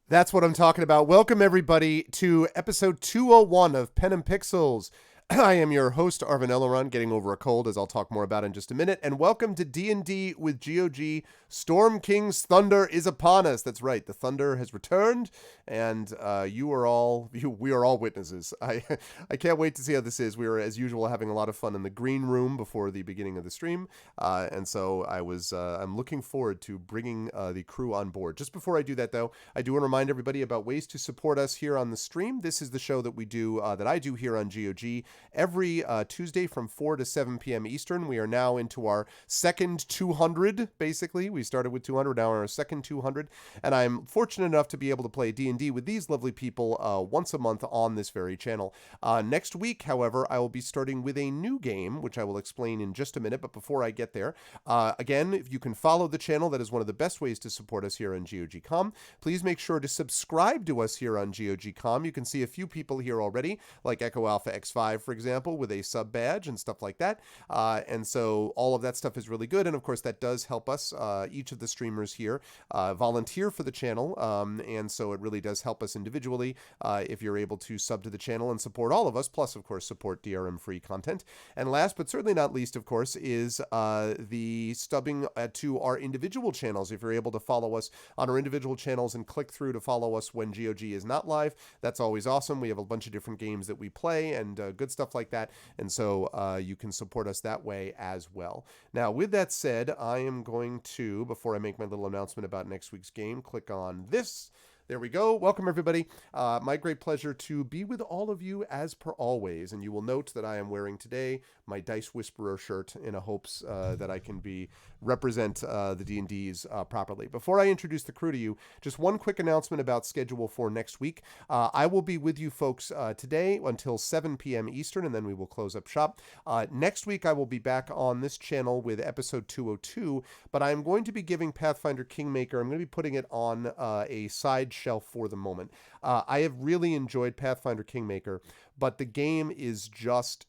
That's what I'm talking about. Welcome, everybody, to episode 201 of Pen and Pixels. I am your host, Arvin Elleron, getting over a cold, as I'll talk more about in just a minute. And welcome to D&D with GOG. Storm King's thunder is upon us. That's right. The thunder has returned, and we are all witnesses. I can't wait to see how this is. We are, as usual, having a lot of fun in the green room before the beginning of the stream. And so I'm looking forward to bringing the crew on board. Just before I do that, though, I do want to remind everybody about ways to support us here on the stream. This is the show that we do, that I do here on GOG. Every Tuesday from 4 to 7 p.m. Eastern. We are now into our second 200, basically. We started with 200, now we're on our second 200. And I'm fortunate enough to be able to play D&D with these lovely people once a month on this very channel. Next week, however, I will be starting with a new game, which I will explain in just a minute. But before I get there, again, if you can follow the channel, that is one of the best ways to support us here on GOG.com. Please make sure to subscribe to us here on GOG.com. You can see a few people here already, like Echo Alpha X5, for example, with a sub badge and stuff like that. And so all of that stuff is really good. And of course, that does help us. Each of the streamers here volunteer for the channel. And so it really does help us individually if you're able to sub to the channel and support all of us, plus, of course, support DRM free content. And last but certainly not least, of course, is the stubbing to our individual channels. If you're able to follow us on our individual channels and click through to follow us when GOG is not live, that's always awesome. We have a bunch of different games that we play and good stuff like that, and so you can support us that way as well. Now, with that said, I am going to, before I make my little announcement about next week's game, click on this. There we go. Welcome, everybody. My great pleasure to be with all of you as per always. And you will note that I am wearing today my Dice Whisperer shirt in a hopes that I can represent the D&Ds properly. Before I introduce the crew to you, just one quick announcement about schedule for next week. I will be with you folks today until 7 p.m. Eastern, and then we will close up shop. Next week, I will be back on this channel with episode 202, but I'm going to be giving Pathfinder Kingmaker, I'm going to be putting it on a side shelf for the moment. I have really enjoyed Pathfinder Kingmaker, but the game is just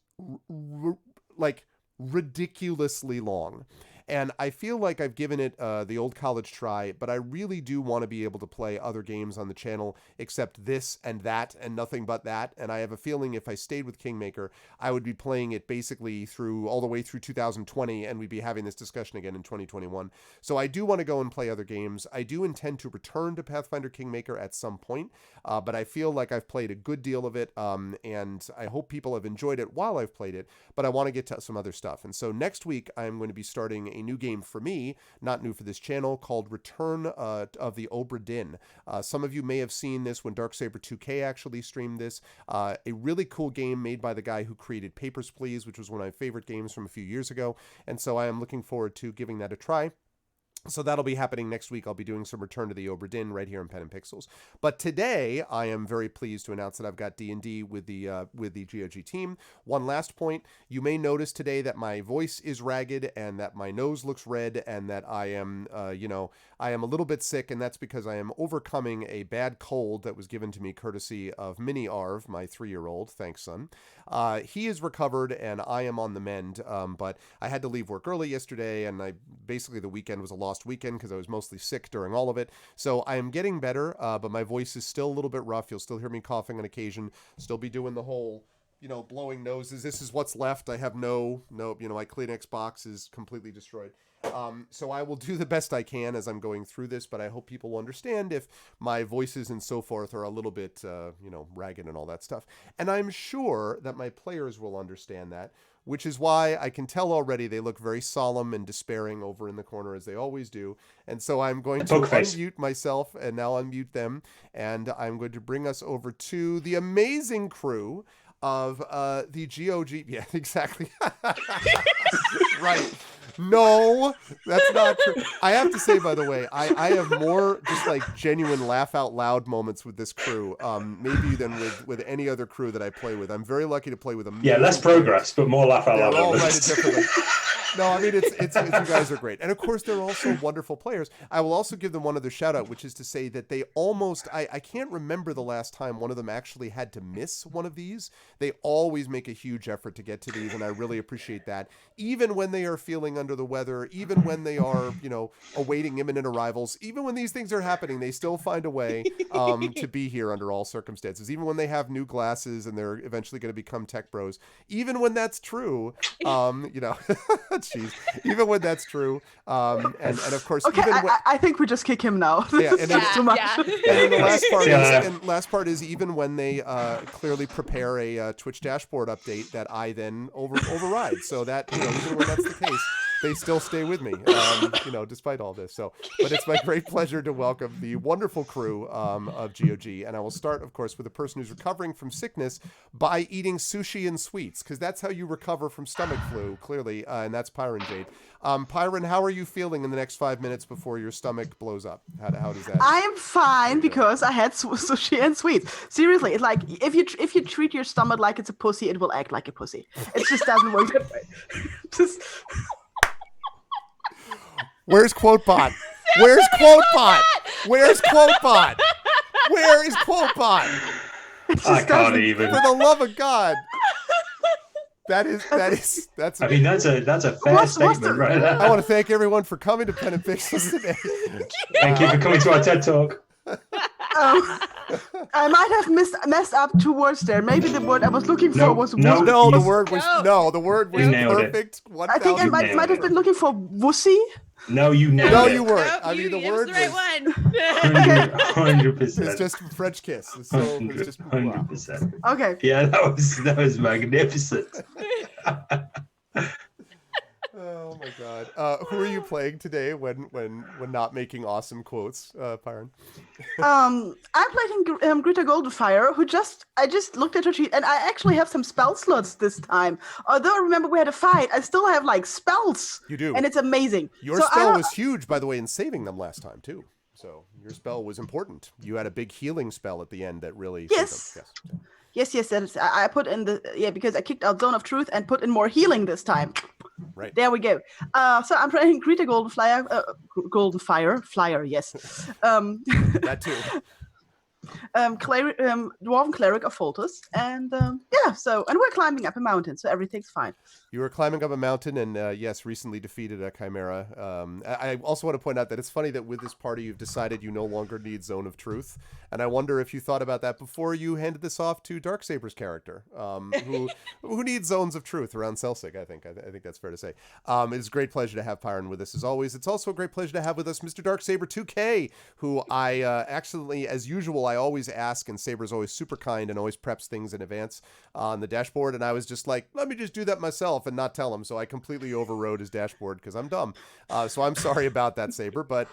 like ridiculously long. And I feel like I've given it the old college try, but I really do want to be able to play other games on the channel except this and that and nothing but that. And I have a feeling if I stayed with Kingmaker, I would be playing it basically all the way through 2020, and we'd be having this discussion again in 2021. So I do want to go and play other games. I do intend to return to Pathfinder Kingmaker at some point, but I feel like I've played a good deal of it, and I hope people have enjoyed it while I've played it, but I want to get to some other stuff. And so next week, I'm going to be starting a new game for me, not new for this channel, called Return of the Obra Dinn. Some of you may have seen this when Darksaber 2K actually streamed this. A really cool game made by the guy who created Papers, Please, which was one of my favorite games from a few years ago. And so I am looking forward to giving that a try. So that'll be happening next week. I'll be doing some Return to the Obra Dinn right here in Pen and Pixels. But today, I am very pleased to announce that I've got D&D with the GOG team. One last point: you may notice today that my voice is ragged and that my nose looks red and that I am, I am a little bit sick, and that's because I am overcoming a bad cold that was given to me courtesy of Mini Arv, my 3-year-old. Thanks, son. He is recovered and I am on the mend, but I had to leave work early yesterday, and basically the weekend was a lost weekend because I was mostly sick during all of it. So I am getting better, but my voice is still a little bit rough. You'll still hear me coughing on occasion, still be doing the whole, blowing noses. This is what's left. I have no, my Kleenex box is completely destroyed. So I will do the best I can as I'm going through this, but I hope people will understand if my voices and so forth are a little bit, ragged and all that stuff. And I'm sure that my players will understand that, which is why I can tell already they look very solemn and despairing over in the corner, as they always do. And so I'm going to unmute myself and now unmute them, and I'm going to bring us over to the amazing crew of the GOG. Yeah, exactly. Right. No, that's not true. I have to say, by the way, I have more just like genuine laugh out loud moments with this crew, maybe than with any other crew that I play with. I'm very lucky to play with them. Yeah, less progress, but more laugh out loud. They're all rated differently. No, I mean, it's you guys are great. And of course, they're also wonderful players. I will also give them one other shout out, which is to say that they almost, I can't remember the last time one of them actually had to miss one of these. They always make a huge effort to get to these, and I really appreciate that. Even when they are feeling under the weather, even when they are, awaiting imminent arrivals, even when these things are happening, they still find a way to be here under all circumstances. Even when they have new glasses and they're eventually going to become tech bros, even when that's true, jeez, even when that's true, and of course, okay, even when, I think we just kick him now. Yeah, and That's too much. And then the last part is even when they clearly prepare a Twitch dashboard update that I then override, so that even when that's the case, they still stay with me, despite all this. So, but it's my great pleasure to welcome the wonderful crew of GOG, and I will start, of course, with a person who's recovering from sickness by eating sushi and sweets, because that's how you recover from stomach flu, clearly, and that's Pyron Jade. Pyron, how are you feeling in the next 5 minutes before your stomach blows up? How does that? I am fine because I had sushi and sweets. Seriously, it's like if you treat your stomach like it's a pussy, it will act like a pussy. It just doesn't work that way. Where's QuoteBot? Where's QuoteBot? Where's QuoteBot? Where is QuoteBot? I can't even. For the love of God. That's I mean, that's a fair statement right there. I want to thank everyone for coming to Pen and Pixels today. Thank you for coming to our TED Talk. I might have messed up two words there. Maybe the word I was looking for was no. The word was perfect. I think I might have been looking for wussy. No, you nailed it. No, you weren't. I mean, the word was the right one. 100%. It's just French kiss. It's 100%. Okay. Yeah, that was magnificent. Oh my God. Who are you playing today when not making awesome quotes, Pyron? I'm playing Greta Goldenfire, I just looked at her sheet, and I actually have some spell slots this time. Although remember we had a fight, I still have like spells. You do. And it's amazing. Your spell was huge, by the way, in saving them last time too. So your spell was important. You had a big healing spell at the end that really Yes. Yes, that is, I put in because I kicked out Zone of Truth and put in more healing this time. Right. There we go. So I'm playing Greta Goldenfire, Flyer, yes. That too. Dwarven Cleric of Foltus, and and we're climbing up a mountain, so everything's fine. You were climbing up a mountain and, yes, recently defeated a chimera. I also want to point out that it's funny that with this party you've decided you no longer need Zone of Truth, and I wonder if you thought about that before you handed this off to Darksaber's character, who needs Zones of Truth around Celsig, I think that's fair to say. It's a great pleasure to have Pyron with us as always. It's also a great pleasure to have with us Mr. Darksaber 2K, who I accidentally, as usual, I always ask, and Saber's always super kind and always preps things in advance on the dashboard, and I was just like, let me just do that myself and not tell him, so I completely overrode his dashboard because I'm dumb. So I'm sorry about that, Saber, but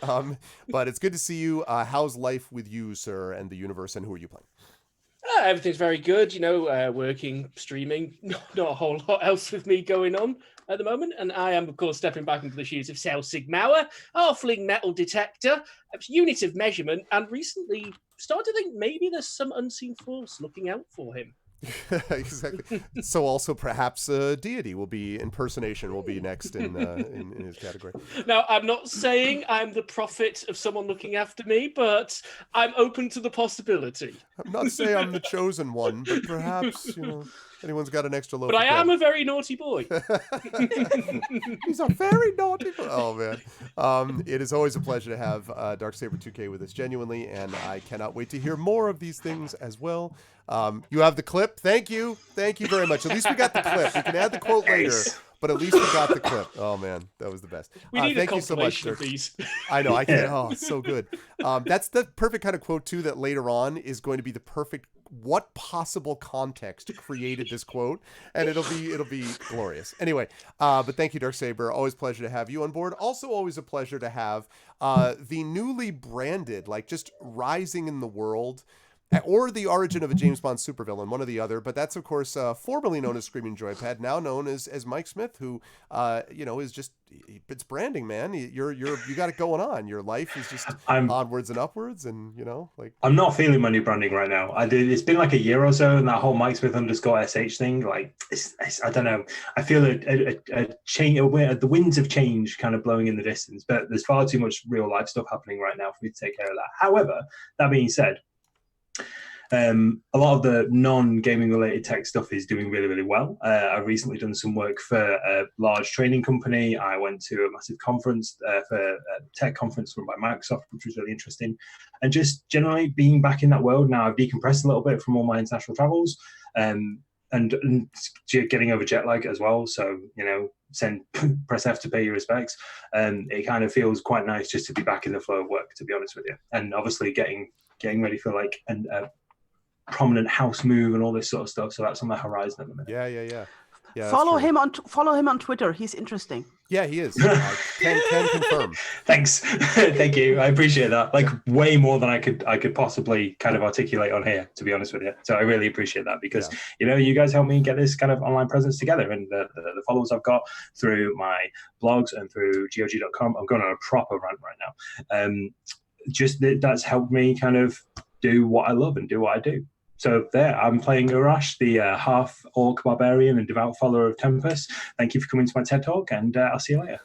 it's good to see you. How's life with you, sir, and the universe, and who are you playing? Everything's very good, working, streaming, not a whole lot else with me going on at the moment. And I am, of course, stepping back into the shoes of Celsig Mauer, halfling metal detector, unit of measurement, and recently started to think maybe there's some unseen force looking out for him. Exactly. So also perhaps deity impersonation will be next in his category. Now, I'm not saying I'm the prophet of someone looking after me, but I'm open to the possibility. I'm not saying I'm the chosen one, but perhaps, anyone's got an extra loaf. But I am a very naughty boy. He's a very naughty boy. Oh, man. It is always a pleasure to have Darksaber 2K with us, genuinely, and I cannot wait to hear more of these things as well. You have the clip. Thank you very much. At least we got the clip. We can add the quote later, but at least we got the clip. Oh man, that was the best. We need thank a you so much, compilation of these. I know. I can't. Oh, it's so good. That's the perfect kind of quote too. That later on is going to be the perfect. What possible context created this quote, and it'll be glorious. Anyway, but thank you, Darksaber. Always a pleasure to have you on board. Also, always a pleasure to have the newly branded, like just rising in the world. or the origin of a James Bond supervillain, one or the other. But that's, of course, formerly known as Screaming Joypad, now known as Mike Smith, who, is just, it's branding, man. You got it going on. Your life is just onwards and upwards, and I'm not feeling my new branding right now. It's been like a year or so, and that whole Mike Smith _ SH thing, like I don't know. I feel a change, the winds of change kind of blowing in the distance. But there's far too much real life stuff happening right now for me to take care of that. However, that being said, a lot of the non-gaming related tech stuff is doing really, really well. I've recently done some work for a large training company. I went to a massive conference for a tech conference run by Microsoft, which was really interesting. And just generally being back in that world now, I've decompressed a little bit from all my international travels and getting over jet lag as well. So, press F to pay your respects. It kind of feels quite nice just to be back in the flow of work, to be honest with you. And obviously getting ready for like a prominent house move and all this sort of stuff. So that's on the horizon at the minute. Yeah. Follow him on Twitter. He's interesting. Yeah, he is. Can confirm. Thanks. Thank you. I appreciate that. Like way more than I could possibly kind of articulate on here, to be honest with you. So I really appreciate that because, you guys help me get this kind of online presence together, and the followers I've got through my blogs and through GOG.com. I'm going on a proper rant right now. Just that's helped me kind of do what I love and do what I do. So there, I'm playing Urash, the half-orc barbarian and devout follower of Tempest. Thank you for coming to my TED Talk, and I'll see you later.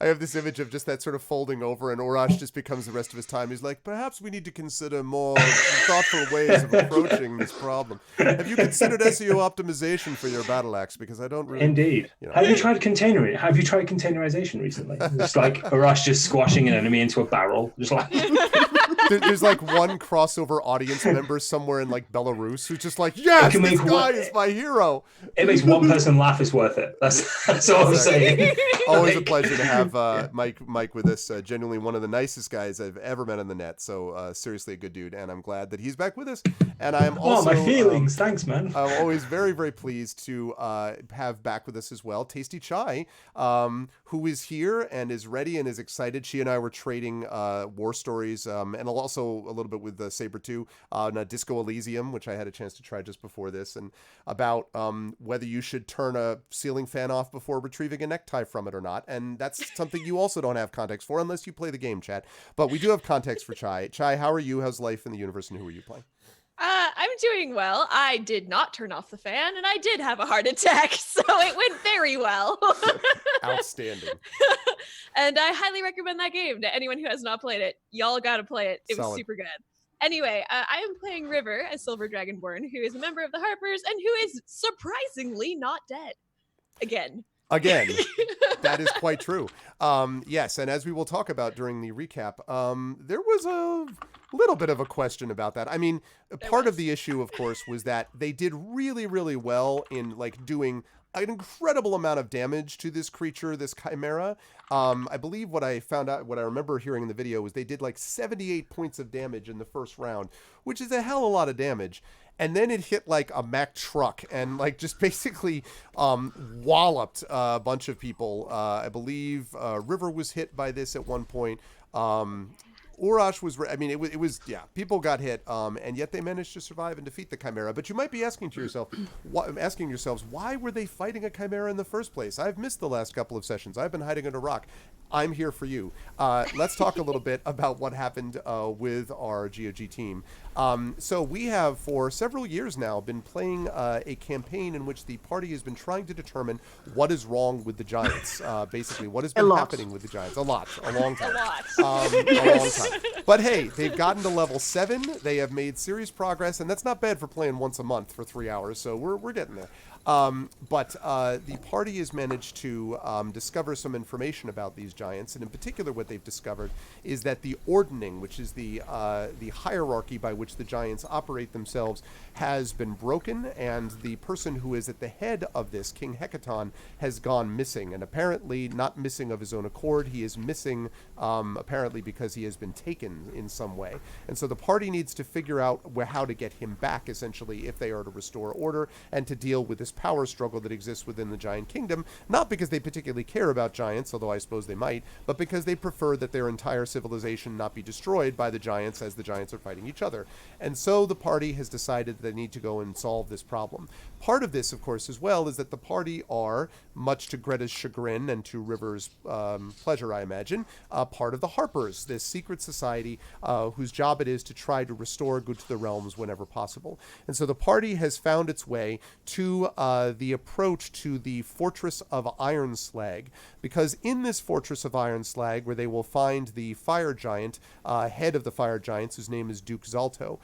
I have this image of just that sort of folding over, and Urash just becomes the rest of his time. He's like, perhaps we need to consider more thoughtful ways of approaching this problem. Have you considered SEO optimization for your battle axe? Because I don't really... Indeed. Have you tried containerization? Have you tried containerization recently? It's like Urash just squashing an enemy into a barrel. Just like... There's like one crossover audience member somewhere in like Belarus who's just like, yes, this guy is my hero. It makes one person laugh. It's worth it. That's all I'm saying. Always a pleasure to have Mike with us. Genuinely one of the nicest guys I've ever met on the net. So seriously a good dude, and I'm glad that he's back with us. And I am also my feelings. Thanks, man. I'm always very, very pleased to have back with us as well Tasty Chai, who is here and is ready and is excited. She and I were trading war stories and also a little bit with Saber 2 on Disco Elysium, which I had a chance to try just before this, and about whether you should turn a ceiling fan off before retrieving a necktie from it or not. And that's something you also don't have context for unless you play the game, chat. But we do have context for Chai. Chai, how are you? How's life in the universe, and who are you playing? I'm doing well. I did not turn off the fan, and I did have a heart attack, so it went very well. Outstanding. And I highly recommend that game to anyone who has not played it. Y'all gotta play it. It was Solid. super good. Anyway, I am playing River as Silver Dragonborn, who is a member of the Harpers and who is surprisingly not dead. Again. That is quite true. Yes, and as we will talk about during the recap, there was a little bit of a question about that. I mean, part of the issue, of course, was that they did really, really well in like doing an incredible amount of damage to this creature, this chimera. I believe what I remember hearing in the video was they did like 78 points of damage in the first round, which is a hell of a lot of damage. And then it hit like a Mack truck and like just basically walloped a bunch of people. I believe River was hit by this at one point. Urash was, it was, people got hit, and yet they managed to survive and defeat the Chimera. But you might be asking yourselves, why were they fighting a Chimera in the first place? I've missed the last couple of sessions. I've been hiding under a rock. I'm here for you. Let's talk a little bit about what happened with our GOG team. So we have, for several years now, been playing a campaign in which the party has been trying to determine what is wrong with the Giants. Basically, what has been happening with the Giants. A long time. A long time. But hey, they've gotten to level 7. They have made serious progress, and that's not bad for playing once a month for 3 hours. So we're getting there. But the party has managed to discover some information about these giants, and in particular what they've discovered is that the ordning, which is the hierarchy by which the giants operate themselves, has been broken, and the person who is at the head of this, King Hecaton, has gone missing, and apparently not missing of his own accord. He is missing apparently because he has been taken in some way. And so the party needs to figure out how to get him back, essentially, if they are to restore order and to deal with this this power struggle that exists within the giant kingdom, not because they particularly care about giants, although I suppose they might, but because they prefer that their entire civilization not be destroyed by the giants as the giants are fighting each other. And so the party has decided that they need to go and solve this problem. Part of this, of course, as well, is that the party are, much to Greta's chagrin and to River's pleasure, I imagine, part of the Harpers, this secret society whose job it is to try to restore good to the realms whenever possible. And so the party has found its way to the approach to the Fortress of Iron Slag, because in this Fortress of Iron Slag, where they will find the fire giant, head of the fire giants, whose name is Duke Zalto,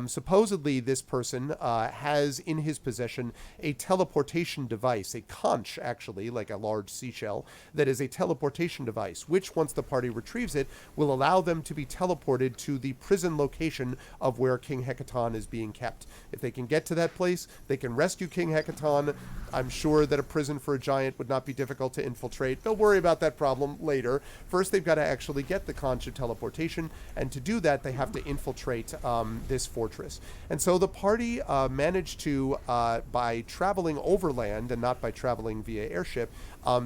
supposedly this person has in his possession a teleportation device, a conch, actually, like a large seashell, that is a teleportation device, which, once the party retrieves it, will allow them to be teleported to the prison location of where King Hecaton is being kept. If they can get to that place, they can rescue King Hecaton. I'm sure that a prison for a giant would not be difficult to infiltrate. They'll worry about that problem later. First, they've got to actually get the conch of teleportation, and to do that, they have to infiltrate this fortress. And so the party managed to, by traveling overland and not by traveling via airship,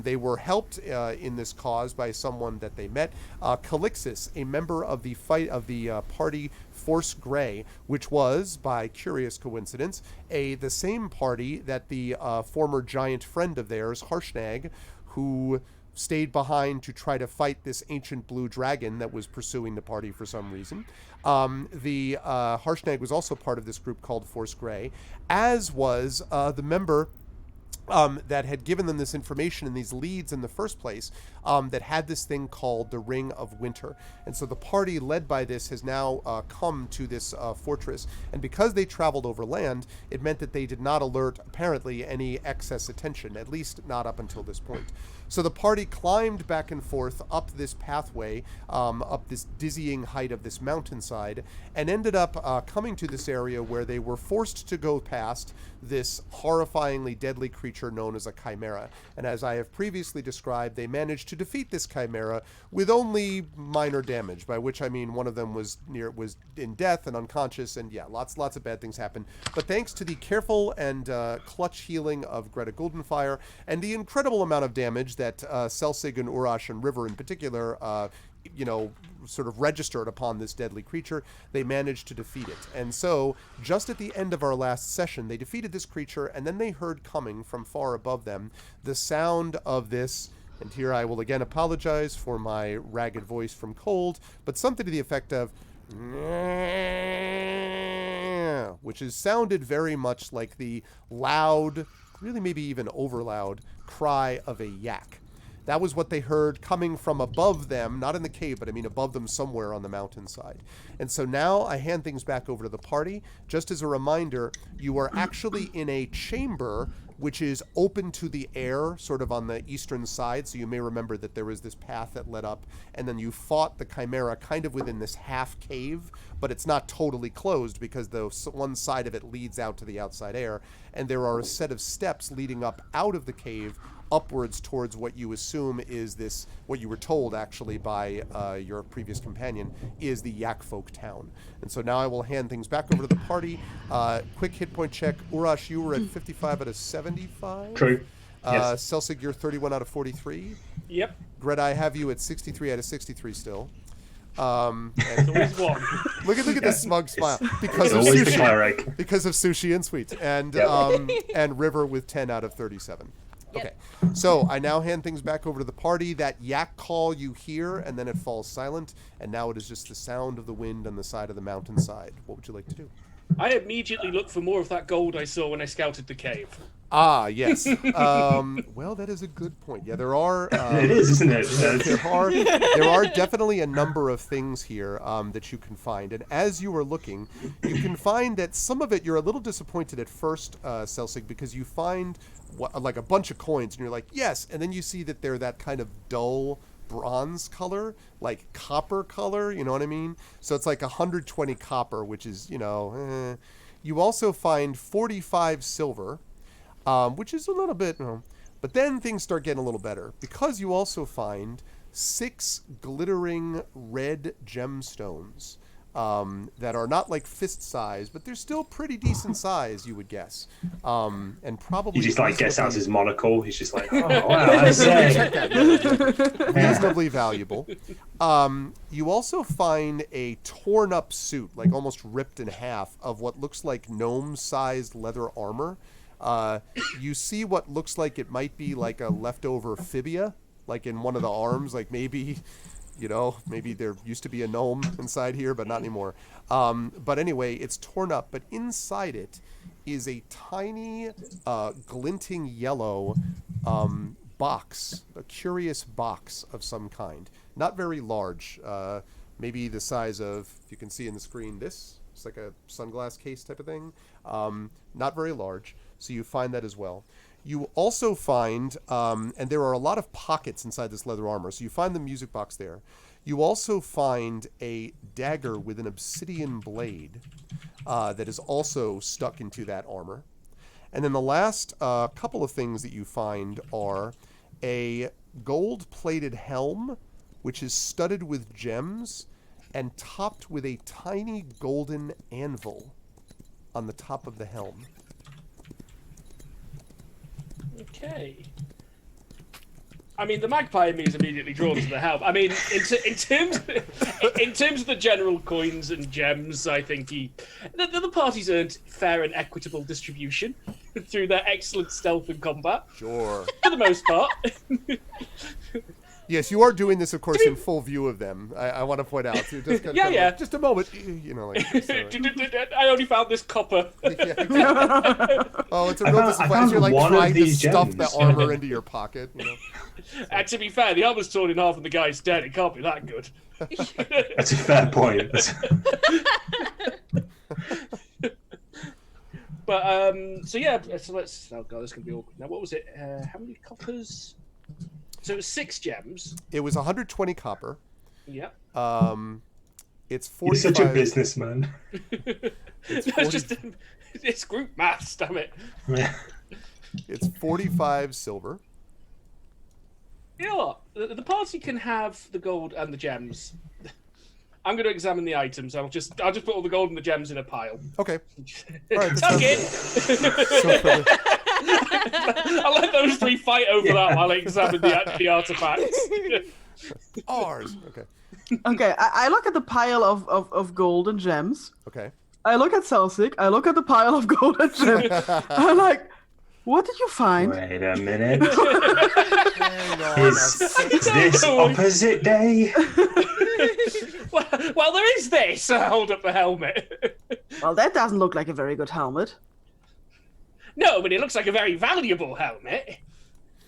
they were helped in this cause by someone that they met, Calixis, a member of the party Force Grey, which was, by curious coincidence, the same party that the former giant friend of theirs, Harshnag, who stayed behind to try to fight this ancient blue dragon that was pursuing the party for some reason. The Harshnag was also part of this group called Force Grey, as was the member that had given them this information and these leads in the first place, that had this thing called the Ring of Winter. And so the party led by this has now come to this fortress. And because they traveled over land, it meant that they did not alert, apparently, any excess attention, at least not up until this point. So the party climbed back and forth up this pathway, up this dizzying height of this mountainside, and ended up coming to this area where they were forced to go past this horrifyingly deadly creature known as a chimera. And as I have previously described, they managed to defeat this chimera with only minor damage, by which I mean one of them was in death and unconscious, and yeah, lots of bad things happened. But thanks to the careful and clutch healing of Greta Goldenfire and the incredible amount of damage that Selsig and Urash and River in particular sort of registered upon this deadly creature, they managed to defeat it. And so, just at the end of our last session, they defeated this creature, and then they heard coming from far above them the sound of this, and here I will again apologize for my ragged voice from cold, but something to the effect of, which is sounded very much like the loud, really maybe even over loud, cry of a yak. That was what they heard coming from above them, not in the cave, but I mean above them somewhere on the mountainside. And so now I hand things back over to the party. Just as a reminder, you are actually in a chamber which is open to the air, sort of on the eastern side. So you may remember that there was this path that led up, and then you fought the chimera kind of within this half cave, but it's not totally closed because the one side of it leads out to the outside air, and there are a set of steps leading up out of the cave upwards towards what you assume is this, what you were told actually by your previous companion, is the Yak Folk town. And so now I will hand things back over to the party. Quick hit point check. Urash, you were at 55 out of 75? True. Yes. Selsig, you're 31 out of 43? Yep. Greta, I have you at 63 out of 63 still. There's always one. Look at this smug smile because of Always the sushi, cleric. because of sushi and sweets, and and River with 10 out of 37. Okay, Yep. so I now hand things back over to the party. That yak call you hear, and then it falls silent, and now it is just the sound of the wind on the side of the mountainside. What would you like to do? I immediately looked for more of that gold I saw when I scouted the cave. Ah, yes. Well, that is a good point. Yeah, there are. It is, isn't it? There are definitely a number of things here that you can find, and as you are looking, you can find that some of it you're a little disappointed at first, Selsig, because you find like a bunch of coins, and you're like, yes, and then you see that they're that kind of dull bronze color, like copper color, you know what I mean? So it's like 120 copper, which is, You also find 45 silver, which is a little bit, but then things start getting a little better, because you also find 6 glittering red gemstones, that are not like fist size, but they're still pretty decent size, you would guess. And probably He just like gets out reasonably- his monocle. He's just like, oh wow, I say. Check that, yeah. Reasonably valuable. You also find a torn up suit, like almost ripped in half, of what looks like gnome-sized leather armor. You see what looks like it might be like a leftover fibia, like in one of the arms, like maybe there used to be a gnome inside here, but not anymore. But anyway, it's torn up, but inside it is a tiny, glinting yellow box, a curious box of some kind. Not very large, maybe the size of, if you can see in the screen, this. It's like a sunglass case type of thing. Not very large, so you find that as well. You also find, and there are a lot of pockets inside this leather armor, so you find the music box there. You also find a dagger with an obsidian blade that is also stuck into that armor. And then the last couple of things that you find are a gold-plated helm, which is studded with gems and topped with a tiny golden anvil on the top of the helm. Okay. I mean, the magpie in me is immediately drawn to the helm. I mean, in terms of the general coins and gems, I think the party's earned fair and equitable distribution through their excellent stealth and combat. Sure. For the most part. Yes, you are doing this, of course, in full view of them. I want to point out. Just Yeah. Just a moment. I only found this copper. Oh, it's a real disappointment. You're like one of trying to these stuff gems. the armor into your pocket. And to be fair, the armor's torn in half and the guy's dead. It can't be that good. That's a fair point. But so yeah, so let's. Oh god, this can be awkward. Now, what was it? How many coppers? So it was 6 gems. It was 120 copper. Yeah. It's 45. You're such a businessman. It's group maths, damn it. Yeah. It's 45 silver. You know what? The party can have the gold and the gems. I'm going to examine the items. I'll just put all the gold and the gems in a pile. Okay. All right, Tuck in. I'll let those 3 fight over that while I examine the artifacts. Ours. Okay. Okay, I look at the pile of gold and gems. Okay. I look at Celsig. I look at the pile of gold and gems. I'm like, what did you find? Wait a minute. Hang on a Is second. this opposite day? Well, there is this. I hold up the helmet. Well, that doesn't look like a very good helmet. No, but it looks like a very valuable helmet.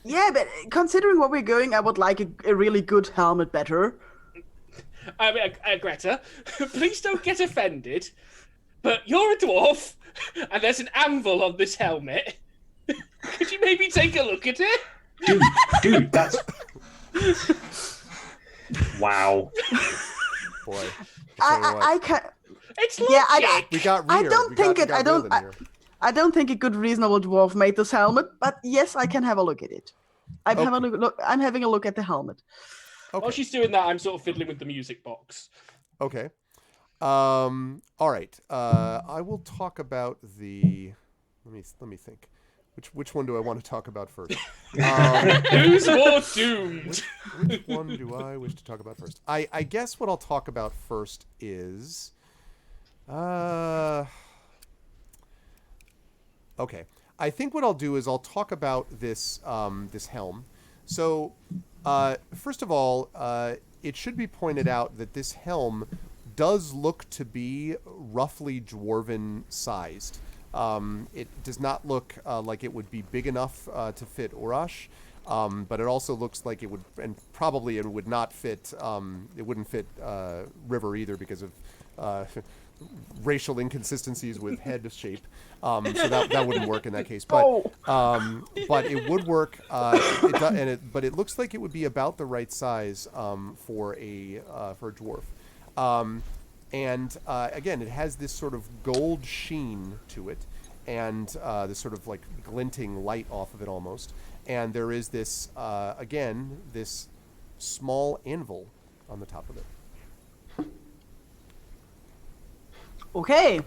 Yeah, but considering where we're going, I would like a really good helmet better. I mean, Greta, please don't get offended, but you're a dwarf, and there's an anvil on this helmet. Could you maybe take a look at it? Dude, that's... Wow. Boy. I can. It's logic. Yeah, We got I Rear. don't We think got- it. we got I don't. Rear in here. I don't think a good, reasonable dwarf made this helmet. But yes, I can have a look at it. I'm having a look. I'm having a look at the helmet. Okay. While she's doing that, I'm sort of fiddling with the music box. Okay. All right. I will talk about the. Let me think. Which one do I want to talk about first? Who's more doomed? Which one do I wish to talk about first? I guess what I'll talk about first is. Okay. I think what I'll do is I'll talk about this this helm. So, first of all, it should be pointed out that this helm does look to be roughly dwarven sized. It does not look like it would be big enough to fit Orash, but it also looks like it would, and probably it would not fit. It wouldn't fit River either because of racial inconsistencies with head shape. So that wouldn't work in that case. But it would work. But it looks like it would be about the right size for a dwarf. And again, it has this sort of gold sheen to it, and this sort of like glinting light off of it almost. And there is this, again, this small anvil on the top of it. Okay.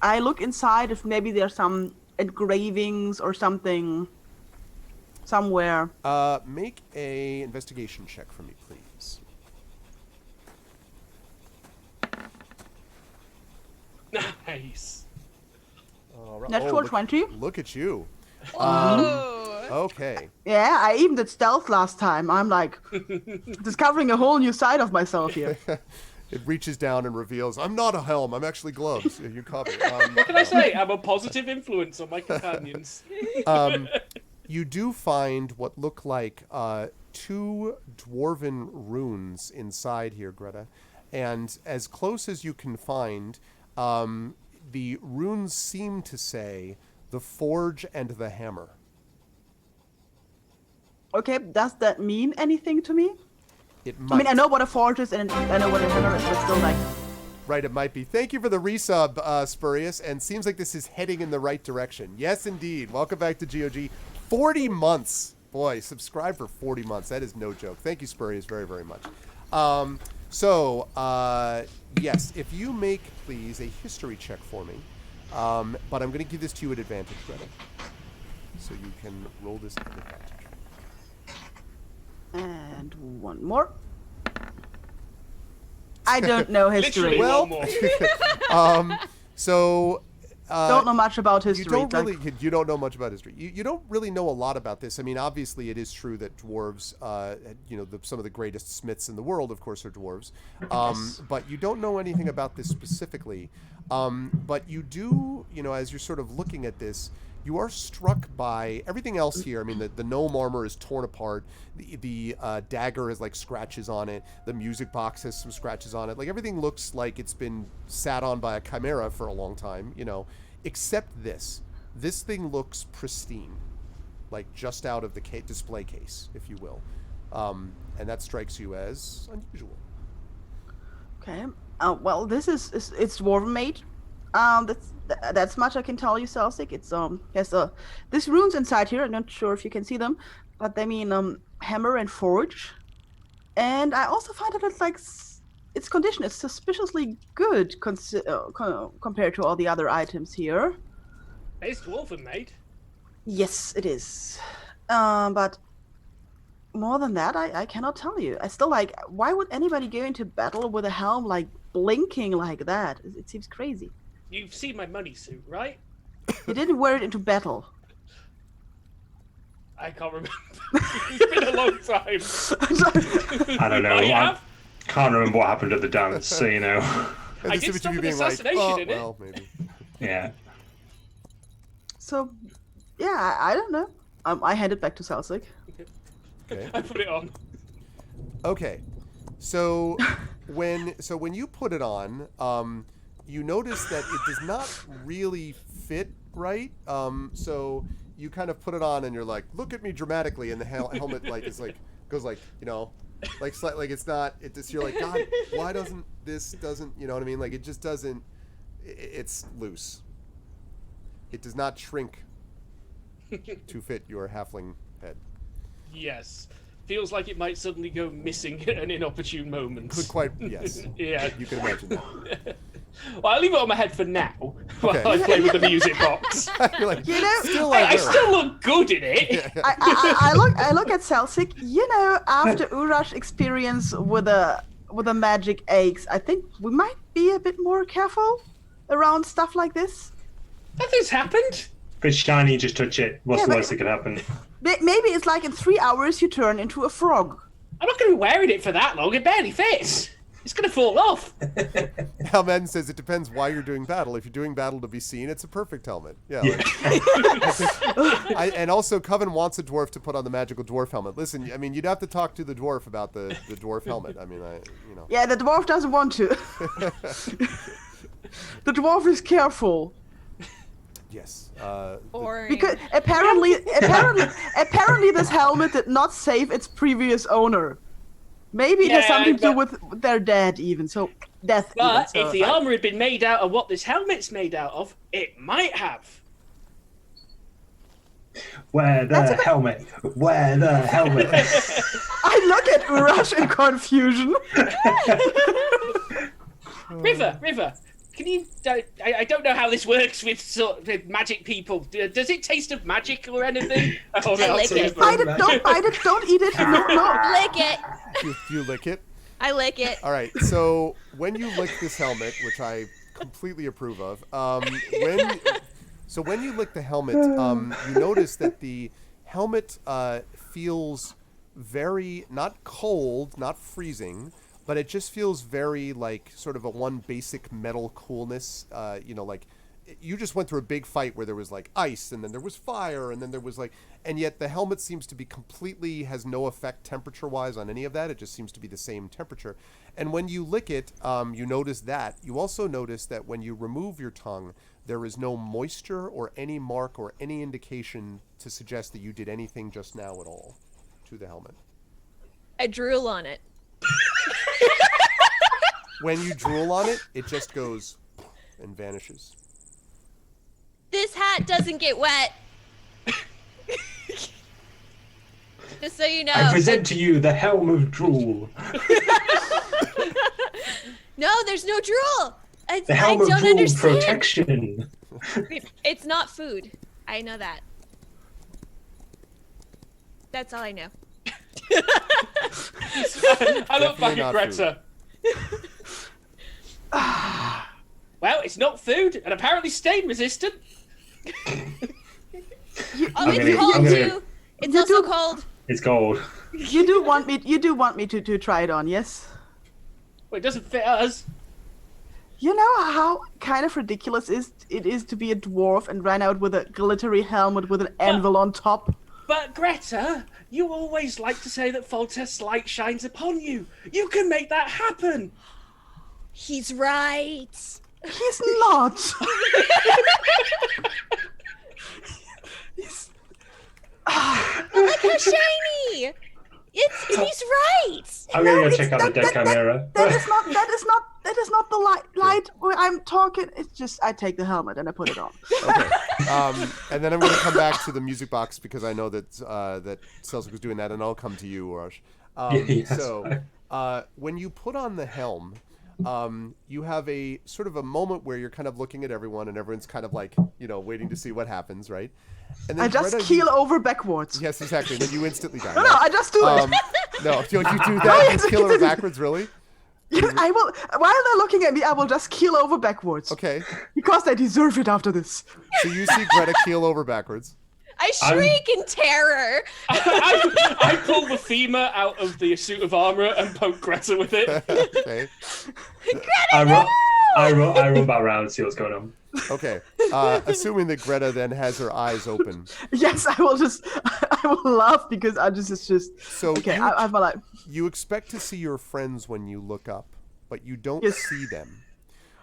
I look inside if maybe there's some engravings or something somewhere. Make a investigation check for me, please. Nice. All right. Natural 20. Look at you. Oh. Okay. Yeah, I even did stealth last time. I'm like discovering a whole new side of myself here. It reaches down and reveals, I'm not a helm, I'm actually gloves. You copy. What can I say? I'm a positive influence on my companions. You do find what look like 2 dwarven runes inside here, Greta. And as close as you can find, the runes seem to say the forge and the hammer. Okay, does that mean anything to me? It might. I mean, I know what a forge is and I know what a hammer is, but still, like... Right, it might be. Thank you for the resub, Spurious, and seems like this is heading in the right direction. Yes, indeed. Welcome back to GOG. 40 months. Boy, subscribe for 40 months. That is no joke. Thank you, Spurious, very, very much. Yes, if you make, please, a history check for me. But I'm going to give this to you at advantage, Greta. So you can roll this at advantage. And one more. I don't know history. Literally Well, one more. Don't know much about history. You don't like- really. You don't know much about history. You don't really know a lot about this. I mean, obviously, it is true that dwarves, some of the greatest smiths in the world, of course, are dwarves. But you don't know anything about this specifically. But you do, as you're sort of looking at this, you are struck by everything else here. I mean, the gnome armor is torn apart. The dagger has like scratches on it. The music box has some scratches on it. Like everything looks like it's been sat on by a chimera for a long time, except this. This thing looks pristine, like just out of the display case, if you will. And that strikes you as unusual. Okay. Well, this is it's dwarven made. That's much I can tell you, Celsic. It's has these runes inside here. I'm not sure if you can see them, but they mean hammer and forge. And I also find that it's like its condition is suspiciously good compared to all the other items here. It's dwarven made. Yes, it is. But more than that, I cannot tell you. I still like. Why would anybody go into battle with a helm like blinking like that? It seems crazy. You've seen my money suit, right? You didn't wear it into battle. I can't remember. It's been a long time. I don't know. I I have. can't remember what happened at the dance, so And I this did is stop you an being assassination in it. well, maybe. yeah. So, yeah, I don't know. I hand it back to Celsic. Okay. I put it on. Okay. So when you put it on, you notice that it does not really fit right. So you kind of put it on and you're like, look at me dramatically, and the helmet goes like it's not. It just you're like, God, why doesn't you know what I mean? Like it just doesn't. It's loose. It does not shrink to fit your halfling head. Yes. Feels like it might suddenly go missing at an inopportune moment. Could quite yes. Yeah. You can imagine that. Well, I'll leave it on my head for now while Okay. I play with the music box. You're like, You know, still I like her. still look good in it. I look at Celsic. After Urash experience with a magic axe, I think we might be a bit more careful around stuff like this. Nothing's happened. If it's shiny, just touch it. What's Yeah, the but- worst that could happen? Maybe it's like in 3 hours you turn into a frog. I'm not going to be wearing it for that long. It barely fits. It's going to fall off. Helmet says it depends why you're doing battle. If you're doing battle to be seen, it's a perfect helmet. Yeah. And also, Coven wants a dwarf to put on the magical dwarf helmet. Listen, I mean, you'd have to talk to the dwarf about the dwarf helmet. I mean, Yeah, the dwarf doesn't want to. The dwarf is careful. Yes. Boring. Because apparently this helmet did not save its previous owner. Maybe it has Yeah, something to do but- with their dead, even. So death. But even, so if the armor had been made out of what this helmet's made out of, it might have. Wear the helmet. Wear the helmet. I look at Urash in confusion. River, can you? I don't know how this works with magic people. Does it taste of magic or anything? Oh, I lick it. Bite it, don't bite it, don't eat it. No, no. Lick it. You lick it. I lick it. All right. So when you lick this helmet, which I completely approve of, when you lick the helmet, you notice that the helmet feels very not cold, not freezing, but it just feels very like sort of a one basic metal coolness. Like you just went through a big fight where there was like ice and then there was fire and then there was like, and yet the helmet seems to be completely has no effect temperature wise on any of that. It just seems to be the same temperature. And when you lick it, you notice that. You also notice that when you remove your tongue, there is no moisture or any mark or any indication to suggest that you did anything just now at all to the helmet. I drool on it. When you drool on it, it just goes and vanishes. This hat doesn't get wet. Just so you know. I present to you the helm of drool. No, there's no drool. The helm I of don't drool understand. protection. It's not food. I know that. That's all I know. I look back Definitely at not Greta. Well, it's not food, and apparently stain resistant. It's cold too. It's also cold. It's gold. You do want me to try it on, yes? Well, it doesn't fit us. You know how kind of ridiculous it is to be a dwarf and run out with a glittery helmet with an anvil on top? But Greta, you always like to say that Foltest's light shines upon you. You can make that happen. He's right. He's not. He's... Look how shiny. He's right. I'm gonna go it's- check out the dead chimera. That is not the light where I'm talking. It's just I take the helmet and I put it on. Okay. And then I'm going to come back to the music box because I know that that Celsic was doing that, and I'll come to you, Rush. Yes. So when you put on the helm, you have a sort of a moment where you're kind of looking at everyone, and everyone's kind of like, waiting to see what happens, right? And then I just Greta, keel over backwards. Yes, exactly. And then you instantly die. No, I just do it. No, don't you do that? You keel over backwards, really? Yes, I will. While they're looking at me, I will just keel over backwards. Okay. Because they deserve it after this. So you see Greta keel over backwards. I shriek in terror. I pull the femur out of the suit of armor and poke Greta with it. Okay. I run back around and see what's going on. Okay. Assuming that Greta then has her eyes open. Yes, I will laugh because it's just. So Okay, you, I'm like. you expect to see your friends when you look up, but you don't Yes. see them.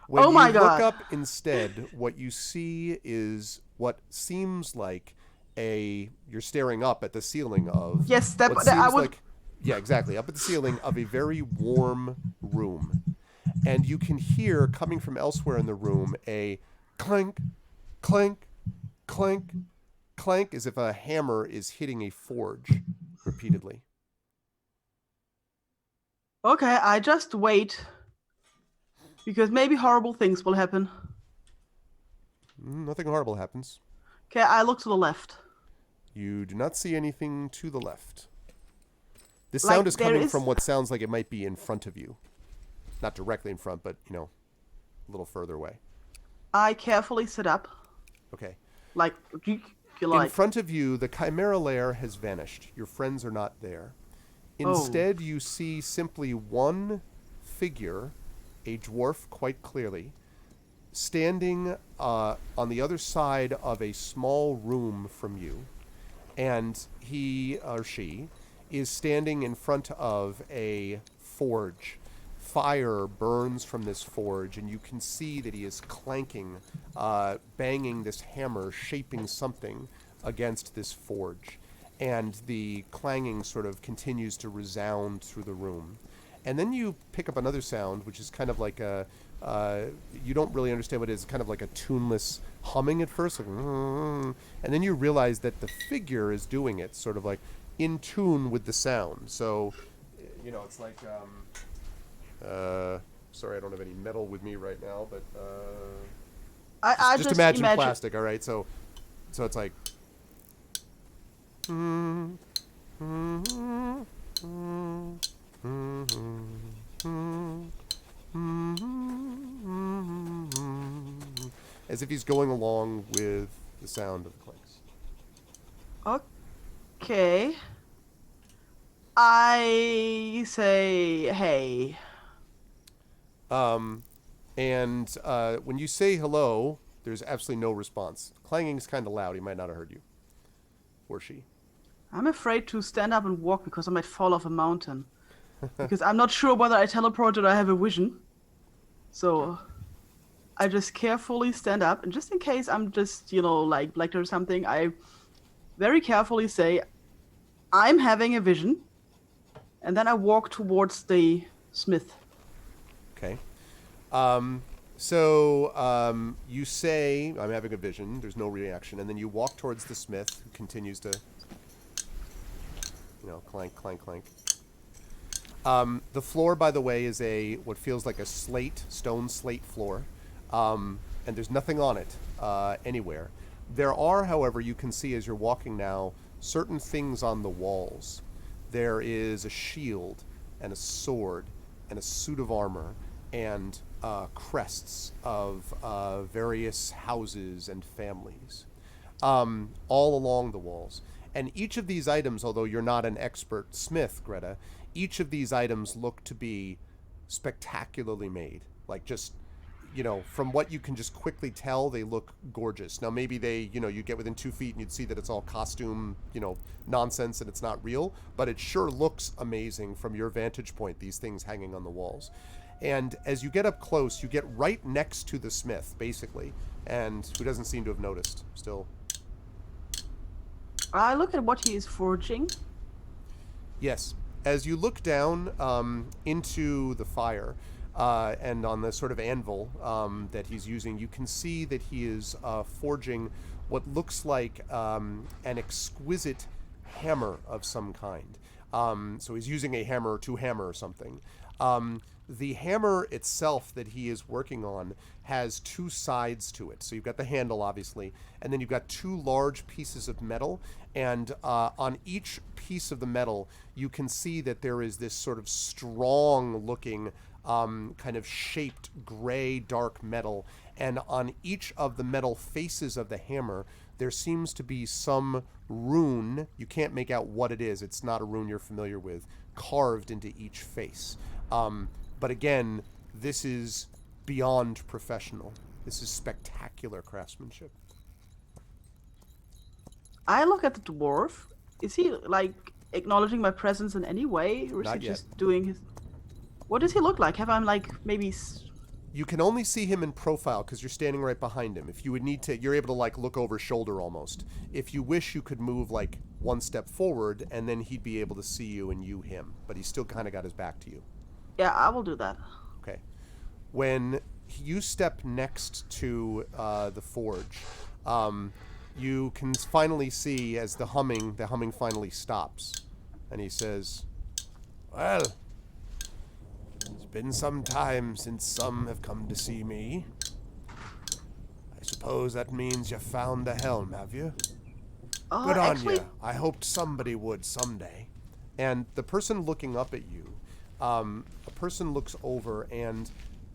When Oh my you God. look up instead, what you see is what seems like you're staring up at the ceiling of Yes, what I seems would. like, yeah, exactly, up at the ceiling of a very warm room. And you can hear coming from elsewhere in the room a clank, clank, clank, clank, as if a hammer is hitting a forge repeatedly. Okay, I just wait. Because maybe horrible things will happen. Nothing horrible happens. Okay, I look to the left. You do not see anything to the left. This Like, sound is there coming is- from what sounds like it might be in front of you. Not directly in front, but, a little further away. I carefully sit up. Okay. Like, In like. front of you, the Chimera lair has vanished. Your friends are not there. Oh. Instead, you see simply one figure, a dwarf quite clearly, standing on the other side of a small room from you. And he or she is standing in front of a forge. Fire burns from this forge, and you can see that he is clanking, banging this hammer, shaping something against this forge. And the clanging sort of continues to resound through the room. And then you pick up another sound, which is kind of like you don't really understand what it is, kind of like a tuneless humming at first. Like, and then you realize that the figure is doing it, sort of like in tune with the sound. So, it's like... sorry, I don't have any metal with me right now, but I just imagine plastic. All right, so it's like. As if he's going along with the sound of the clanks. Okay. I say hey. And when you say hello, there's absolutely no response. Clanging's kind of loud. He might not have heard you. Or she. I'm afraid to stand up and walk because I might fall off a mountain. Because I'm not sure whether I teleported or I have a vision. So I just carefully stand up, and just in case I'm just, like blacked or something, I very carefully say, I'm having a vision. And then I walk towards the smith. Okay. So you say, I'm having a vision. There's no reaction. And then you walk towards the smith, who continues to, clank, clank, clank. The floor, by the way, is what feels like a stone slate floor. And there's nothing on it anywhere. There are, however, you can see as you're walking now, certain things on the walls. There is a shield and a sword and a suit of armor and crests of various houses and families all along the walls. And each of these items, although you're not an expert smith, Greta, each of these items look to be spectacularly made. Like just, from what you can just quickly tell, they look gorgeous. Now maybe you get within 2 feet and you'd see that it's all costume, nonsense and it's not real, but it sure looks amazing from your vantage point, these things hanging on the walls. And as you get up close, you get right next to the smith, basically, and who doesn't seem to have noticed still. I look at what he is forging. Yes. As you look down into the fire and on the sort of anvil that he's using, you can see that he is forging what looks like an exquisite hammer of some kind. So he's using a hammer to hammer something. The hammer itself that he is working on has two sides to it. So you've got the handle, obviously, and then you've got two large pieces of metal. And on each piece of the metal, you can see that there is this sort of strong-looking, kind of shaped gray, dark metal. And on each of the metal faces of the hammer, there seems to be some rune. You can't make out what it is. It's not a rune you're familiar with, carved into each face. But again, this is beyond professional. This is spectacular craftsmanship. I look at the dwarf. Is he, acknowledging my presence in any way? Or is Not he yet. just doing his... What does he look like? Have I, maybe... You can only see him in profile because you're standing right behind him. If you would need to, you're able to, look over shoulder almost. If you wish, you could move, one step forward, and then he'd be able to see you and you him. But he's still kind of got his back to you. Yeah, I will do that. Okay. When you step next to the forge, you can finally see as the humming finally stops. And he says, "Well, it's been some time since some have come to see me. I suppose that means you found the helm, have you? Good on Actually, you. I hoped somebody would someday." And the person looking up at you, a person looks over and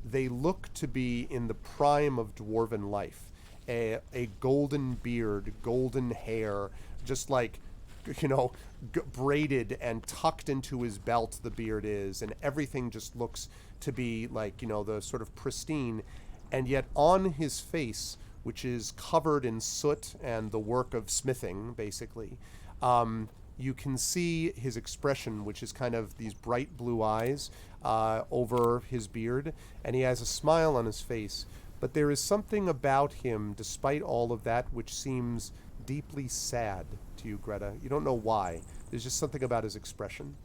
they look to be in the prime of dwarven life. A golden beard, golden hair, just braided and tucked into his belt the beard is, and everything just looks to be the sort of pristine. And yet on his face, which is covered in soot and the work of smithing, basically, you can see his expression, which is kind of these bright blue eyes over his beard, and he has a smile on his face. But there is something about him, despite all of that, which seems deeply sad to you, Greta. You don't know why. There's just something about his expression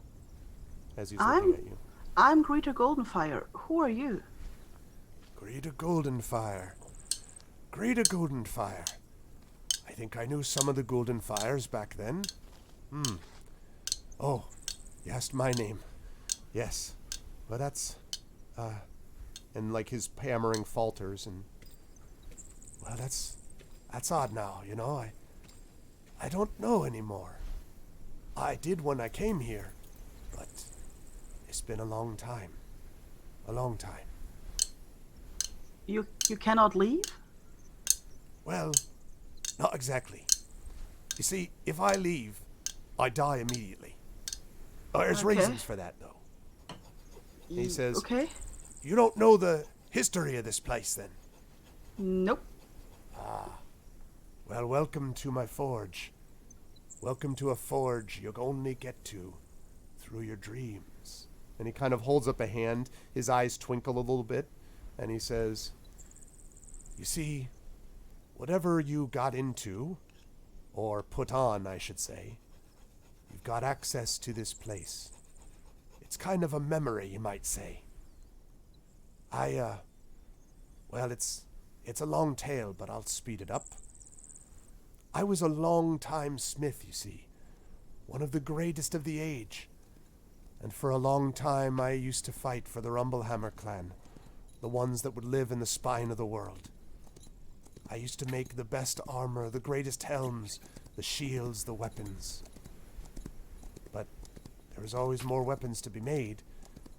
as he's looking at you. I'm Greta Goldenfire. Who are you? Greta Goldenfire. Greta Goldenfire. I think I knew some of the Goldenfires back then. Oh, you asked my name. Yes. Well, And like his hammering falters, and well, that's odd now, you know. I don't know anymore. I did when I came here, but it's been a long time. A long time. You cannot leave? Well, not exactly. You see, if I leave, I die immediately. There's Okay. reasons for that, though. He says, Okay. You don't know the history of this place, then? Nope. Well, welcome to my forge. Welcome to a forge you'll only get to through your dreams. And he kind of holds up a hand. His eyes twinkle a little bit. And he says, You see, whatever you got into, or put on, I should say, you've got access to this place. It's kind of a memory, you might say. Well, it's a long tale, but I'll speed it up. I was a long-time smith, you see, one of the greatest of the age. And for a long time I used to fight for the Rumblehammer clan, the ones that would live in the spine of the world. I used to make the best armor, the greatest helms, the shields, the weapons. But there was always more weapons to be made,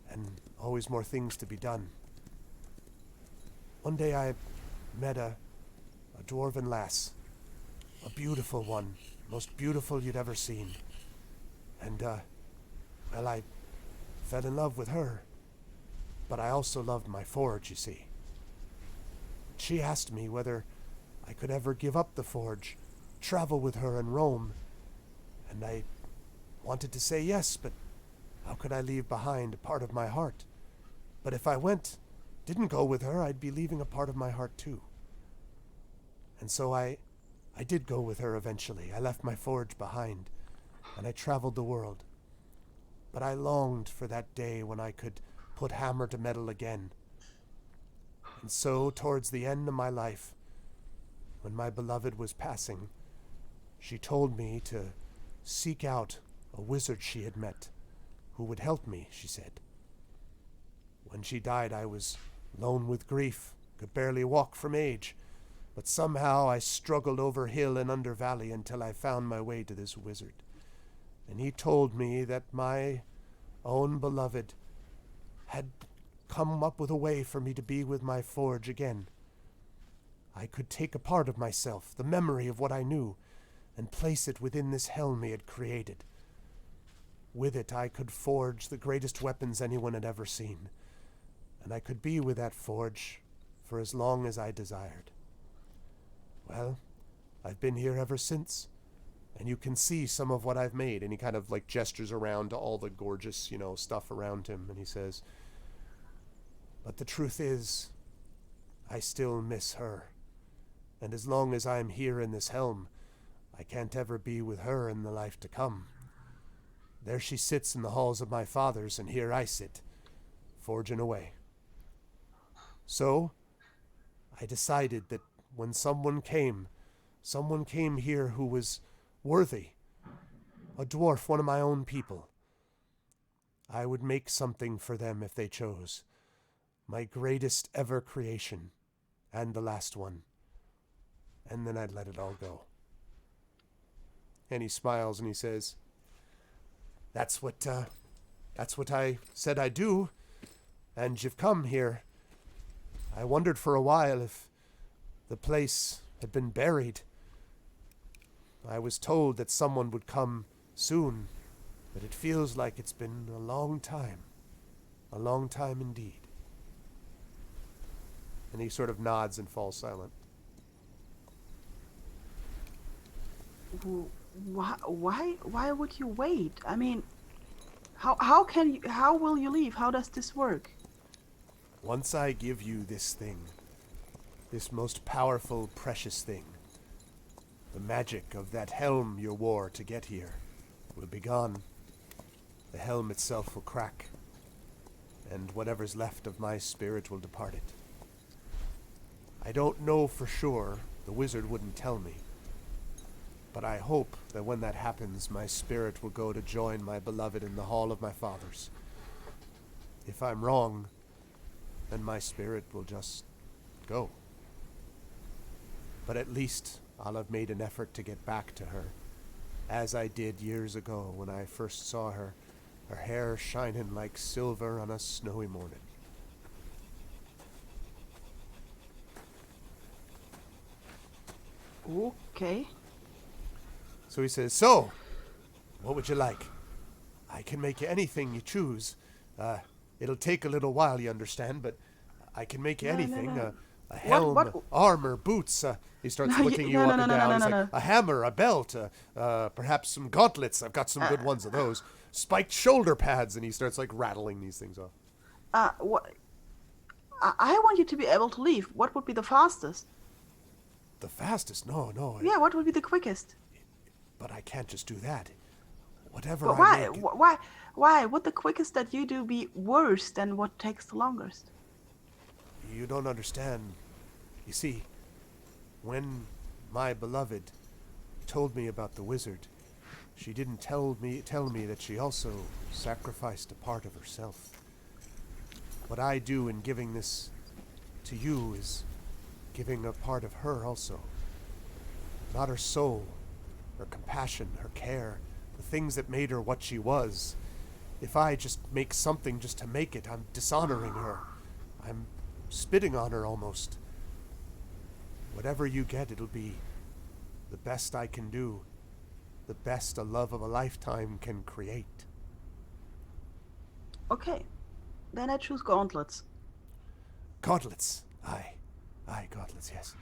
and always more things to be done. One day I met a dwarven lass, a beautiful one, most beautiful you'd ever seen. And, well, I fell in love with her. But I also loved my forge, you see. She asked me whether I could ever give up the forge, travel with her and roam. And I wanted to say yes, but how could I leave behind a part of my heart? But if I didn't go with her, I'd be leaving a part of my heart too. And so I did go with her eventually. I left my forge behind, and I traveled the world. But I longed for that day when I could put hammer to metal again. And so, towards the end of my life, when my beloved was passing, she told me to seek out a wizard she had met, who would help me, she said. When she died, I was lone with grief, could barely walk from age, but somehow I struggled over hill and under valley until I found my way to this wizard. And he told me that my own beloved had come up with a way for me to be with my forge again. I could take a part of myself, the memory of what I knew, and place it within this helm he had created. With it I could forge the greatest weapons anyone had ever seen, and I could be with that forge for as long as I desired. Well, I've been here ever since, and you can see some of what I've made. And he kind of like gestures around to all the gorgeous, stuff around him, and he says, but the truth is, I still miss her. And as long as I'm here in this helm, I can't ever be with her in the life to come. There she sits in the halls of my fathers, and here I sit, forging away. So, I decided that when someone came here who was worthy, a dwarf, one of my own people, I would make something for them if they chose. My greatest ever creation, and the last one. And then I'd let it all go. And he smiles and he says, That's what I said I'd do, and you've come here. I wondered for a while if the place had been buried. I was told that someone would come soon, but it feels like it's been a long time indeed. And he sort of nods and falls silent. Why would you wait? I mean, how will you leave? How does this work? Once I give you this thing, this most powerful, precious thing, the magic of that helm you wore to get here will be gone. The helm itself will crack, and whatever's left of my spirit will depart it. I don't know for sure, the wizard wouldn't tell me, but I hope that when that happens, my spirit will go to join my beloved in the hall of my fathers. If I'm wrong, and my spirit will just go. But at least I'll have made an effort to get back to her, as I did years ago when I first saw her, her hair shining like silver on a snowy morning. Okay. So he says, so, what would you like? I can make you anything you choose. It'll take a little while, you understand, but I can make you anything. No. A helm, What? armor, boots. He starts No, looking you no, up no, and no, down. no, He's no, like, no. a hammer, a belt, perhaps some gauntlets. I've got some good ones of those. Spiked shoulder pads. And he starts like rattling these things off. What? I want you to be able to leave. What would be the fastest? The fastest? No. Yeah, what would be the quickest? But I can't just do that. Whatever But I why? make. Why would the quickest that you do be worse than what takes the longest? You don't understand. You see, when my beloved told me about the wizard, she didn't tell me that she also sacrificed a part of herself. What I do in giving this to you is giving a part of her also. Not her soul, her compassion, her care, the things that made her what she was. If I just make something just to make it, I'm dishonoring her. I'm spitting on her almost. Whatever you get, it'll be the best I can do, the best a love of a lifetime can create. Okay, then I choose gauntlets. Gauntlets. Aye, gauntlets, yes.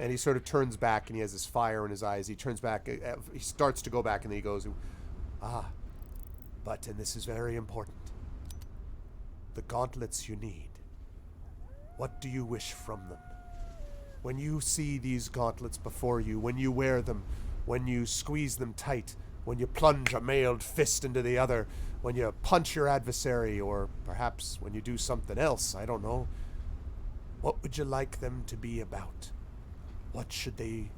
And he sort of turns back, and he has this fire in his eyes. He turns back, he starts to go back, and then he goes, but, and this is very important, the gauntlets you need. What do you wish from them? When you see these gauntlets before you, when you wear them, when you squeeze them tight, when you plunge a mailed fist into the other, when you punch your adversary, or perhaps when you do something else, I don't know, what would you like them to be about? What should they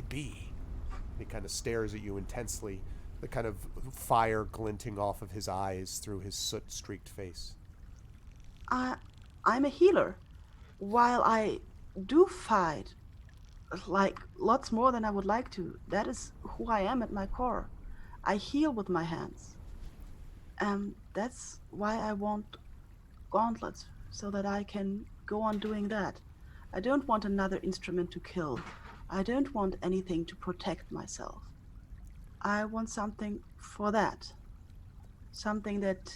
be? He kind of stares at you intensely, the kind of fire glinting off of his eyes through his soot-streaked face. I'm a healer. While I do fight, like lots more than I would like to, that is who I am at my core. I heal with my hands. That's why I want gauntlets, so that I can go on doing that. I don't want another instrument to kill. I don't want anything to protect myself. I want something for that. Something that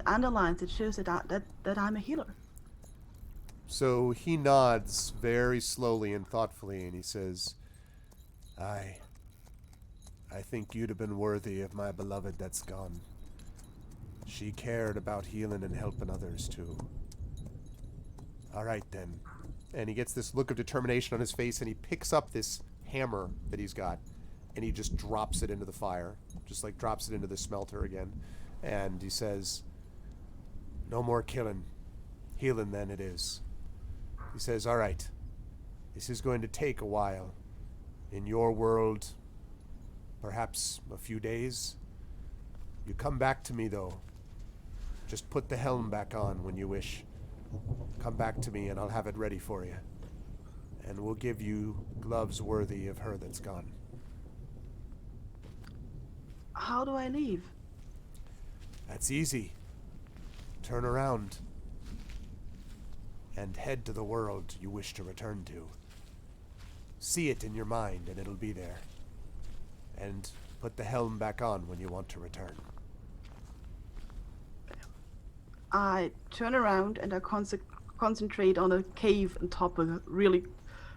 underlines, that shows that I'm a healer. So he nods very slowly and thoughtfully, and he says, I think you'd have been worthy of my beloved that's gone. She cared about healing and helping others, too. All right, then. And he gets this look of determination on his face, and he picks up this hammer that he's got, and he just drops it into the fire, just like drops it into the smelter again. And he says, no more killing. Healing, then, it is. He says, all right, this is going to take a while. In your world, perhaps a few days. You come back to me, though. Just put the helm back on when you wish. Come back to me and I'll have it ready for you. And we'll give you gloves worthy of her that's gone. How do I leave? That's easy. Turn around and head to the world you wish to return to. See it in your mind and it'll be there. And put the helm back on when you want to return. I turn around and I concentrate on a cave on top of a really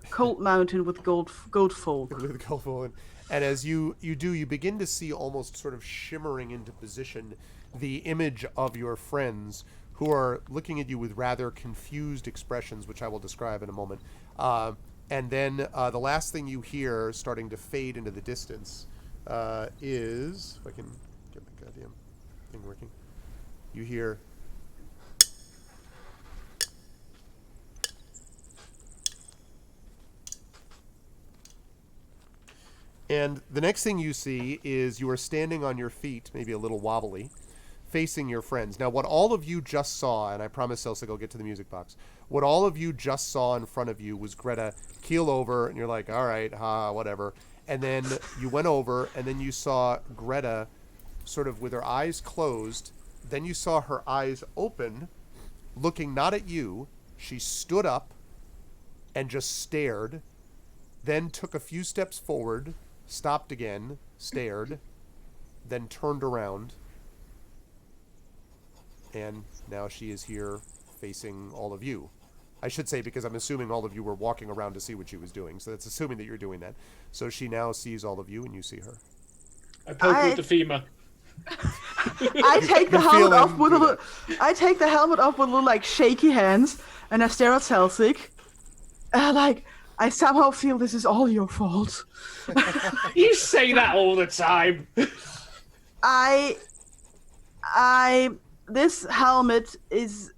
cold mountain with gold fold. With Gulfo. And as you do, you begin to see almost sort of shimmering into position the image of your friends who are looking at you with rather confused expressions, which I will describe in a moment. And then the last thing you hear, starting to fade into the distance, is, if I can get my goddamn thing working, you hear... And the next thing you see is you are standing on your feet, maybe a little wobbly, facing your friends. Now, what all of you just saw, and I promise Selsig will get to the music box, what all of you just saw in front of you was Greta keel over, and you're like, all right, whatever. And then you went over, and then you saw Greta sort of with her eyes closed. Then you saw her eyes open, looking not at you. She stood up and just stared, then took a few steps forward, stopped again, stared, then turned around. And now she is here facing all of you. I should say, because I'm assuming all of you were walking around to see what she was doing. So that's assuming that you're doing that. So she now sees all of you and you see her. I poke her with the femur. I take the helmet off with a little, I take the helmet off with little like shaky hands, and I stare at Selsig. I somehow feel this is all your fault. You say that all the time. This helmet is.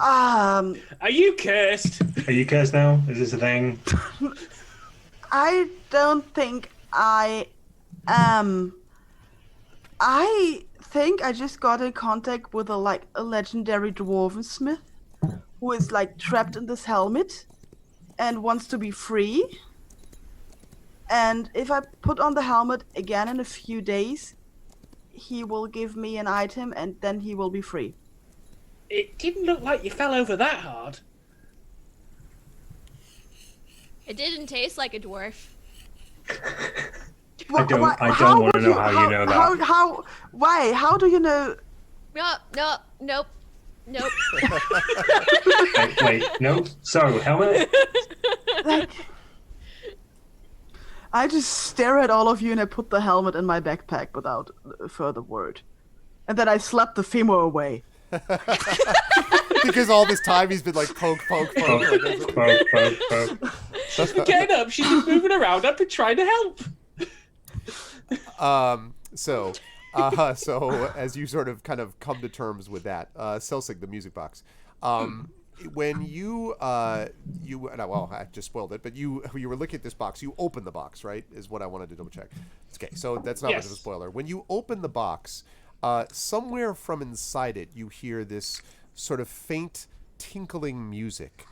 Are you cursed? Are you cursed now? Is this a thing? I don't think I am. I think I just got in contact with a legendary dwarven smith who is like trapped in this helmet and wants to be free. And if I put on the helmet again in a few days, he will give me an item and then he will be free. It didn't look like you fell over that hard. It didn't taste like a dwarf. I don't want to know how you know that. Why? How do you know? Nope. Wait, no? So, helmet? I just stare at all of you and I put the helmet in my backpack without a further word. And then I slap the femur away. Because all this time he's been like poke. She's been getting up, she's been moving around, I've been trying to help. So as you sort of kind of come to terms with that, Selsig, the music box, when you I just spoiled it, but you were looking at this box, you opened the box, right? Is what I wanted to double check. Okay, so that's not much of a spoiler. When you open the box, somewhere from inside it, you hear this sort of faint tinkling music.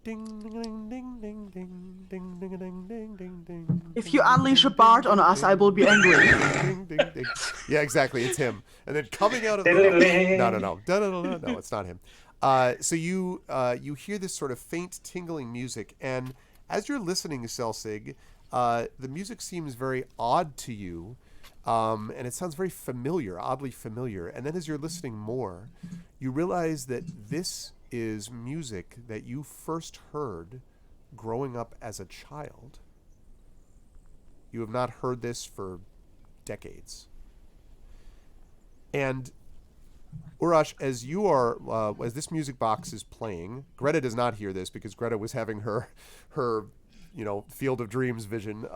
Ding ding ding ding ding ding ding ding ding ding ding ding. If you unleash a bard on us, I will be angry. Ding, ding, ding. Yeah, exactly. It's him. And then coming out of the no, it's not him. So you hear this sort of faint tingling music, and as you're listening to Selsig, the music seems very odd to you, and it sounds very familiar, oddly familiar. And then as you're listening more, you realize that this is music that you first heard growing up as a child. You have not heard this for decades. And Urash, as you are, as this music box is playing, Greta does not hear this because Greta was having her Field of Dreams vision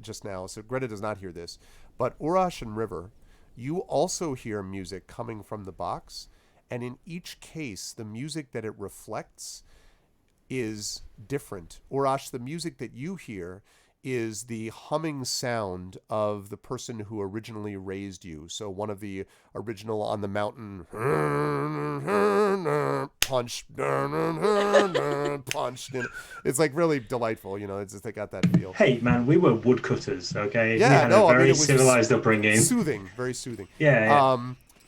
just now. So Greta does not hear this. But Urash and River, you also hear music coming from the box. And in each case, the music that it reflects is different. Urash, the music that you hear is the humming sound of the person who originally raised you. So one of the original On the Mountain punch, punch. It's like really delightful, it's just they got that feel. Hey man, we were woodcutters, okay? Yeah, we had a very civilized upbringing. Soothing, very soothing. Yeah.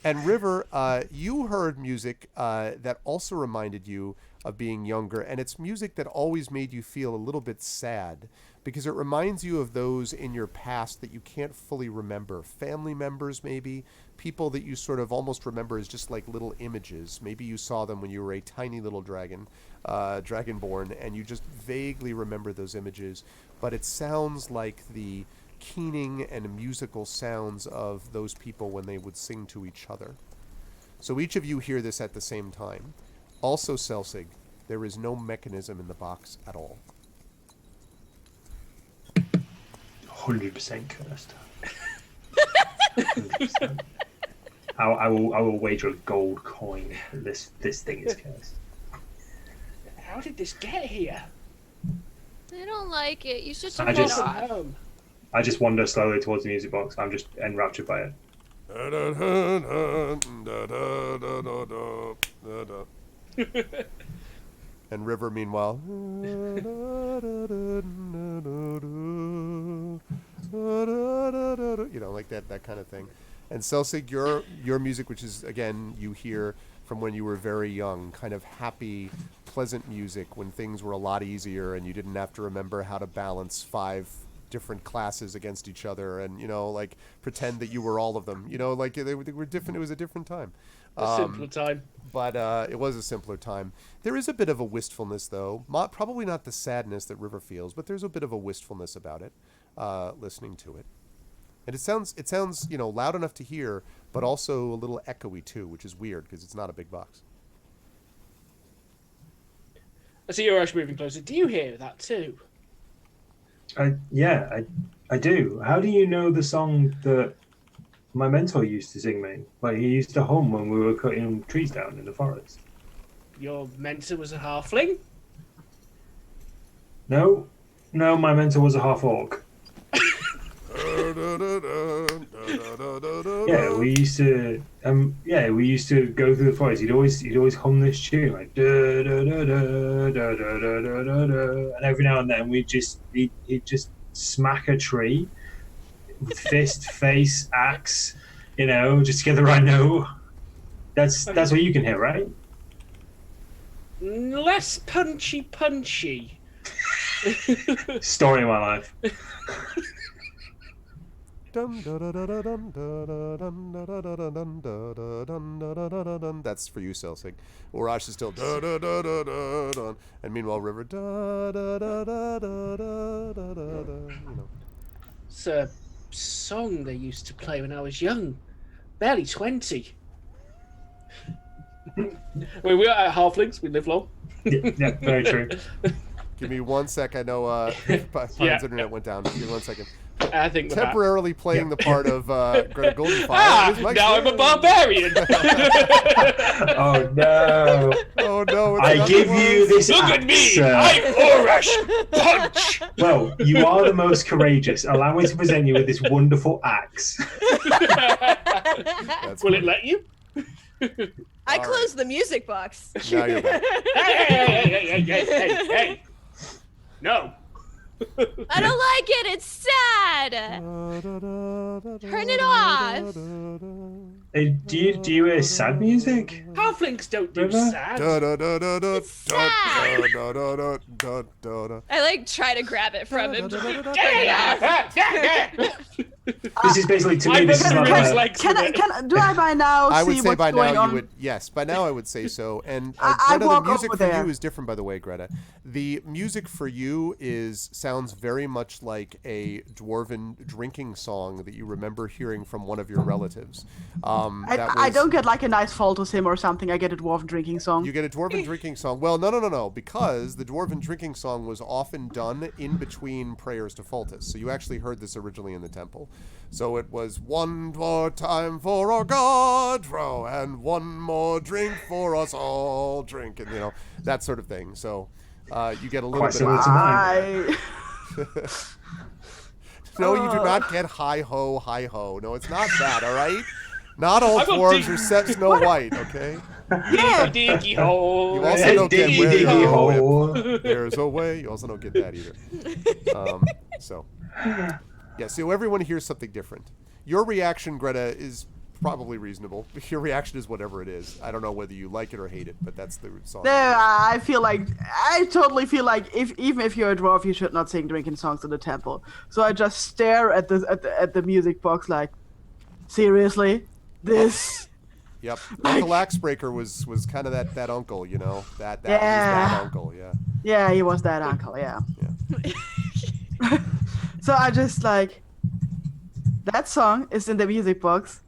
And River, you heard music that also reminded you of being younger, and it's music that always made you feel a little bit sad because it reminds you of those in your past that you can't fully remember. Family members, maybe, people that you sort of almost remember as just like little images. Maybe you saw them when you were a tiny little dragonborn, and you just vaguely remember those images, but it sounds like the keening and musical sounds of those people when they would sing to each other. So each of you hear this at the same time. Also, Selsig, there is no mechanism in the box at all. 100% cursed. 100%. I will wager a gold coin that this thing is cursed. How did this get here? I don't like it. You should I turn it just- off. I just wander slowly towards the music box. I'm just enraptured by it. And River, meanwhile, like that kind of thing. And Celsig, your music, which is, again, you hear from when you were very young, kind of happy, pleasant music when things were a lot easier and you didn't have to remember how to balance 5 different classes against each other and, like pretend that you were all of them. Like they were different. It was a different time. A simpler time. But it was a simpler time. There is a bit of a wistfulness, though. Probably not the sadness that River feels, but there's a bit of a wistfulness about it, listening to it. And it sounds loud enough to hear, but also a little echoey, too, which is weird because it's not a big box. I see you're moving closer. Do you hear that, too? I do. How do you know the song that my mentor used to sing me? Like, he used to hum when we were cutting trees down in the forest. Your mentor was a halfling? No, my mentor was a half-orc. Yeah, we used to go through the forest. He'd always hum this tune, like da da da da da da da da da, and every now and then he'd just smack a tree, fist, face, axe, just to get the right note. That's what you can hear, right? Less punchy. Story of my life. That's for you, Celsig. Urash is still and meanwhile River It's a song they used to play when I was young, barely 20. We are halflings. We live long. Yeah, very true. Give me 1 sec. I know Pine's internet went down. Give me 1 second. I think temporarily playing the part of Greta Goldenfire. Now I'm a barbarian. Oh no! Oh no! I give you this. Look axe, at me! I'm Orash. Punch. Well, you are the most courageous. Allow me to present you with this wonderful axe. Will it let you? I closed the music box. Now you're back. Hey! No. I don't like it. It's sad. Turn it off. Do you hear sad music? Halflings don't do sad. It's sad. I try to grab it from him. This is basically, to me, this is like do I by now I would see say what's by going now on? you would. Yes, by now I would say so. And I Greta, walk the music over for there. you is different, by the way, Greta. The music for you sounds very much like a dwarven drinking song that you remember hearing from one of your relatives. I don't get like a nice Faltus hymn or something. I get a dwarf drinking song. You get a dwarven drinking song. Well, no, because the dwarven drinking song was often done in between prayers to Faltus. So you actually heard this originally in the temple. So it was one more time for our God, row, and one more drink for us all, drink, and that sort of thing. So you get a little bit of No, you do not get hi ho, hi ho. No, it's not that, all right? Not all dwarves are set Snow White, okay? Yeah. Diggy hole. You also don't get where diggy you're hole. going. There's a way. You also don't get that either. Yeah, so everyone hears something different. Your reaction, Greta, is probably reasonable. Your reaction is whatever it is. I don't know whether you like it or hate it, but that's the song. I totally feel like even if you're a dwarf, you should not sing drinking songs in the temple. So I just stare at the music box like, seriously, this. Yep, Uncle Axebreaker was kind of that uncle, that was that uncle, yeah. Yeah, he was that uncle, yeah. So I just that song is in the music box.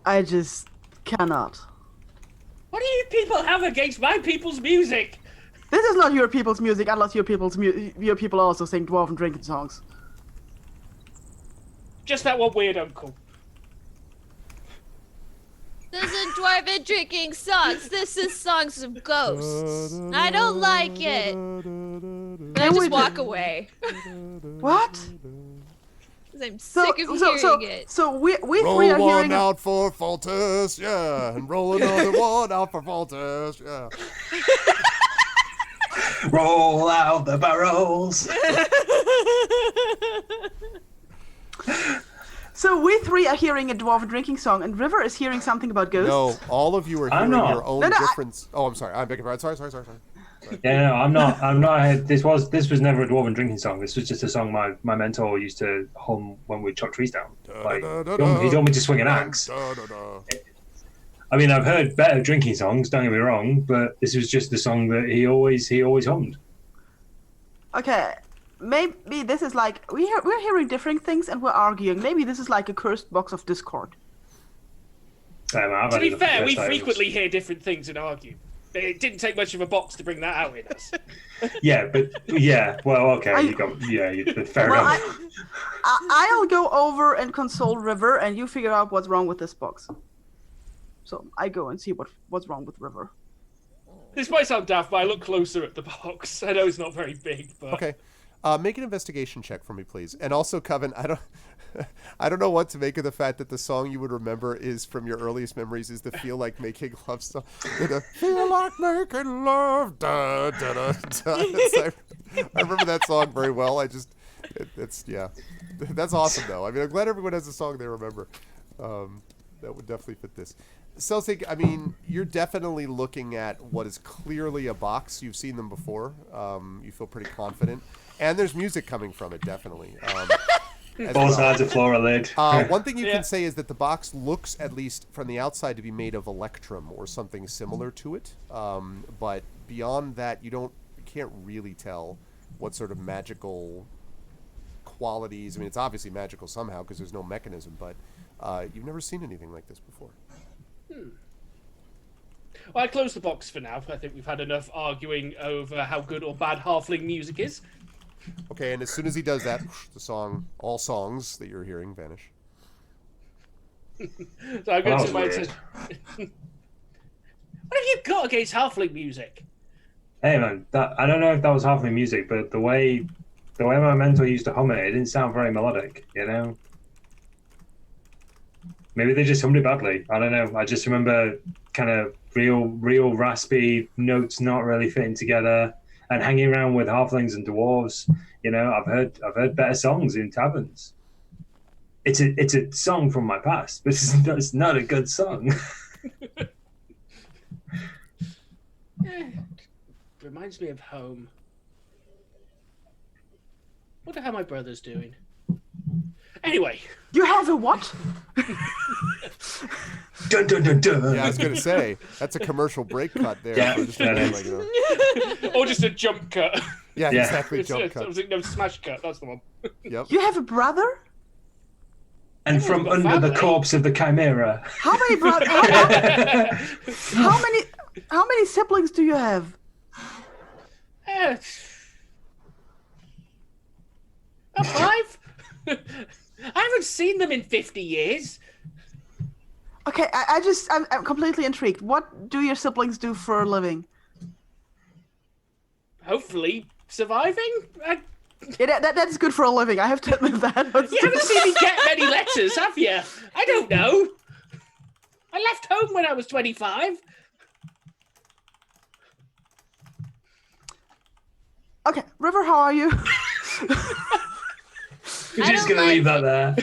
I just cannot. What do you people have against my people's music? This is not your people's music unless your people also sing dwarven drinking songs. Just that one weird uncle. This is dwarven drinking songs. This is songs of ghosts. I don't like it. And I just walk away. What? Because I'm sick of hearing it. So we Roll three are one hearing. out for Faltus, yeah, and roll another one out for Faltus, yeah. Roll out the barrels. So we three are hearing a dwarven drinking song, and River is hearing something about ghosts. No, all of you are I'm hearing not. your own different. Oh, I'm sorry. I'm begging pardon. Sorry. Yeah, no, I'm not. This was never a dwarven drinking song. This was just a song my mentor used to hum when we'd chop trees down. Like he told me to swing an axe. I mean, I've heard better drinking songs. Don't get me wrong, but this was just the song that he always hummed. Okay, maybe this is like we're hearing different things and we're arguing. Maybe this is like a cursed box of discord. To be fair, we frequently hear different things and argue. It didn't take much of a box to bring that out in us. Well, okay, fair enough. I'll go over and console River, and you figure out what's wrong with this box. So I go and see what's wrong with River. This might sound daft, but I look closer at the box. I know it's not very big, but Okay, make an investigation check for me, please. And also, Coven, I don't know what to make of the fact that the song you would remember is from your earliest memories is the "Feel Like Making Love" song. Feel like making love, da da da da. I remember that song very well. That's awesome though. I mean, I'm glad everyone has a song they remember. That would definitely fit this. Celsic, I mean, you're definitely looking at what is clearly a box. You've seen them before. You feel pretty confident. And there's music coming from it, definitely. Both sides of floor are lid. One thing you can say is that the box looks, at least from the outside, to be made of electrum or something similar to it. But beyond that, you can't really tell what sort of magical qualities. I mean, it's obviously magical somehow because there's no mechanism, but you've never seen anything like this before. Well, I close the box for now. I think we've had enough arguing over how good or bad halfling music is. Okay, and as soon as he does that, all songs that you're hearing vanish. So I'm going to my what have you got against halfling music? Hey man, I don't know if that was halfling music, but the way my mentor used to hum it didn't sound very melodic, you know? Maybe they just hummed it badly. I don't know. I just remember kind of real raspy notes not really fitting together. And hanging around with halflings and dwarves, you know, I've heard better songs in taverns. It's a song from my past, but it's not a good song. Reminds me of home. Wonder how my brother's doing. Anyway. You have a what? Dun dun dun dun. Yeah, I was gonna say that's a commercial break cut there. Yeah, Or just a jump cut. Yeah, exactly. Jump cut. No, smash cut. That's the one. Yep. You have a brother? And from under the corpse of the chimera. How many brothers? How many siblings do you have? About 5. I haven't seen them in 50 years. Okay, I'm completely intrigued. What do your siblings do for a living? Hopefully surviving. Yeah, that's good for a living. I have to admit that. You haven't seen me get many letters, have you? I don't know. I left home when I was 25. Okay, River, how are you? We're just going to leave that there.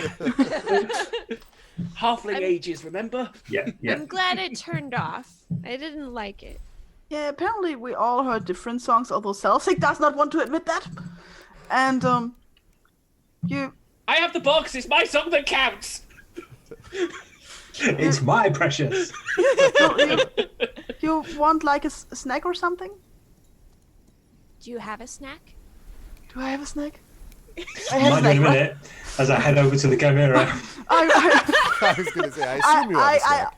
Halfling ages, remember? Yeah. I'm glad it turned off. I didn't like it. Yeah, apparently we all heard different songs, although Celsic does not want to admit that. And, you... I have the box, it's my song that counts! It's my precious. You want, like, a snack or something? Do you have a snack? Do I have a snack? Mind in a minute, as I head over to the chimera. I was going to say, I assume you have a snack.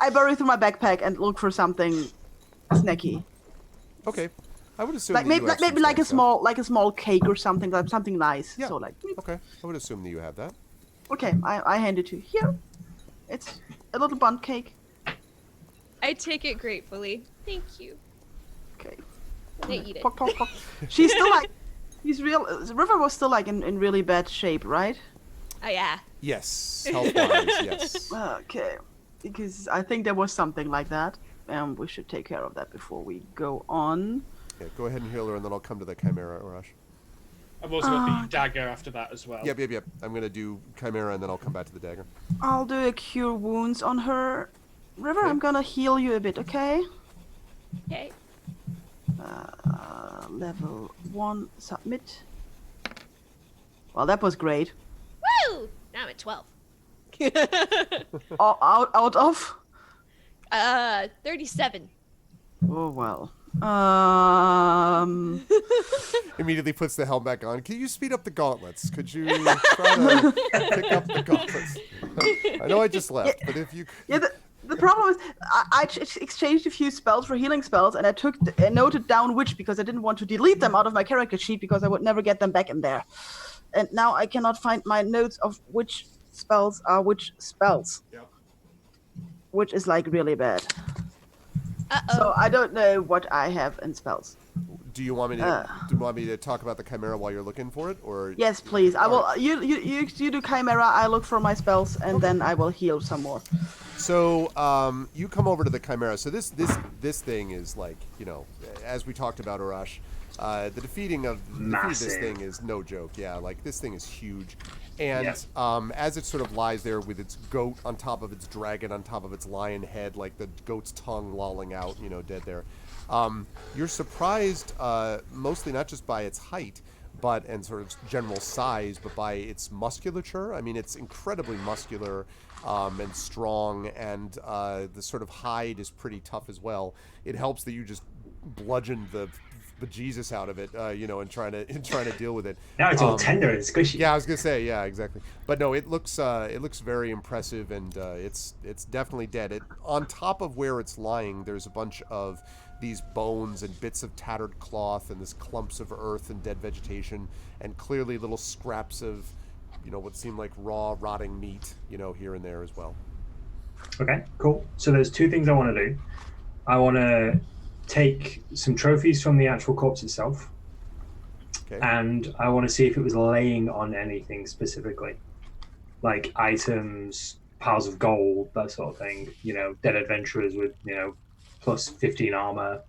I burrow through my backpack and look for something snacky. Okay, I would assume Like that you have maybe some like a snacks, small cake or something, like something nice. Yeah. So like. Okay, I would assume that you have that. Okay, I hand it to you. Here, it's a little bundt cake. I take it gratefully. Thank you. Okay. They eat it. Pock, pock, pock. She's still like, River was still like in really bad shape, right? Oh yeah. Yes, health-wise, yes. Okay, because I think there was something like that, and we should take care of that before we go on. Yeah, go ahead and heal her, and then I'll come to the Chimera, Arash. I've also got the dagger after that as well. Yep. I'm going to do Chimera, and then I'll come back to the dagger. I'll do a cure wounds on her. River, Okay. I'm gonna heal you a bit, okay? Okay. Level 1, submit. Well, that was great. Woo! Now I'm at 12. Out of? 37. Oh, well. Immediately puts the helm back on. Can you speed up the gauntlets? Could you try to pick up the gauntlets? I know I just left, but if you... Yeah, the problem is I exchanged a few spells for healing spells, and I noted down which because I didn't want to delete them out of my character sheet because I would never get them back in there. And now I cannot find my notes of which spells are which spells. Yep. Which is like really bad. Uh-oh. So I don't know what I have in spells. Do you want me to talk about the Chimera while you're looking for it, or? Yes, please. I will. Alright. You do Chimera. I look for my spells, and then I will heal some more. So you come over to the Chimera. So this thing is like, as we talked about, Arash, the defeating of this thing is no joke. Yeah, like this thing is huge. And as it sort of lies there with its goat on top of its dragon on top of its lion head, like the goat's tongue lolling out, dead there. You're surprised mostly not just by its height, and sort of general size, but by its musculature. I mean, it's incredibly muscular and strong, and the sort of hide is pretty tough as well. It helps that you just bludgeoned the bejesus out of it, and trying to deal with it. Now it's all tender and squishy. Yeah, I was gonna say, yeah, exactly. But no, it looks very impressive, and it's definitely dead. On top of where it's lying, there's a bunch of these bones and bits of tattered cloth and this clumps of earth and dead vegetation, and clearly little scraps of, what seem like raw, rotting meat, here and there as well. Okay, cool. So there's two things I want to do. I want to take some trophies from the actual corpse itself. Okay. And I want to see if it was laying on anything specifically, like items, piles of gold, that sort of thing. Dead adventurers with plus 15 armor.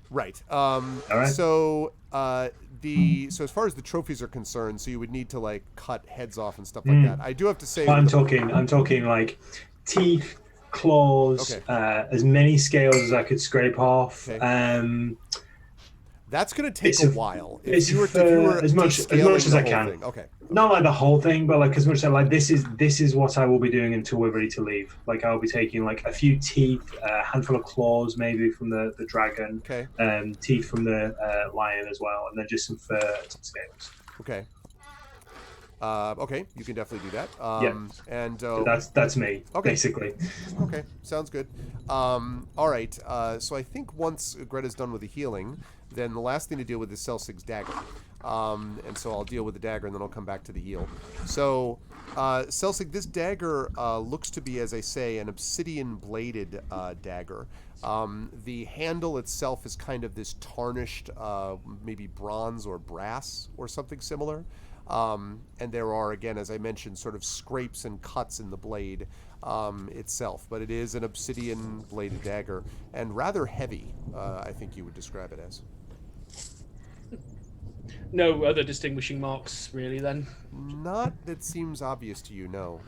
Right. right. So as far as the trophies are concerned, so you would need to like cut heads off and stuff like that. I do have to say, I'm talking like teeth, claws, Okay. As many scales as I could scrape off. Okay. That's going to take It's a a- while. it's If you were as much descaling as the I whole can. thing. Okay. Not like the whole thing, but like as much as like this is what I will be doing until we're ready to leave. Like I'll be taking like a few teeth, a handful of claws maybe from the dragon, Okay. teeth from the lion as well, and then just some fur and some scales. Okay. Okay, you can definitely do that. And So that's me, Okay. basically. Okay, sounds good. All right. So I think once Greta's done with the healing, then the last thing to deal with is Celsig's dagger. And so I'll deal with the dagger, and then I'll come back to the heal. So, Celsig, this dagger looks to be, as I say, an obsidian-bladed dagger. The handle itself is kind of this tarnished, maybe bronze or brass or something similar. And there are, again, as I mentioned, sort of scrapes and cuts in the blade itself. But it is an obsidian-bladed dagger, and rather heavy, I think you would describe it as. No other distinguishing marks, really, then? Not that seems obvious to you, no.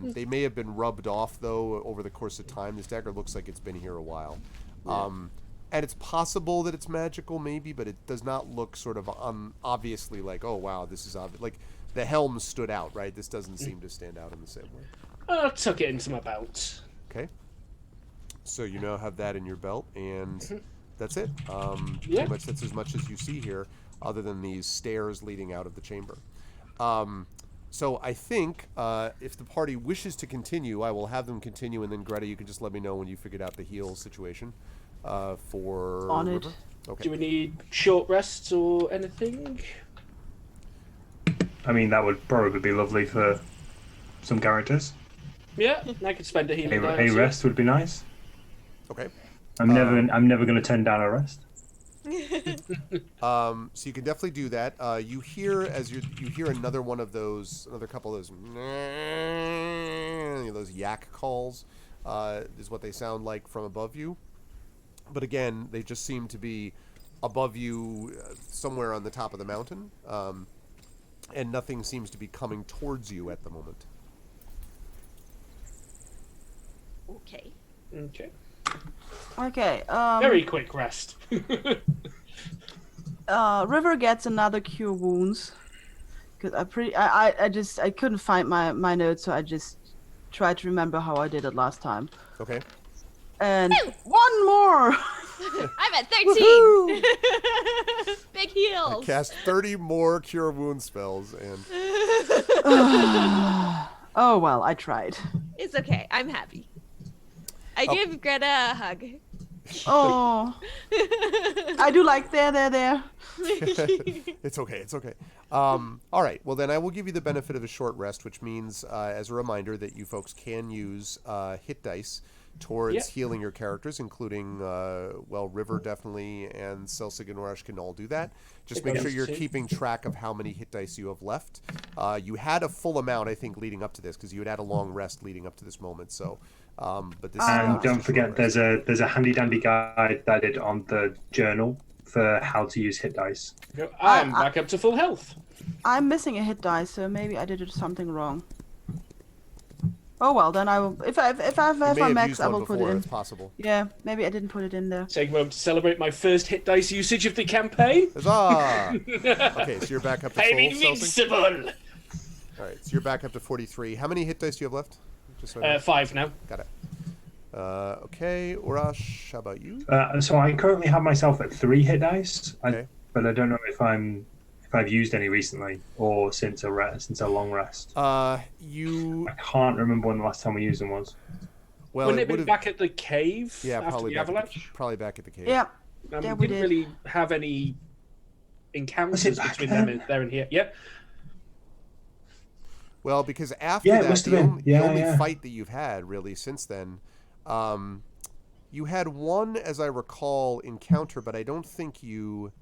They may have been rubbed off, though, over the course of time. This dagger looks like it's been here a while. And it's possible that it's magical, maybe, but it does not look sort of obviously like, oh, wow, this is obvious. Like, the helm stood out, right? This doesn't seem to stand out in the same way. I'll tuck it into my belt. Okay. So you now have that in your belt, and that's it. Yeah. Pretty much that's as much as you see here, other than these stairs leading out of the chamber. So I think if the party wishes to continue, I will have them continue, and then Greta, you can just let me know when you figured out the heal situation for On River. it. Okay. Do we need short rests or anything? I mean, that would probably be lovely for some characters. Yeah, I could spend a healing die or A two. rest would be nice. Okay. I'm never going to turn down a rest. So you can definitely do that. You hear you hear another couple of those those yak calls is what they sound like from above you. But again, they just seem to be above you, somewhere on the top of the mountain, and nothing seems to be coming towards you at the moment. Okay. Okay. Okay. Very quick rest. River gets another cure wounds. Cause I couldn't find my notes, so I just tried to remember how I did it last time. Okay. And one more. I'm at 13. Big heals. Cast 30 more cure wound spells, and Oh well, I tried. It's okay. I'm happy. I give Greta a hug. Oh, I do like there. it's okay. It's okay. All right. Well, then I will give you the benefit of a short rest, which means, as a reminder, that you folks can use hit dice towards healing your characters, including, River definitely, and Selsig and Orash can all do that. Just make sure you're keeping track of how many hit dice you have left. You had a full amount, I think, leading up to this, because you had had a long rest leading up to this moment. So, but this And is don't forget, there's a handy dandy guide that I did on the journal for how to use hit dice. I'm back up to full health. I'm missing a hit die, so maybe I did something wrong. Oh well, then I will. If I max, I will put it in. It's possible. Yeah, maybe I didn't put it in there. Take a moment to celebrate my first hit dice usage of the campaign. Huzzah! Okay, so you're back up to full. I'm invincible. All right, so you're back up to 43. How many hit dice do you have left? Just so I know. 5 now. Got it. Okay, Urash, how about you? So I currently have myself at 3 hit dice, Okay. but I don't know if I've used any recently or since a long rest. I can't remember when the last time we used them was. Well, Wouldn't it be back at the cave after probably the avalanche? Probably back at the cave. Yeah. We we didn't did. really have any encounters back between then? them there and here. Yeah. Well, because after Yeah, it that, must have the been. only, Yeah, the only yeah. fight that you've had really since then, you had one, as I recall, encounter, but I don't think you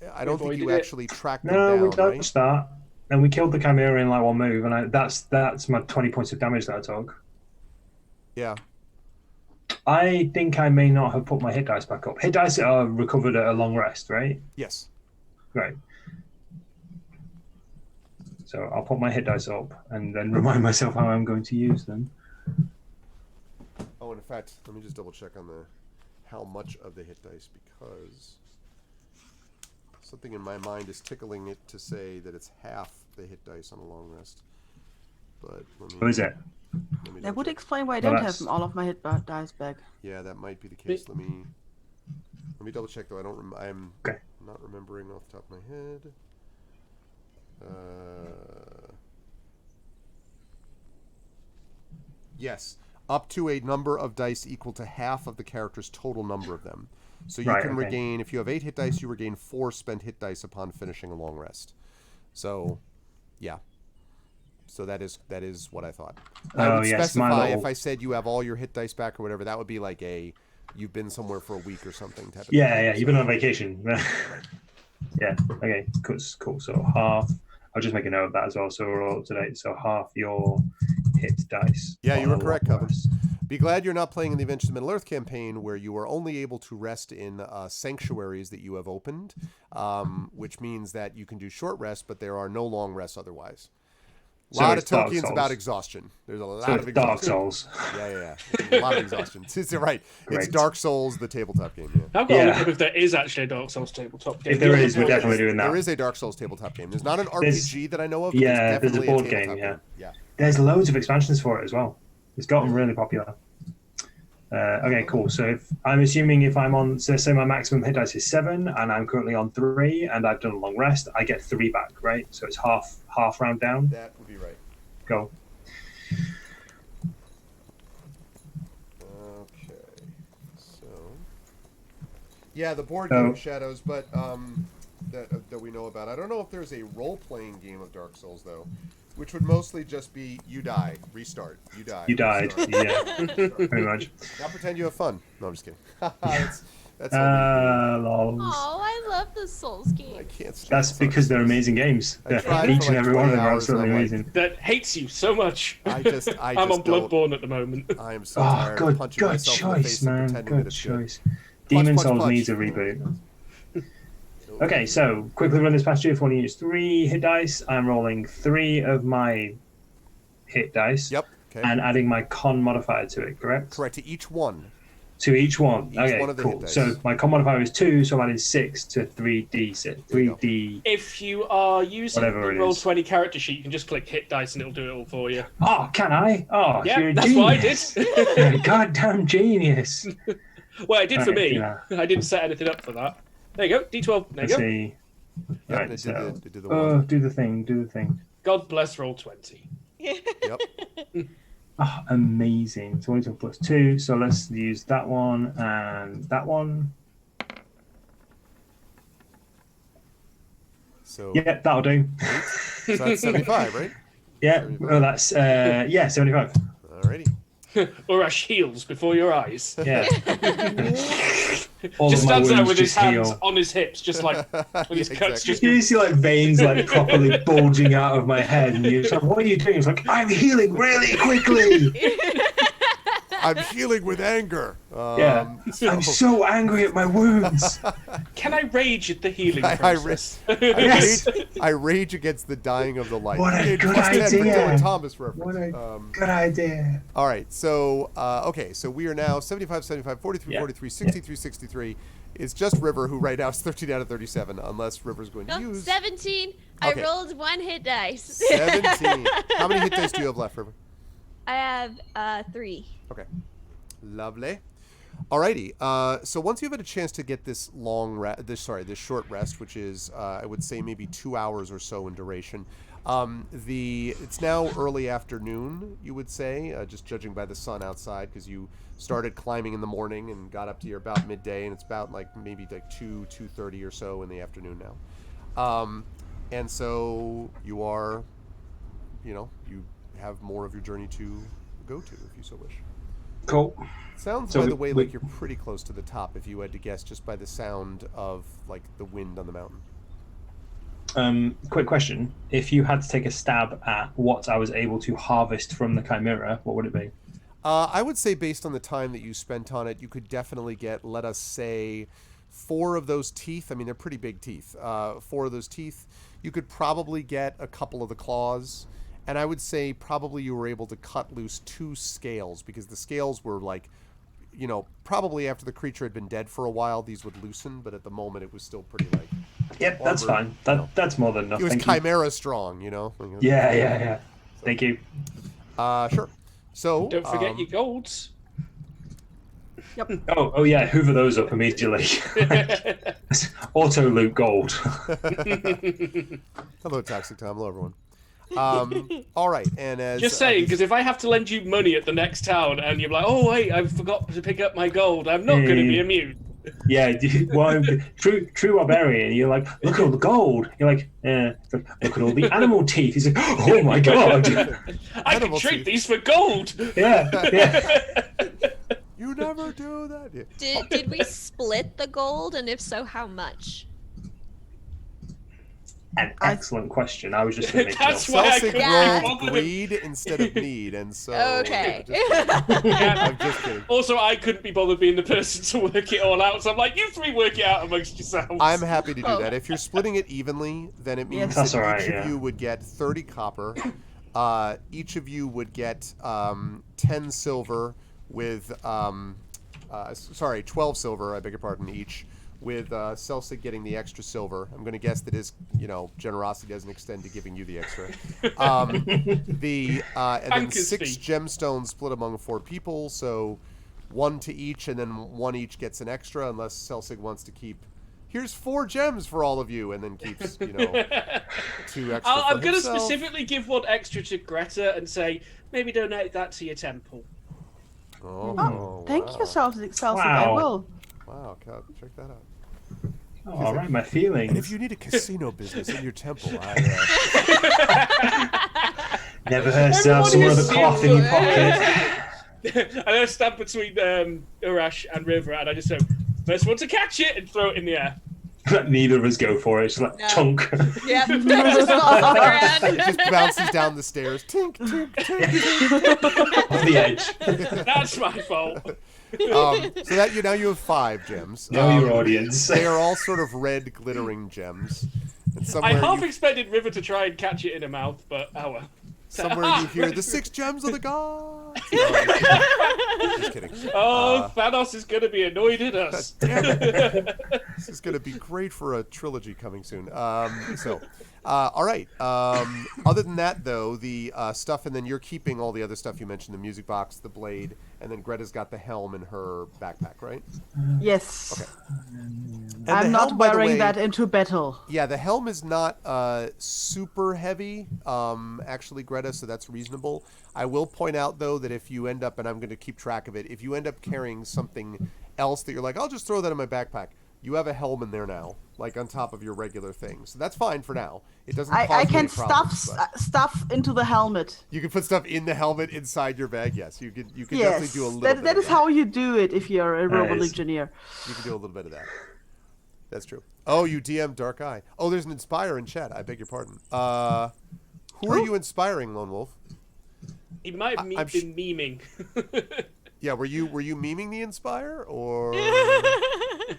avoided it. actually tracked them No, down, we right? dodged that, and we killed the chimera in like one move, and that's my 20 points of damage that I took. Yeah. I think I may not have put my hit dice back up. Hit dice are recovered at a long rest, right? Yes. Right. So I'll put my hit dice up and then remind myself how I'm going to use them. Oh, and in fact, let me just double check on how much of the hit dice, because something in my mind is tickling it to say that it's half the hit dice on a long rest. But let me. Who is it? Let me That double would check. explain why I Well, don't have that's- all of my hit dice back. Yeah, that might be the case. Let me double check though. I'm Okay. not remembering off the top of my head. Yes, up to a number of dice equal to half of the character's total number of them. So you can regain, if you have 8 hit dice, you regain 4 spent hit dice upon finishing a long rest. So, yeah. So that is what I thought. I would specify if I said you have all your hit dice back or whatever, that would be like you've been somewhere for a week or something type of thing. Yeah, you've been on vacation. Yeah, okay, cool. So half, I'll just make a note of that as well, so we're all up to date. So half your hit dice. Yeah, you were correct, long Coven. rest. Be glad you're not playing in the Adventures of Middle-earth campaign, where you are only able to rest in sanctuaries that you have opened, which means that you can do short rests, but there are no long rests otherwise. A So lot of it's Dark Tolkien's Souls. about exhaustion. There's a lot So of it's exhaustion. Dark Souls. Yeah. A lot of exhaustion. It's right. It's Great. Dark Souls, the tabletop game. Yeah. I've got to Yeah. look up if there is actually a Dark Souls tabletop game. If there is, we're definitely doing that. There is a Dark Souls tabletop game. There's not an There's- RPG that I know of. But yeah, there's there's a definitely board tabletop game, Yeah. There's loads of expansions for it as well. It's gotten really popular. Okay, cool. So if I'm assuming if I'm on, so say my maximum hit dice is 7, and I'm currently on 3, and I've done a long rest, I get 3 back, right? So it's half round down. That would be right. Go. Okay. So. Yeah, the board game Shadows, but that we know about. I don't know if there's a role-playing game of Dark Souls though, which would mostly just be you die, restart, you die. You died. restart. Yeah, pretty much. Now pretend you have fun. No, I'm just kidding. That's only lols. Oh, I love the Souls I game. can't stand That's Souls. because they're amazing games. I tried Each for and like every one 20 of them are hours and absolutely I'm like, amazing. That hates you so much. I just I'm on don't. Bloodborne at the moment. I am so Oh, tired of good, punching good myself in the face choice, and man. pretending that Good it's good. choice. Demon punch, Souls punch. needs a reboot. Okay, so quickly run this past you. If you want to use 3 hit dice, I'm rolling 3 of my hit dice. Yep. Okay. And adding my con modifier to it, correct? Correct. To each one. To each one. Each Okay, one of the cool. hit dice. So my con modifier is 2, so I'm adding 6 to 3d6. There you go. 3d. If you are using Whatever the it Roll is. 20 character sheet, you can just click hit dice and it'll do it all for you. Oh, can I? Oh, Yeah, you're a that's what I genius. did. You're a goddamn genius. Well, it did for Right, me. yeah. I didn't set anything up for that. There you go, D12. There you Let's go. see. Yep. Right, It so. did the Oh, one. do the thing. Do the thing. God bless Roll 20. Yep. Oh, amazing. 22 plus 2. So let's use that one and that one. So, Yeah, that'll do. so that's 75, right? Yeah, 75. well, that's 75. Alrighty. Urash heals before your eyes. Yeah. All Just of my stands there wounds with his just hands heal. on his hips, just like with his Yeah, cuts. exactly. You see like veins like properly bulging out of my head, and you're just like, "What are you doing?" It's like, "I'm healing really quickly." I'm healing with anger. Yeah, I'm so angry at my wounds. Can I rage at the healing I process? Yes. I rage against the dying of the light. What a Hey, good plus 10 for idea. Dylan Thomas reference. What a good idea. All right, so okay, so we are now 75, 75, 43, Yeah. 43, 63, 63. It's just River who right now is 13 out of 37, unless River's going to Oh, use 17. Okay. I rolled 1 hit dice. 17. How many hit dice do you have left, River? I have 3. Okay, lovely. Alrighty, so once you've had a chance to get this this short rest, which is I would say maybe 2 hours or so in duration. It's now early afternoon, you would say, just judging by the sun outside, because you started climbing in the morning and got up to your about midday, and it's about like maybe like 2:30 or so in the afternoon now. And so you are, you have more of your journey to go to, if you so wish. Cool. Sounds, So by the way, we- like you're pretty close to the top, if you had to guess, just by the sound of like the wind on the mountain. Quick question. If you had to take a stab at what I was able to harvest from the Chimera, what would it be? I would say based on the time that you spent on it, you could definitely get, let us say, 4 of those teeth. I mean, they're pretty big teeth. 4 of those teeth. You could probably get a couple of the claws. And I would say probably you were able to cut loose 2 scales, because the scales were like, probably after the creature had been dead for a while, these would loosen. But at the moment, it was still pretty like... Yep, that's armored, fine. That's more than enough. It was Thank you. Chimera strong, Yeah. Thank you. Sure. So Don't forget your golds. Oh yeah, hoover those up immediately. Auto loot gold. Hello, Toxic Tom. Hello, everyone. All right, and as Just saying, because if I have to lend you money at the next town and you're like, oh wait, I forgot to pick up my gold, I'm not going to be immune. Yeah, well, true barbarian. You're like, look at all the gold. You're like, look at all the animal teeth. He's like, oh my god. I can Animal trade teeth. these for gold. Yeah. you never do that. Yeah. Did we split the gold, and if so, how much? An excellent question. I was just going to make That's it why I Celsic couldn't Yeah. rolled bother with- greed instead of need, and so... Okay. I'm just kidding. Also, I couldn't be bothered being the person to work it all out, so I'm like, you 3 work it out amongst yourselves. I'm happy to do Oh. that. If you're splitting it evenly, then it means That's that all right, each of yeah. you would get 30 copper. Each of you would get 10 silver with... 12 silver, I beg your pardon, each. With Celsic getting the extra silver. I'm going to guess that his, generosity doesn't extend to giving you the extra. And then Banker's 6 fee. gemstones split among 4 people, so 1 to each, and then 1 each gets an extra, unless Celsic wants to keep. Here's 4 gems for all of you, and then keeps, 2 extra. I'm for going to himself. specifically give 1 extra to Greta and say, maybe donate that to your temple. Oh, Thank wow. you, Celsic. I Wow. will. Wow, God, check that out. Oh, all right, my feelings. And if you need a casino business in your temple, Never heard of some other cloth in your pocket. And I stand between Urash and River, and I just say, First one to catch it and throw it in the air. Neither of us go for it. It's like No. chunk. Yep. Just falls on the ground. It just bounces down the stairs. Tink, tink, tink. On the edge. That's my fault. So that now you have 5 gems. Know your audience. They are all sort of red glittering gems. And I somewhere half you, expected River to try and catch it in her mouth, but oh well. somewhere you hear the 6 gems of the gods. Just kidding. Oh, Thanos is going to be annoyed at us. Damn it. This is going to be great for a trilogy coming soon. All right. Other than that, though, the stuff, and then you're keeping all the other stuff you mentioned, the music box, the blade, and then Greta's got the helm in her backpack, right? Yes. Okay. And I'm the not helm, by the wearing way, that into battle. Yeah, the helm is not super heavy, actually, Greta, so that's reasonable. I will point out, though, that if you end up, and I'm going to keep track of it, if you end up carrying something else that you're like, I'll just throw that in my backpack, you have a helm in there now, like on top of your regular thing. So that's fine for now. It doesn't cause I you can any problems, stuff stuff into the helmet. You can put stuff in the helmet inside your bag, yes. You can Yes, definitely do a little bit that of is how you do it if you're a robot Nice. engineer. You can do a little bit of that. That's true. Oh, you DM Dark Eye. Oh, there's an Inspire in chat. I beg your pardon. Who are you inspiring, Lone Wolf? He might have I'm been memeing. Yeah, were you memeing the Inspire or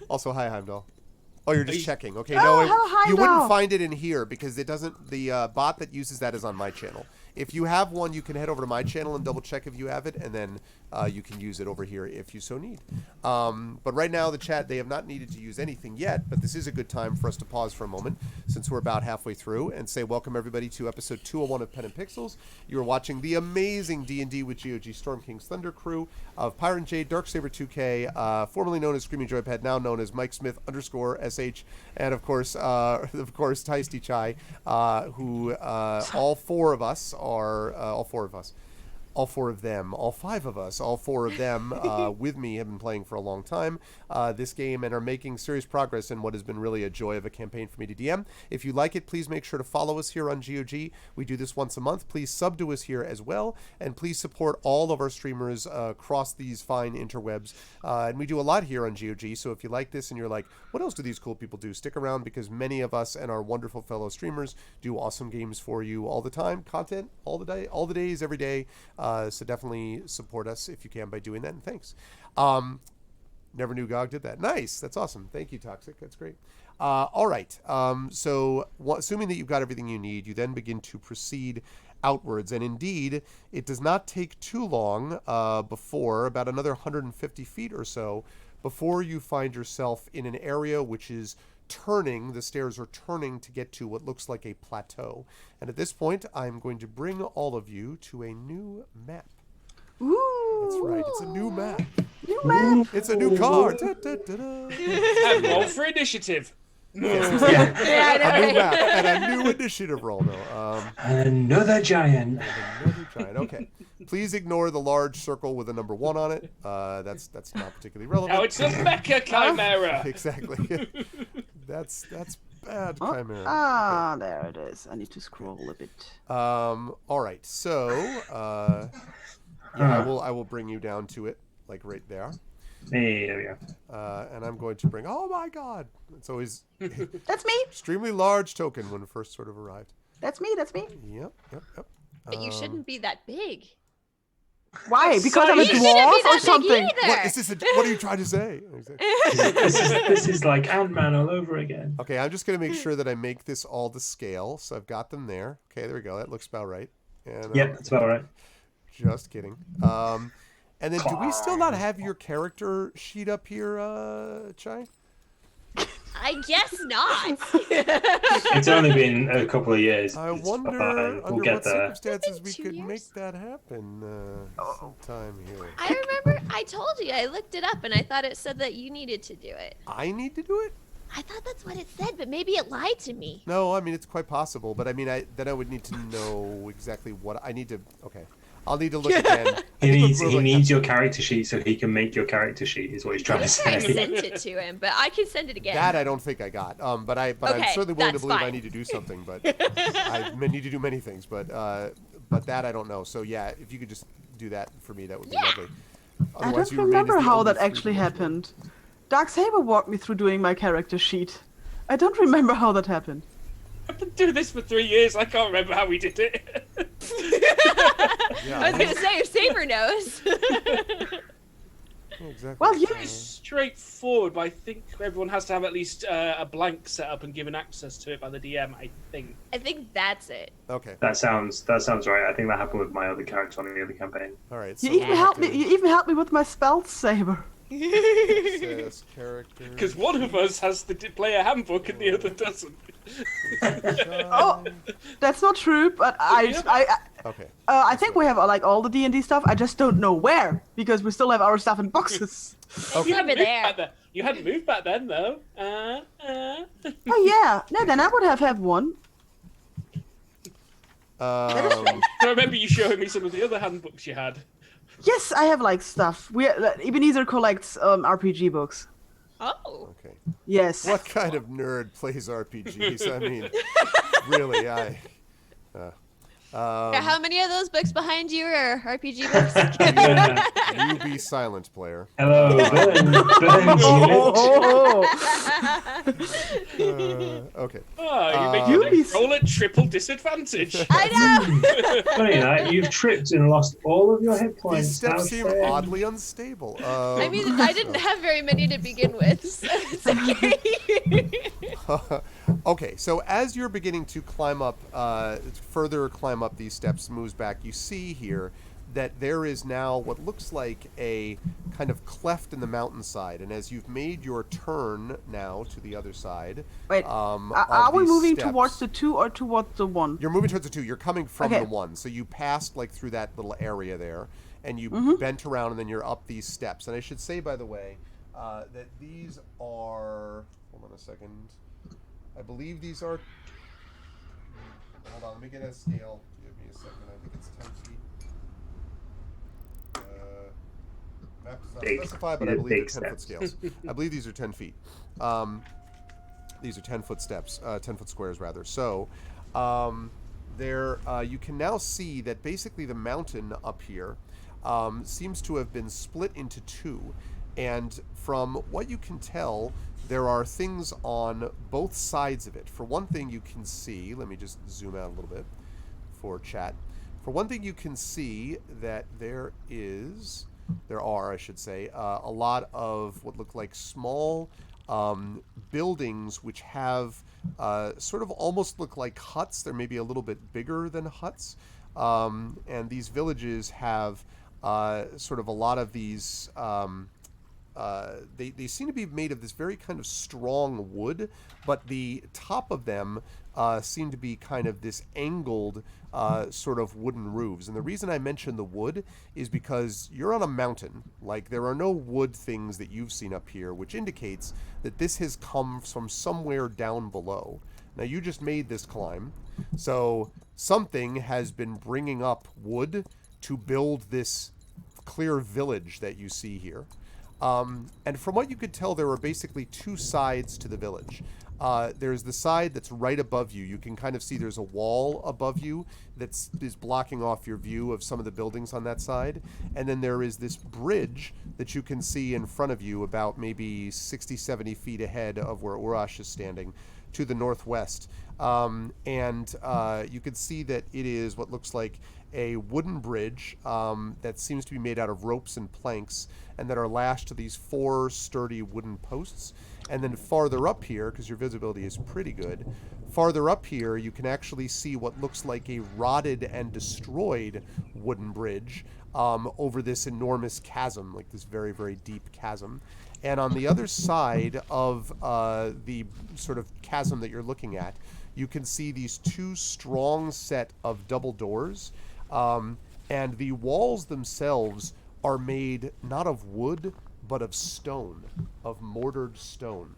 also hi Heimdall? Oh, you're just checking. Okay, Oh, no, hello, you wouldn't Heimdall. find it in here because it doesn't. The bot that uses that is on my channel. If you have one, you can head over to my channel and double check if you have it, and then you can use it over here if you so need. But right now, the chat, they have not needed to use anything yet, but this is a good time for us to pause for a moment since we're about halfway through and say welcome everybody to episode 201 of Pen and Pixels. You are watching the amazing D&D with GOG Storm King's Thunder crew of Pyron J, Darksaber 2K, formerly known as Screaming Joypad, now known as Mike Smith _SH, and of course, Taisty Chai, who all 4 of us are all 4 of us. All 4 of them, all 5 of us, all 4 of them with me have been playing for a long time this game and are making serious progress in what has been really a joy of a campaign for me to DM. If you like it, please make sure to follow us here on GOG. We do this once a month. Please sub to us here as well, and please support all of our streamers across these fine interwebs. And we do a lot here on GOG, so if you like this and you're like, what else do these cool people do? Stick around because many of us and our wonderful fellow streamers do awesome games for you all the time, content all the day, all the days, every day. So definitely support us if you can by doing that, and thanks. Never knew GOG did that. Nice. That's awesome. Thank you, Toxic. That's great. All right. Assuming that you've got everything you need, you then begin to proceed outwards. And indeed, it does not take too long before, about another 150 feet or so, before you find yourself in an area which is turning. The stairs are turning to get to what looks like a plateau. And at this point, I'm going to bring all of you to a new map. Ooh. That's right. It's a new map. New map. It's a new car. Da, da, da, da. And roll for initiative. Yes, Yeah, I know, a new right? map and a new initiative roll, though. Another giant. Another giant. Okay. Please ignore the large circle with a number 1 on it. That's not particularly relevant. Now it's a mecha chimera. Exactly. That's bad, Oh, Chimera. there it is. I need to scroll a bit. All right. So, yeah, I will bring you down to it, like right there. Hey, there we go. And I'm going to bring. Oh my God! It's always That's me. extremely large token when it first sort of arrived. That's me. That's me. Yep. But you shouldn't be that big. Why? That's Because so I'm a easy. You shouldn't be dwarf or that big something. either. What is this? What are you trying to say? This is like Ant-Man all over again. Okay, I'm just gonna make sure that I make this all to scale. So I've got them there. Okay, there we go. That looks about right. And, Yep, that's about right. Just kidding. And then, do we still not have your character sheet up here, Chai? I guess not. It's only been a couple of years. I It's wonder fine. under We'll get what there. circumstances we 2 could years? make that happen sometime here. I remember I told you, I looked it up and I thought it said that you needed to do it. I need to do it? I thought that's what it said, but maybe it lied to me. No, I mean, it's quite possible. But I mean, then I would need to know exactly what I need to. Okay. I'll need to look again. I think He we're needs your character sheet so he can make your character sheet. Is what he's trying I to think I say. sent it to him, but I can send it again. That I don't think I got. But I'm Okay, certainly willing to that's believe I fine. need to do something. But I need to do many things. But that I don't know. So yeah, if you could just do that for me, that would be Yeah. lovely. I Otherwise, don't you remain as remember the how only that actually free- happened. Dark Saber walked me through doing my character sheet. I don't remember how that happened. I've been doing this for 3 years. I can't remember how we did it. Yeah, I was gonna say if Saber knows. exactly. Well, you- It's straightforward, but I think everyone has to have at least a blank set up and given access to it by the DM, I think. I think that's it. Okay. That sounds right. I think that happened with my other character on the other campaign. All right. You So even helped me. You even helped me with my spell saber. Access characters. Because one of us has the player handbook and the other doesn't. Oh, that's not true. But Okay. I think we have like all the D&D stuff. I just don't know where because we still have our stuff in boxes. You hadn't Keep it moved there. back there. You hadn't moved back then, though. Oh yeah, no, then I would have had one. I remember you showing me some of the other handbooks you had. Yes, I have like stuff. Ebenezer collects RPG books. Oh. Okay. Yes. What kind of nerd plays RPGs? I mean, really, Yeah, how many of those books behind you are RPG books? Yeah. you be silent, player. Hello, Burns. Okay. Oh, You you be- make roll at triple disadvantage. I know. Funny that you've tripped and lost all of your hit points. These steps How seem fair. oddly unstable. I mean, I didn't have very many to begin with, so it's okay. Okay, so as you're beginning to climb up, further climb up these steps, moves back, you see here that there is now what looks like a kind of cleft in the mountainside, and as you've made your turn now to the other side, Wait, of are we these moving steps- towards the 2 or towards the 1? You're moving towards the 2. You're coming from Okay. the 1, so you passed like through that little area there, and you Mm-hmm. bent around, and then you're up these steps. And I should say, by the way, that these are. Hold on a second. I believe these are. Hold on, let me get a scale. Give me a second. I think it's 10 feet. Map does not Big. specify, but I These are believe they're big 10-foot scales. I believe these are 10 feet. These are 10-foot steps, 10-foot squares rather. So, there you can now see that basically the mountain up here seems to have been split into 2, and from what you can tell, there are things on both sides of it. For one thing, you can see. Let me just zoom out a little bit for chat. For one thing, you can see that there are, I should say, a lot of what look like small buildings which have sort of almost look like huts. They're maybe a little bit bigger than huts. And these villages have sort of a lot of these... they seem to be made of this very kind of strong wood, but the top of them seem to be kind of this angled sort of wooden roofs. And the reason I mention the wood is because you're on a mountain. Like, there are no wood things that you've seen up here, which indicates that this has come from somewhere down below. Now, you just made this climb, so something has been bringing up wood to build this clear village that you see here. And from what you could tell, there are basically 2 sides to the village. There's the side that's right above you. You can kind of see there's a wall above you that is blocking off your view of some of the buildings on that side. And then there is this bridge that you can see in front of you about maybe 60, 70 feet ahead of where Urash is standing to the northwest. And you can see that it is what looks like a wooden bridge that seems to be made out of ropes and planks and that are lashed to these 4 sturdy wooden posts. And then farther up here, because your visibility is pretty good, farther up here you can actually see what looks like a rotted and destroyed wooden bridge over this enormous chasm, like this very, very deep chasm. And on the other side of the sort of chasm that you're looking at, you can see these 2 strong set of double doors. And the walls themselves are made not of wood, but of stone, of mortared stone.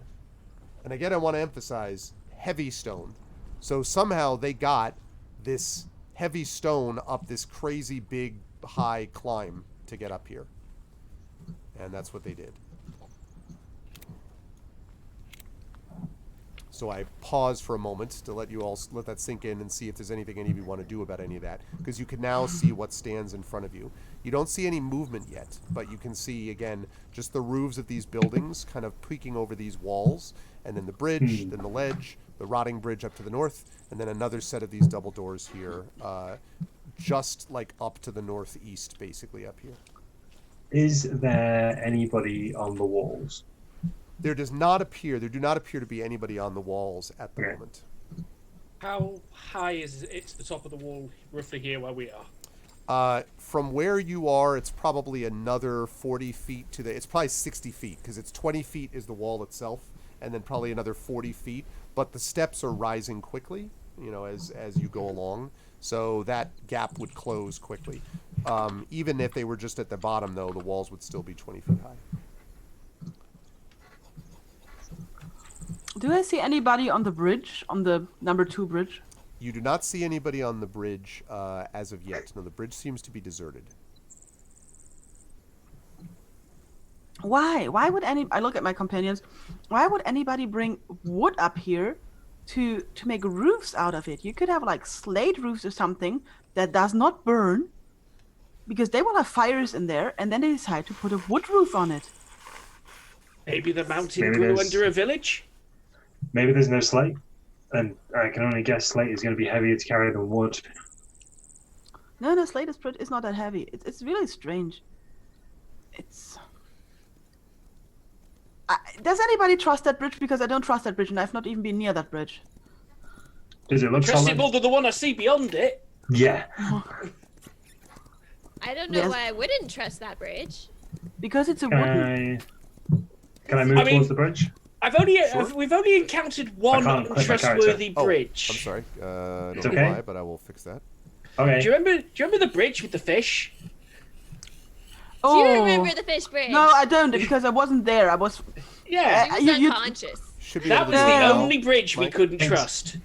And again, I want to emphasize heavy stone. So somehow they got this heavy stone up this crazy big high climb to get up here. And that's what they did. So I pause for a moment to let you all let that sink in and see if there's anything any of you want to do about any of that, because you can now see what stands in front of you. You don't see any movement yet, but you can see, again, just the roofs of these buildings kind of peeking over these walls, and then the bridge, then the ledge, the rotting bridge up to the north, and then another set of these double doors here, just like up to the northeast, basically up here. Is there anybody on the walls? There do not appear to be anybody on the walls at the moment. How high is it to the top of the wall, roughly here where we are? From where you are, it's probably another 40 feet it's probably 60 feet, because it's 20 feet is the wall itself, and then probably another 40 feet. But the steps are rising quickly, as you go along. So that gap would close quickly. Even if they were just at the bottom, though, the walls would still be 20 feet high. Do I see anybody on the bridge, on the number 2 bridge? You do not see anybody on the bridge as of yet. No, the bridge seems to be deserted. Why? Why would I look at my companions. Why would anybody bring wood up here to make roofs out of it? You could have like slate roofs or something that does not burn, because they will have fires in there, and then they decide to put a wood roof on it. Maybe the mountain grew under a village? Maybe there's no slate, and I can only guess slate is going to be heavier to carry than wood. No, slate is not that heavy. It's really strange. Does anybody trust that bridge? Because I don't trust that bridge, and I've not even been near that bridge. Does it look Trust solid? it more than the one I see beyond it. Yeah. I don't know Yes. why I wouldn't trust that bridge. Because it's a wooden. Can I move towards the bridge? We've only encountered one can't click my untrustworthy Oh, bridge. I'm sorry. I don't It's know okay. why, but I will fix that. Okay. Do you remember the bridge with the fish? Oh. Do you remember the fish bridge? No, I don't, because I wasn't there. I was. Yeah, He was you- unconscious. Should be that able was to do the it now. only bridge we Mike? couldn't Thanks. trust.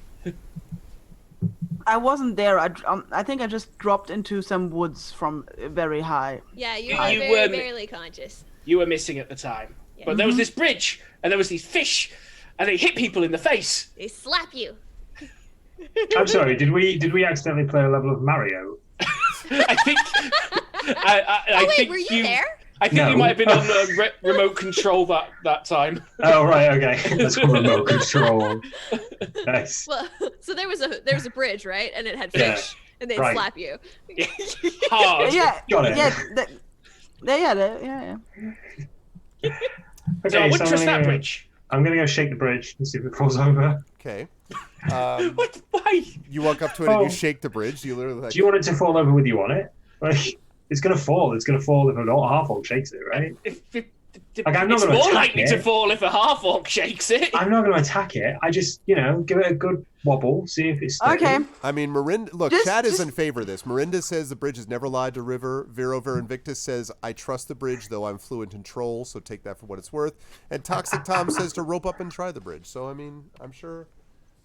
I wasn't there. I think I just dropped into some woods from very high. Yeah, you You were very weren't- barely conscious. You were missing at the time. Yeah. But there was this bridge, and there was these fish, and they hit people in the face. They slap you. I'm sorry. Did we accidentally play a level of Mario? I think. I Oh wait, think were you there? I think you No. might have been on remote control that time. Oh right. Okay. That's called remote control. Nice. Well, so there was a bridge, right? And it had Yeah. fish, and they'd Right. slap you. Hard. Yeah. Got it. Yeah. Okay, So I wouldn't I'm trust gonna that go- bridge. I'm gonna go shake the bridge and see if it falls over. Okay. What? Why? You walk up to it and you Oh. shake the bridge. You literally like. Do you want it to fall over with you on it? Like, it's gonna fall. It's gonna fall if a half-orc shakes it, right? Like, I'm not It's gonna more attack likely it. to fall if a half orc shakes it. I'm not gonna attack it. I just, give it a good wobble, see if it's steady. Okay. I mean, Marinda. Look, Just- Chad is just- in favor of this. Marinda says the bridge has never lied to River. Vero Invictus says I trust the bridge, though I'm fluent in troll, so take that for what it's worth. And Toxic Tom says to rope up and try the bridge. So I mean, I'm sure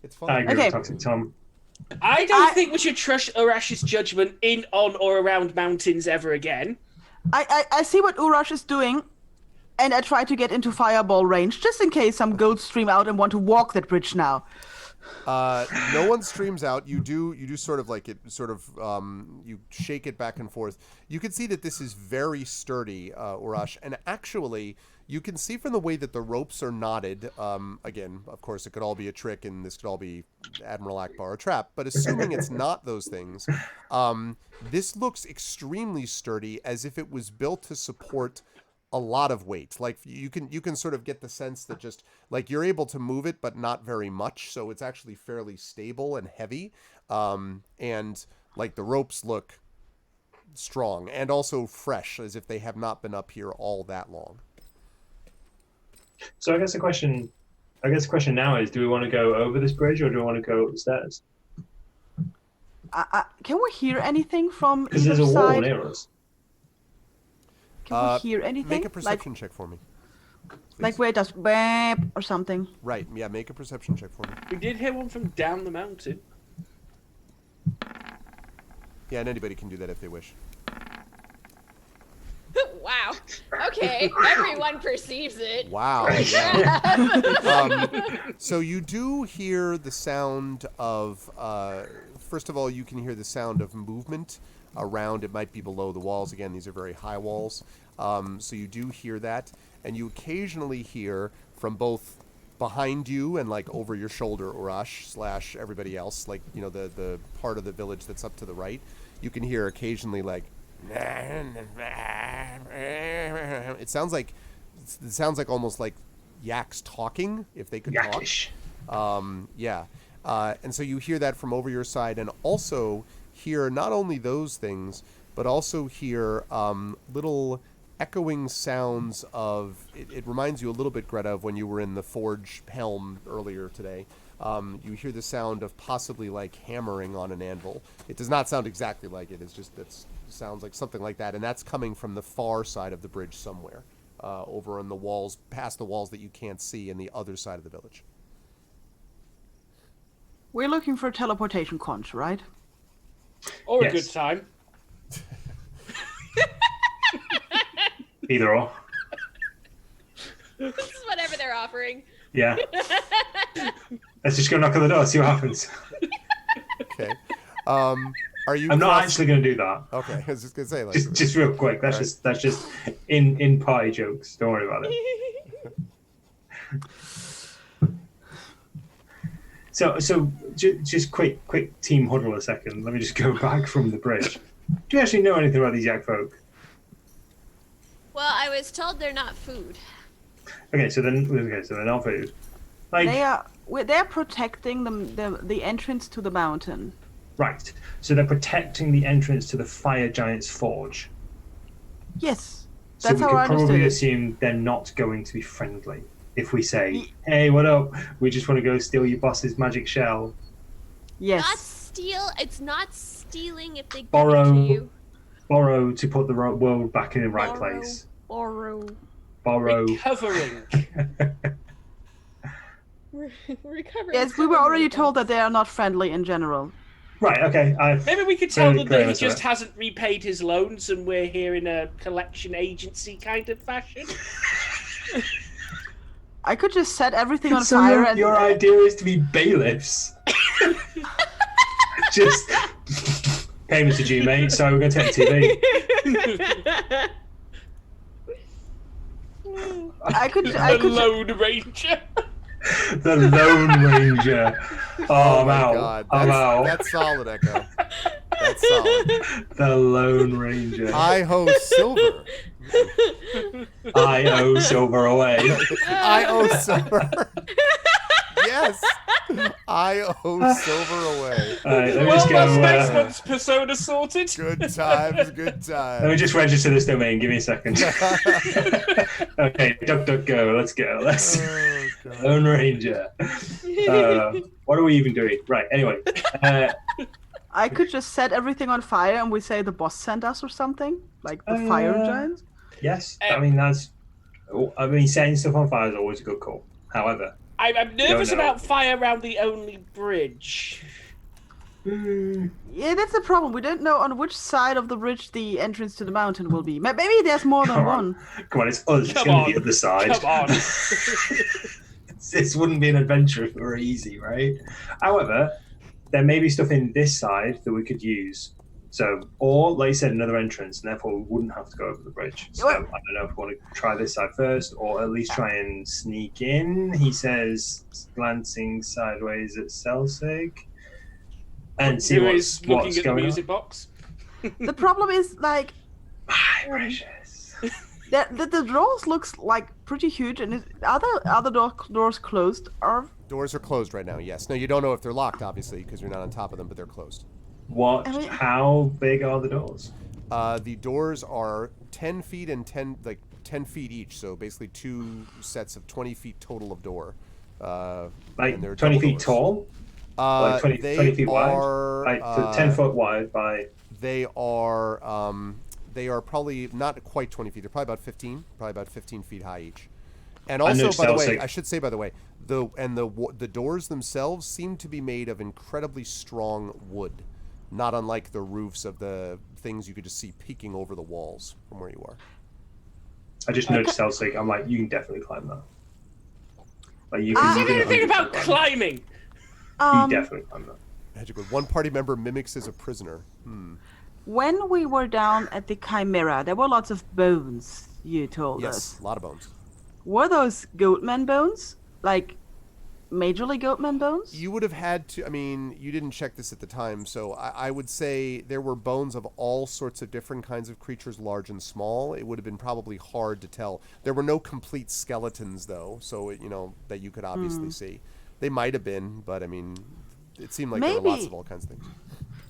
it's fun. I agree Okay. with Toxic Tom. I don't think we should trust Urash's judgment in, on, or around mountains ever again. I see what Urash is doing, and I try to get into fireball range, just in case some goats stream out and want to walk that bridge now. No one streams out. You do sort of like it, you shake it back and forth. You can see that this is very sturdy, Urash, and actually you can see from the way that the ropes are knotted. Again, of course, it could all be a trick, and this could all be Admiral Akbar a trap. But assuming it's not those things, this looks extremely sturdy, as if it was built to support a lot of weight. Like you can sort of get the sense that just like you're able to move it, but not very much. So it's actually fairly stable and heavy. And like the ropes look strong and also fresh, as if they have not been up here all that long. So I guess the question now is, do we want to go over this bridge or do we want to go up the stairs? Can we hear anything from Because either there's a wall side? near us. Can we hear anything? Make a perception check for me. Like where it does bap or something. Right, yeah, make a perception check for me. We did hear one from down the mountain. Yeah, and anybody can do that if they wish. Wow. Okay, everyone perceives it. Wow. Holy Yeah. crap. So you do hear the sound of, first of all, you can hear the sound of movement around. It might be below the walls. Again, these are very high walls. So you do hear that. And you occasionally hear from both behind you and like over your shoulder, Urash / everybody else, like, you know, the part of the village that's up to the right. You can hear occasionally like, it sounds like almost like yaks talking, if they could Yakish. talk. Yeah. And so you hear that from over your side, and also hear not only those things, but also hear little echoing sounds of, it reminds you a little bit, Greta, of when you were in the forge helm earlier today. You hear the sound of possibly like hammering on an anvil. It does not sound exactly like it. It's just, it sounds like something like that. And that's coming from the far side of the bridge somewhere, over on the walls, past the walls that you can't see in the other side of the village. We're looking for a teleportation conch, right? Or Yes. a good time. Either or. This is whatever they're offering. Yeah. Let's just go knock on the door, see what happens. Okay. Are you? I'm not cross- actually going to do that. Okay, I was just gonna say like. Just real quick. That's Right. just in party jokes. Don't worry about it. So just quick team huddle a second. Let me just go back from the bridge. Do you actually know anything about these yak folk? Well, I was told they're not food. Okay, so they're not food. Like, They're protecting the entrance to the mountain. right. So they're protecting the entrance to the fire giant's forge. Yes, So that's we how I could probably understood it. assume they're not going to be friendly if we say, "Hey, what up? We just want to go steal your boss's magic shell." Not Yes. steal. It's not stealing if they give it Borrow. to you. Borrow to put the world back in the right Borrow. place. Borrow. Borrow. Recovering. Recovering. Yes, we were already told that they are not friendly in general. Right. Okay. Maybe we could tell them that he that's just right. hasn't repaid his loans and we're here in a collection agency kind of fashion. I could just set everything on So fire and your idea is to be bailiffs. Just payments are due, mate. So we're going to take TV. I could The Lone Ranger. The Lone Ranger. Oh, I'm my out. God. I'm out. That's solid, Echo. That's solid. The Lone Ranger. I ho silver. I owe silver away. I owe silver. Yes. I owe silver away. All right, let me Well, just that's next go. month's persona sorted. Good times, good Let me times. just register this domain. Give me a second. Okay, DuckDuckGo. Let's go. Let's Oh, God. Lone Ranger. What are we even doing? Right. Anyway, I could just set everything on fire and we say the boss sent us or something, like the fire giants. yes. I mean setting stuff on fire is always a good call. However, I'm nervous No, no. about fire around the only bridge. Yeah, that's the problem. We don't know on which side of the bridge the entrance to the mountain will be. Maybe there's more than Come one. on. Come on, it's us. It's Come going to on. be the other side. Come on. This wouldn't be an adventure if it were easy, right? However, there may be stuff in this side that we could use. So, or like you said, another entrance, and therefore we wouldn't have to go over the bridge. So I don't know if we want to try this side first, or at least try and sneak in. He says, glancing sideways at Celsig, and see Who what's is looking at the going music box? The problem is like on. Precious. the doors looks like pretty huge, and are the other doors closed? Or Doors are closed right now, yes. No, you don't know if they're locked, obviously, because you're not on top of them, but they're closed. What? I mean- How big are the doors? The doors are 10 feet and 10 feet each, so basically 2 sets of 20 feet total of door. Like and they're 20 double feet doors. tall? Like 20 they feet wide? are, Like so 10 foot wide by... They are probably not quite 20 feet. They're probably about 15 feet high each. And I know also, by the way, Celsig- I should say, by the way, the doors themselves seem to be made of incredibly strong wood, not unlike the roofs of the things you could just see peeking over the walls from where you are. I just nudged Celsic. I'm like, you can definitely climb that. Like you Is can. there You anything can about 100% climbing? You can definitely climb that. Magical. One party member mimics as a prisoner. When we were down at the Chimera, there were lots of bones, you told Yes, us. a lot of bones. Were those goatman bones? Like, majorly goatman bones? You would have had to, I mean, you didn't check this at the time, so I would say there were bones of all sorts of different kinds of creatures, large and small. It would have been probably hard to tell. There were no complete skeletons, though, so, that you could obviously see. They might have been, but, I mean, it seemed like there were lots of all kinds of things.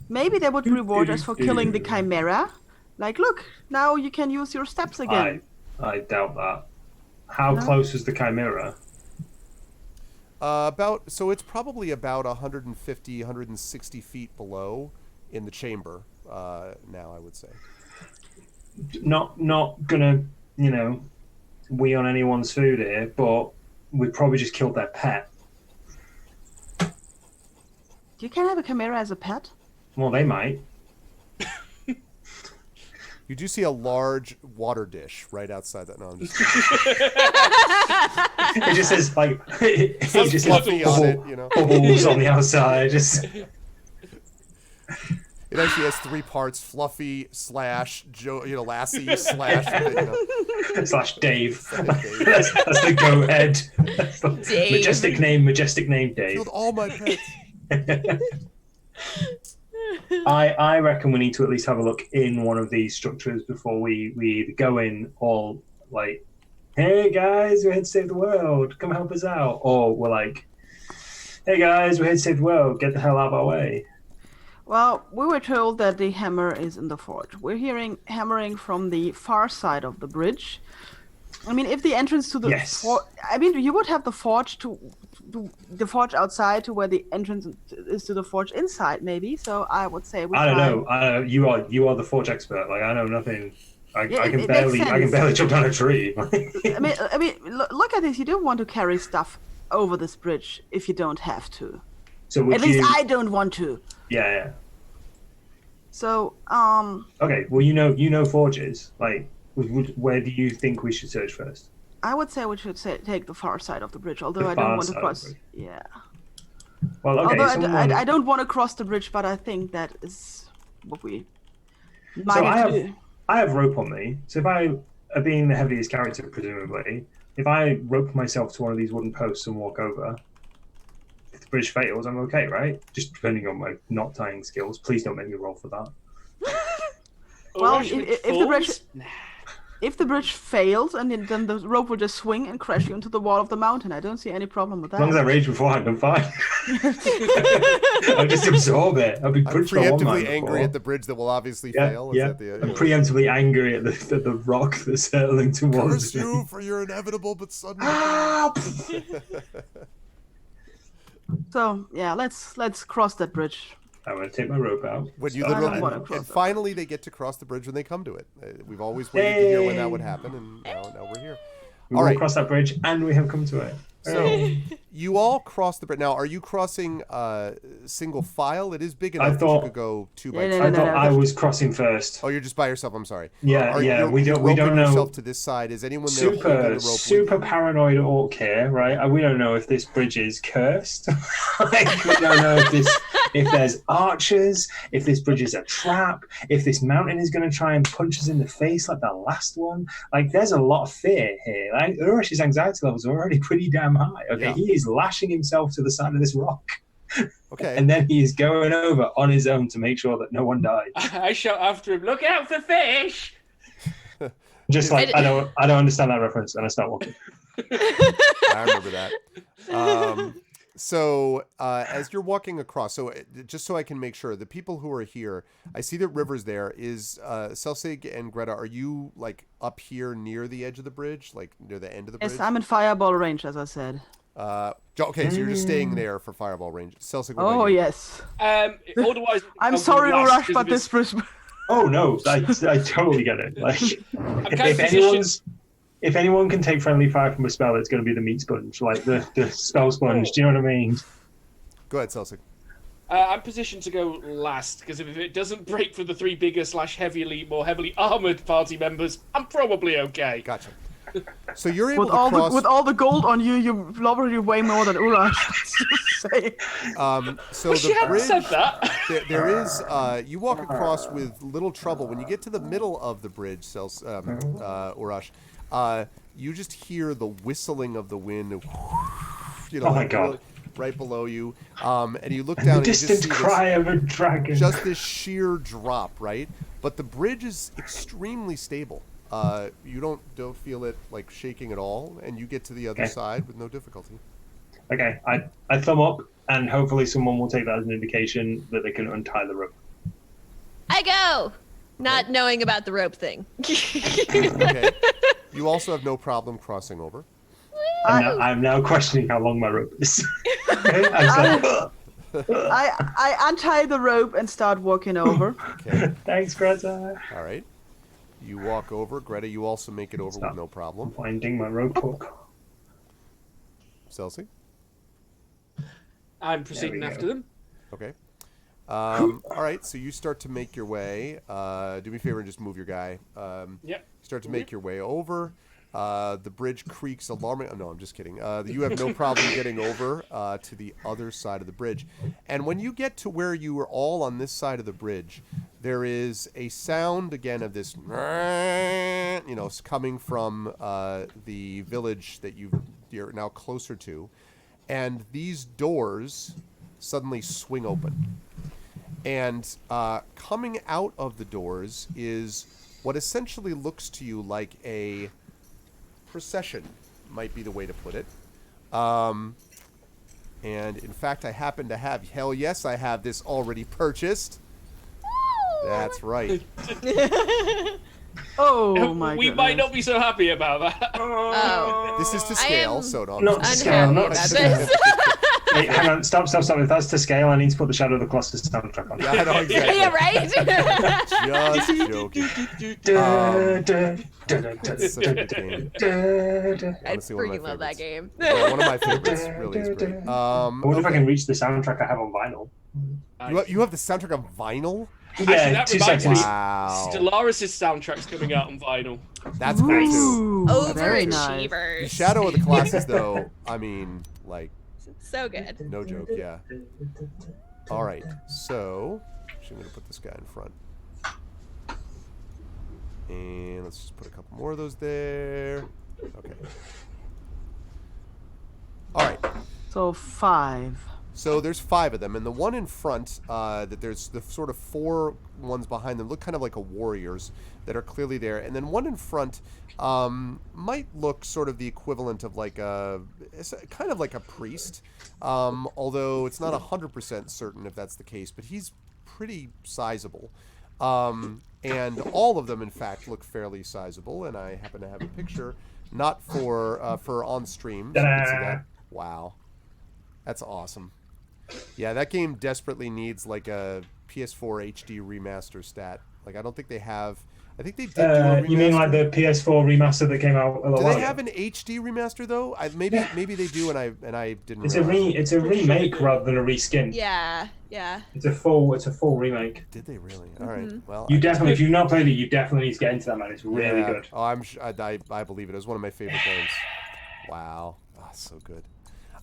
Maybe they would reward us for killing the Chimera. Like, look, now you can use your steps again. I doubt that. How close is the Chimera? So it's probably about 150, 160 feet below in the chamber now, I would say. Not gonna, wee on anyone's food here, but we probably just killed their pet. You can have a Chimera as a pet? Well, they might. You do see a large water dish right outside that. No, I'm just It just says, like, it just fluffy on it, bubbles on the outside. Just... It actually has 3 parts: Fluffy / Joe, Lassie / slash Dave. Dave. That's the go head. Dave. Majestic name, Dave. Killed all my pets. I reckon we need to at least have a look in one of these structures before we either go in all like, hey guys, we're here to save the world, come help us out, or we're like, hey guys, we're here to save the world, get the hell out of our way. Well, we were told that the hammer is in the forge. We're hearing hammering from the far side of the bridge. I mean, if the entrance to the you would have the forge the forge outside to where the entrance is to the forge inside, maybe. So I would say I don't know. You are the forge expert. Like, I know nothing. I can barely jump down a tree. I mean, look at this. You don't want to carry stuff over this bridge if you don't have to. So at least I don't want to. Yeah. So Okay. Well, you know forges. Like, where do you think we should search first? I would say we should take the far side of the bridge, although I don't want to cross. Yeah. Well, okay. Although I don't want to cross the bridge, but I think that is what we might have to do. I have rope on me, so if I, being the heaviest character, presumably, if I rope myself to one of these wooden posts and walk over, if the bridge fails, I'm okay, right? Just depending on my knot tying skills. Please don't make me roll for that. Well, if the bridge fails, and then the rope will just swing and crash you into the wall of the mountain. I don't see any problem with that. As long as I rage beforehand, I'm fine. I'll just absorb it. I'll be preemptively angry at the bridge that will obviously fail. Yeah. I'm preemptively angry at the rock that's hurtling towards me. Curse you for your inevitable but sudden. So yeah, let's cross that bridge. I'm going to take my rope out. When you and finally they get to cross the bridge when they come to it. We've always waited to hear when that would happen, and now we're here. We will cross that bridge, and we have come to it. So you all cross the bridge. Now, are you crossing single file? It is big enough that you could go 2 by 2. I thought I was crossing first. Oh, you're just by yourself. I'm sorry. Yeah. We don't know. Yourself to this side. Is anyone there holding the rope? Super paranoid orc here, right? We don't know if this bridge is cursed. We don't know if there's archers, if this bridge is a trap, if this mountain is going to try and punch us in the face like the last one. Like, there's a lot of fear here. Like, Urish's anxiety levels are already pretty damn high. Okay, yeah. He is lashing himself to the side of this rock. Okay. And then he is going over on his own to make sure that no one dies. I shout after him, look out for fish! Just like, I don't understand that reference, and I start walking. I remember that. So as you're walking across, so just so I can make sure, the people who are here, I see that River's there. Is Celsig and Greta, are you like up here near the edge of the bridge, like near the end of the bridge? Yes, I'm in fireball range, as I said. Okay, so you're just staying there for fireball range. Celsig, oh yes. Otherwise, I'm sorry, Urash, but this bridge. Oh no, I totally get it. Like, if anyone can take friendly fire from a spell, it's going to be the meat sponge, like the spell sponge. Do you know what I mean? Go ahead, Celsig. I'm positioned to go last because if it doesn't break for the 3 bigger / more heavily armored party members, I'm probably okay. Gotcha. So you're able With to all cross. with all the gold on you, you're probably way more than Urash. Say. So She the hadn't bridge. said that. There is. You walk across with little trouble. When you get to the middle of the bridge, Urash, you just hear the whistling of the wind. You know, Oh my God. Right below you, and you look down and you just Distant see cry of a dragon. just this sheer drop, right? But the bridge is extremely stable. You don't feel it like shaking at all, and you get to the other side with no difficulty. Okay, I thumb up, and hopefully someone will take that as an indication that they can untie the rope. I go, not knowing about the rope thing. Okay. You also have no problem crossing over. I'm now questioning how long my rope is. I untie the rope and start walking over. Okay. Thanks, Greta. All right. You walk over. Greta, you also make it over Stop. with no problem. Finding my rope hook. Celsi? I'm proceeding go. after them. Okay. All right. So you start to make your way. Do me a favor and just move your guy. Yep. Start to make your way over. The bridge creaks alarming. Oh, no, I'm just kidding. You have no problem getting over to the other side of the bridge. And when you get to where you are all on this side of the bridge, there is a sound again of this, coming from the village that you're now closer to. And these doors suddenly swing open. And coming out of the doors is what essentially looks to you like a procession, might be the way to put it. And in fact, I happen to have, hell yes, I have this already purchased. That's right. Oh my We goodness. might not be so happy about that. Oh. This is to I scale, am so don't. Not to scale, unhappy not about to scale. this. Hey, hang on, stop. If that's to scale, I need to put the Shadow of the Colossus soundtrack on. Yeah, I know exactly. Yeah, right? Just joking. It's such a good game. I Honestly, one of my freaking love that favorites. game. Yeah, one of my favorites. Really is great. I wonder if I Okay. can reach the soundtrack I have on vinyl. You have the soundtrack on vinyl? Actually, Yeah, that 2 reminds me. seconds. Wow. Stellaris' soundtrack's coming out on vinyl. That's cool too. Ooh, very nice. The Overachievers. Shadow of the Colossus, though, I mean, like, So good. no joke, yeah. All right, so actually, I'm going to put this guy in front. And let's just put a couple more of those there. Okay. All right. So 5. So there's 5 of them, and the one in front, that there's the sort of 4 ones behind them look kind of like a warriors that are clearly there, and then one in front might look sort of the equivalent of like it's kind of like a priest, although it's not 100% certain if that's the case, but he's pretty sizable. And all of them, in fact, look fairly sizable, and I happen to have a picture, not for on stream. So you can see that. Wow. That's awesome. Yeah, that game desperately needs like a PS4 HD remaster stat. Like, I don't think they have. I think they did do a remaster. You mean like the PS4 remaster that came out a little Do while they have ago? an HD remaster though? Maybe they do, and I didn't. It's a realize. it's a remake rather than a reskin. Yeah. It's a full remake. Did they really? All right. Well, You definitely, if you've not played it, you definitely need to get into that, man. It's really yeah. good. Oh, I believe it. It was one of my favorite games. Wow. Oh, so good.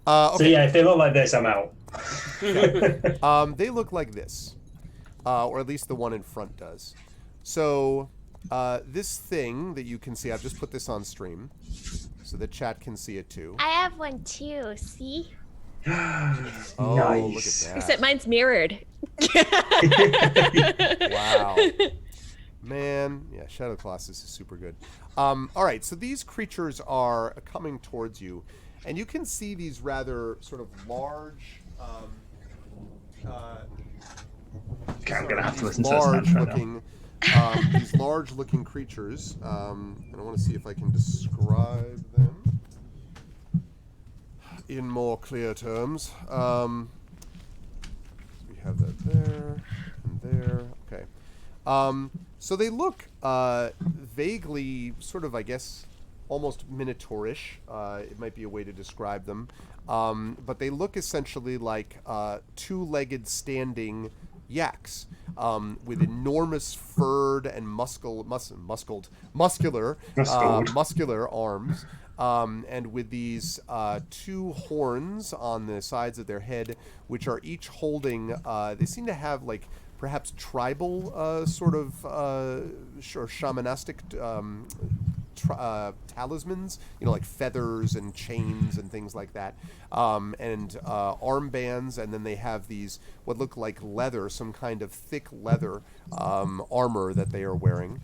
So Okay. yeah, if they look like this, I'm out. They look like this, or at least the one in front does. So this thing that you can see, I've just put this on stream, so the chat can see it too. I have one too, see? Oh, Nice. look at that! Except mine's mirrored. Wow. Man, yeah, Shadow Colossus is super good. All right, so these creatures are coming towards you, and you can see these rather sort of large. Okay, I'm gonna have to these listen to this right now. large-looking, these large-looking creatures, and I want to see if I can describe them in more clear terms. We have that there and there. Okay. So they look vaguely sort of, I guess, almost minotaurish. It might be a way to describe them. But they look essentially like two-legged standing yaks with enormous furred and muscular arms. And with these two horns on the sides of their head, which are each holding, they seem to have like perhaps tribal sort of or shamanistic talismans, like feathers and chains and things like that, and armbands, and then they have these what look like leather, some kind of thick leather armor that they are wearing,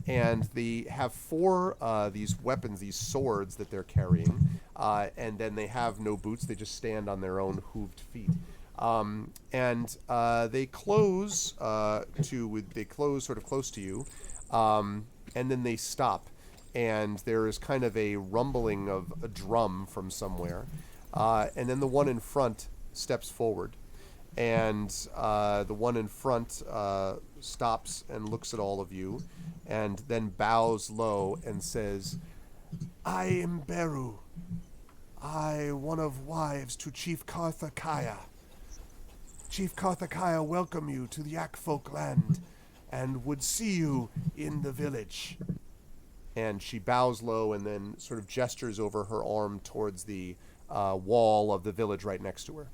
and they have four these weapons, these swords that they're carrying, and then they have no boots; they just stand on their own hooved feet. And they close they close sort of close to you, and then they stop, and there is kind of a rumbling of a drum from somewhere, and then the one in front steps forward, and the one in front stops and looks at all of you, and then bows low and says, "I am Beru. I, one of wives to Chief Karthakaya. Chief Karthakaya welcome you to the Yakfolk land and would see you in the village." And she bows low and then sort of gestures over her arm towards the wall of the village right next to her.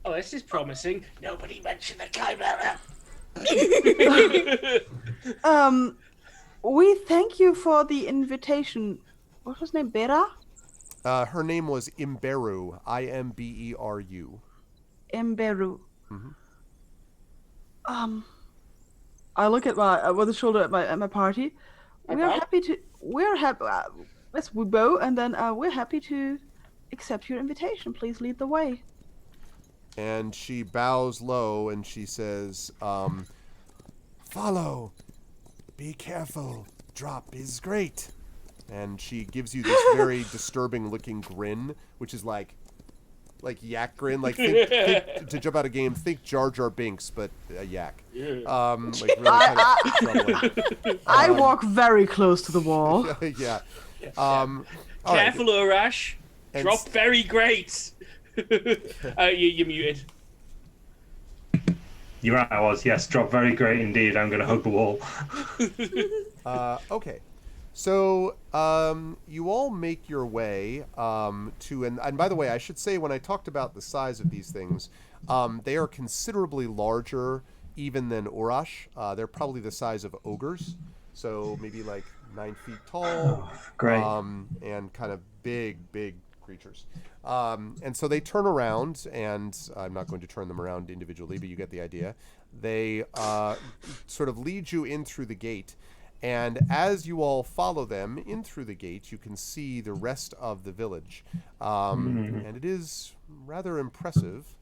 Oh, this is promising. Nobody mentioned the Chimera. We thank you for the invitation. What was her name? Bera? Her name was Imberu, Imberu. Mberu. Mhm. I look at my over the shoulder at my party. We're happy to. We're happy. Yes, we bow, and then we're happy to accept your invitation. Please lead the way. And she bows low and she says, "Follow. Be careful. Drop is great." And she gives you this very disturbing-looking grin, which is like yak grin. Like think to jump out of game. Think Jar Jar Binks, but a yak. Like really kind of troubling. I walk very close to the wall. Yeah. Careful, Urash. And Drop very great. You're muted. You're right, I was. Yes, drop very great indeed. I'm going to hug the wall. Okay. So you all make your way to, and by the way, I should say when I talked about the size of these things, they are considerably larger even than Urash. They're probably the size of ogres, so maybe like 9 feet tall. Oh, great. And kind of big creatures. And so they turn around, and I'm not going to turn them around individually, but you get the idea. They sort of lead you in through the gate. And as you all follow them in through the gate, you can see the rest of the village. And it is rather impressive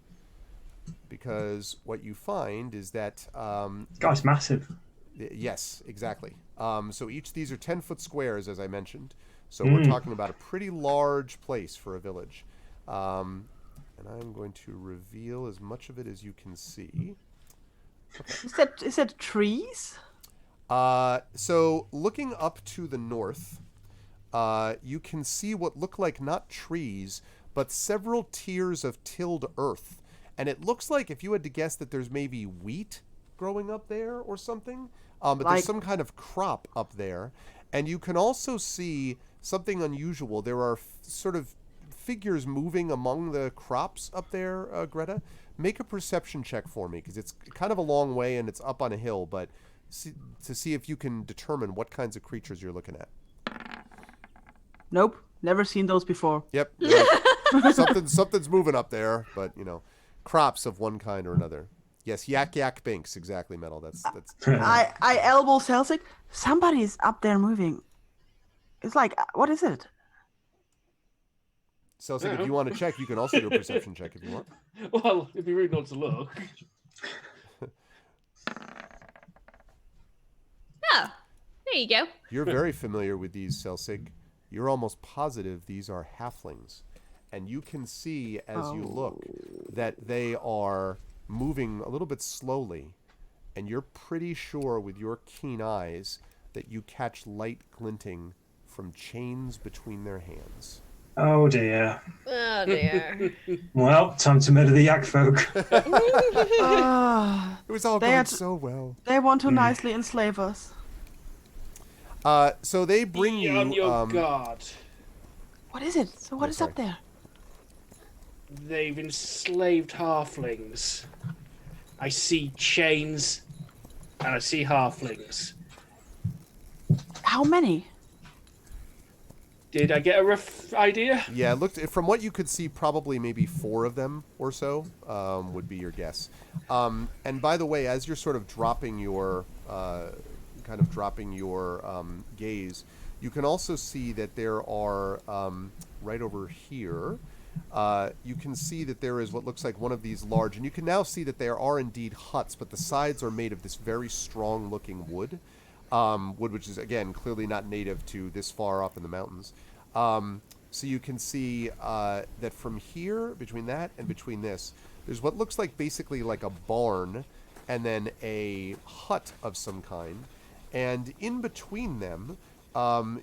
because what you find is that... Guy's massive. Yes, exactly. So each of these are 10-foot squares, as I mentioned. So we're talking about a pretty large place for a village. And I'm going to reveal as much of it as you can see. Okay. Is that trees? So looking up to the north, you can see what look like not trees, but several tiers of tilled earth. And it looks like, if you had to guess, that there's maybe wheat growing up there or something. But there's some kind of crop up there. And you can also see something unusual. There are sort of figures moving among the crops up there, Greta. Make a perception check for me, because it's kind of a long way and it's up on a hill, but... to see if you can determine what kinds of creatures you're looking at. Nope, never seen those before. Yep. Something's moving up there, but crops of one kind or another. Yes, yak binks, exactly, Metal. That's. I elbow Celsic. Somebody's up there moving. It's like, what is it? Celsic, if you want to check, you can also do a perception check if you want. Well, it'd be rude not to look. Oh, there you go. You're very familiar with these, Celsig. You're almost positive these are halflings. And you can see, as you look, that they are moving a little bit slowly. And you're pretty sure with your keen eyes that you catch light glinting from chains between their hands. Oh dear. Oh dear. Well, time to murder the yak folk. Ah, It was all They going had- so well. they want to nicely enslave us. So they bring Be you. on your guard. What is it? So what Yeah, is sorry. up there? They've enslaved halflings. I see chains, and I see halflings. How many? Did I get a rough idea? Yeah, it looked from what you could see, probably maybe 4 of them or so would be your guess. And by the way, as you're sort of dropping your gaze, you can also see that there are right over here. You can see that there is what looks like one of these large, and you can now see that there are indeed huts, but the sides are made of this very strong-looking wood. Wood which is, again, clearly not native to this far up in the mountains. So you can see that from here, between that and between this, there's what looks like basically like a barn and then a hut of some kind. And in between them,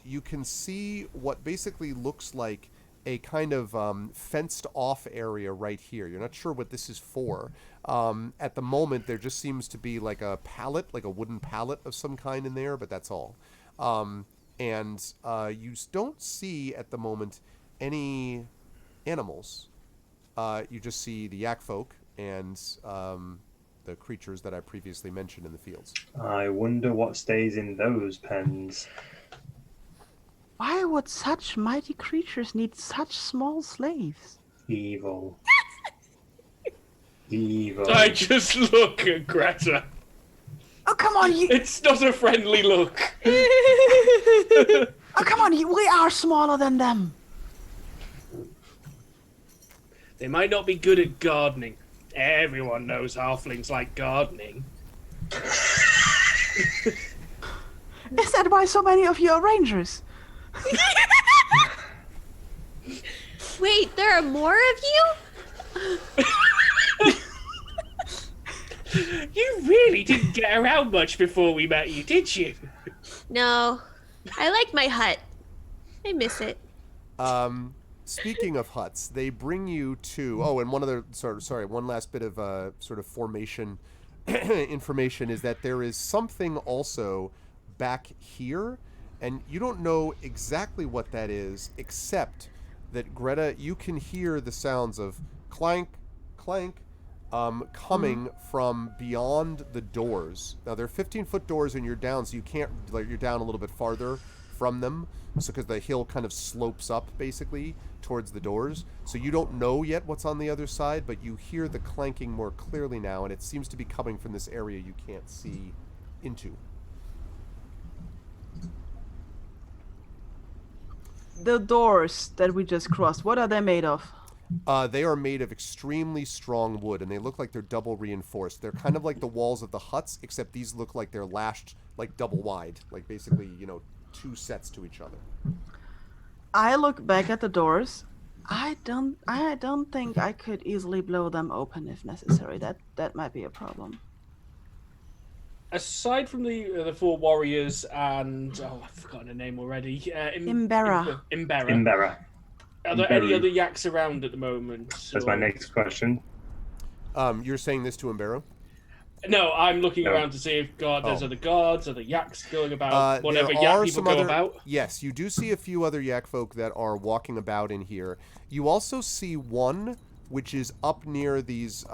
you can see what basically looks like a kind of fenced-off area right here. You're not sure what this is for. At the moment, there just seems to be like a pallet, like a wooden pallet of some kind in there, but that's all. And you don't see, at the moment, any animals. You just see the yak folk and the creatures that I previously mentioned in the fields. I wonder what stays in those pens. Why would such mighty creatures need such small slaves? Evil. Evil. I just look at Greta. Oh, come on, you! It's not a friendly look. Oh, come on, you! We are smaller than them. They might not be good at gardening. Everyone knows halflings like gardening. Is that why so many of you are rangers? Wait, there are more of you? You really didn't get around much before we met you, did you? No. I like my hut. I miss it. Speaking of huts, they bring you to... Oh, and one other... one last bit of sort of formation information is that there is something also back here, and you don't know exactly what that is, except that, Greta, you can hear the sounds of clank, clank, coming from beyond the doors. Now, they're 15-foot doors, and you're down, so you can't... Like, you're down a little bit farther from them, so because the hill kind of slopes up, basically, towards the doors. So you don't know yet what's on the other side, but you hear the clanking more clearly now, and it seems to be coming from this area you can't see into. The doors that we just crossed, what are they made of? They are made of extremely strong wood, and they look like they're double reinforced. They're kind of like the walls of the huts, except these look like they're lashed like double wide, like basically, 2 sets to each other. I look back at the doors. I don't think I could easily blow them open if necessary. That might be a problem. Aside from the 4 warriors and I've forgotten her name already. Imbera. Imbera. Are there any Imberu. other yaks around at the moment? That's my next question. You're saying this to Imbero? No, I'm looking No. around to see if there's other guards, other yaks going about, There whatever are yak people some go other, about. Yes, you do see a few other yak folk that are walking about in here. You also see one which is up near these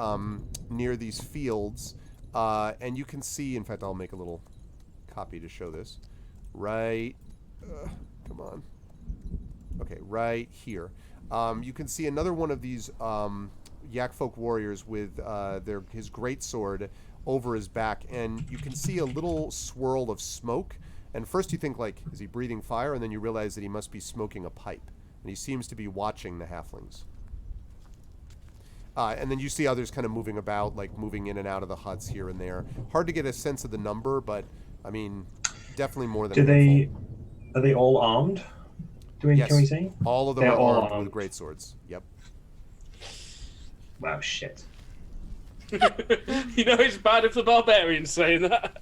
fields, and you can see. In fact, I'll make a little copy to show this. Right, come on. Okay, right here. You can see another one of these yak folk warriors with his greatsword over his back, and you can see a little swirl of smoke. And first you think, like, is he breathing fire? And then you realize that he must be smoking a pipe. And he seems to be watching the halflings. And then you see others kind of moving about, like moving in and out of the huts here and there. Hard to get a sense of the number, but, I mean, definitely more than Are they all armed? Yes. Can we see? All of them They're are all armed armed. with greatswords. Yep. Wow, shit. It's bad if the barbarian's saying that.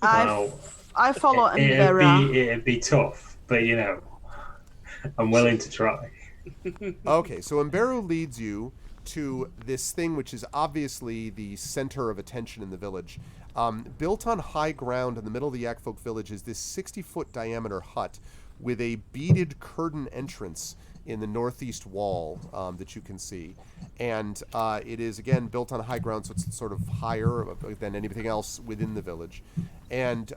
I Wow. I follow Embera. It'd be tough, but you know, I'm willing to try. Okay, so Umberu leads you to this thing which is obviously the center of attention in the village. Built on high ground in the middle of the Yak Folk village is this 60-foot diameter hut with a beaded curtain entrance in the northeast wall that you can see. And it is, again, built on high ground, so it's sort of higher than anything else within the village. And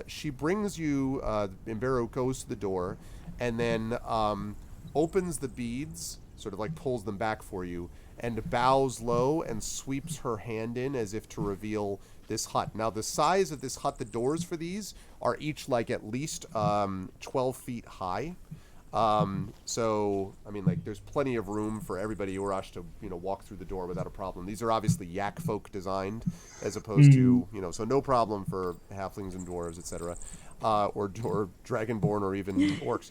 she brings you, Umberu goes to the door, and then opens the beads, sort of like pulls them back for you, and bows low and sweeps her hand in as if to reveal this hut. Now, the size of this hut, the doors for these are each like at least 12 feet high. So, I mean, like, there's plenty of room for everybody, Urash, to, walk through the door without a problem. These are obviously Yak folk designed, as opposed to, so no problem for halflings and dwarves, etc., or dragonborn or even orcs.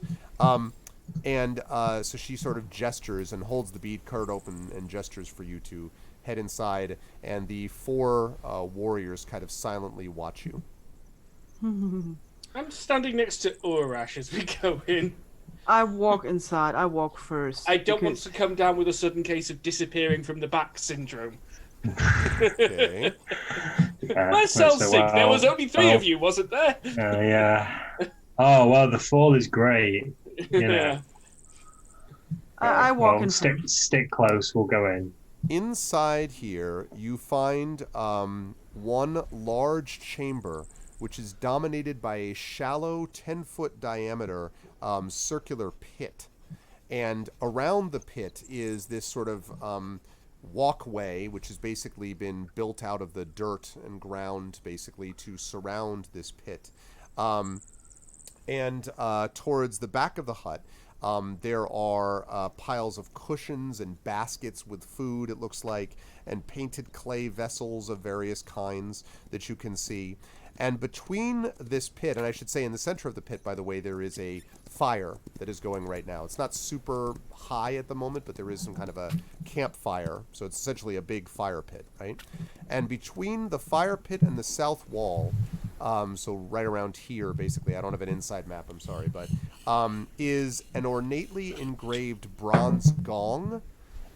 And so she sort of gestures and holds the bead card open and gestures for you to head inside, and the 4 warriors kind of silently watch you. I'm standing next to Urash as we go in. I walk inside. I walk first. I don't want to come down with a sudden case of disappearing from the back syndrome. Okay. Where's Celsic? There was only 3 of you, wasn't there? Yeah. Oh, well, the fall is great. You know. I walk in. Stick close. We'll go in. Inside here, you find one large chamber, which is dominated by a shallow 10-foot diameter circular pit. And around the pit is this sort of walkway, which has basically been built out of the dirt and ground, basically, to surround this pit. And towards the back of the hut, there are piles of cushions and baskets with food, it looks like, and painted clay vessels of various kinds that you can see. And between this pit, and I should say in the center of the pit, by the way, there is a fire that is going right now. It's not super high at the moment, but there is some kind of a campfire. So it's essentially a big fire pit, right? And between the fire pit and the south wall, so right around here, basically, I don't have an inside map, I'm sorry, but is an ornately engraved bronze gong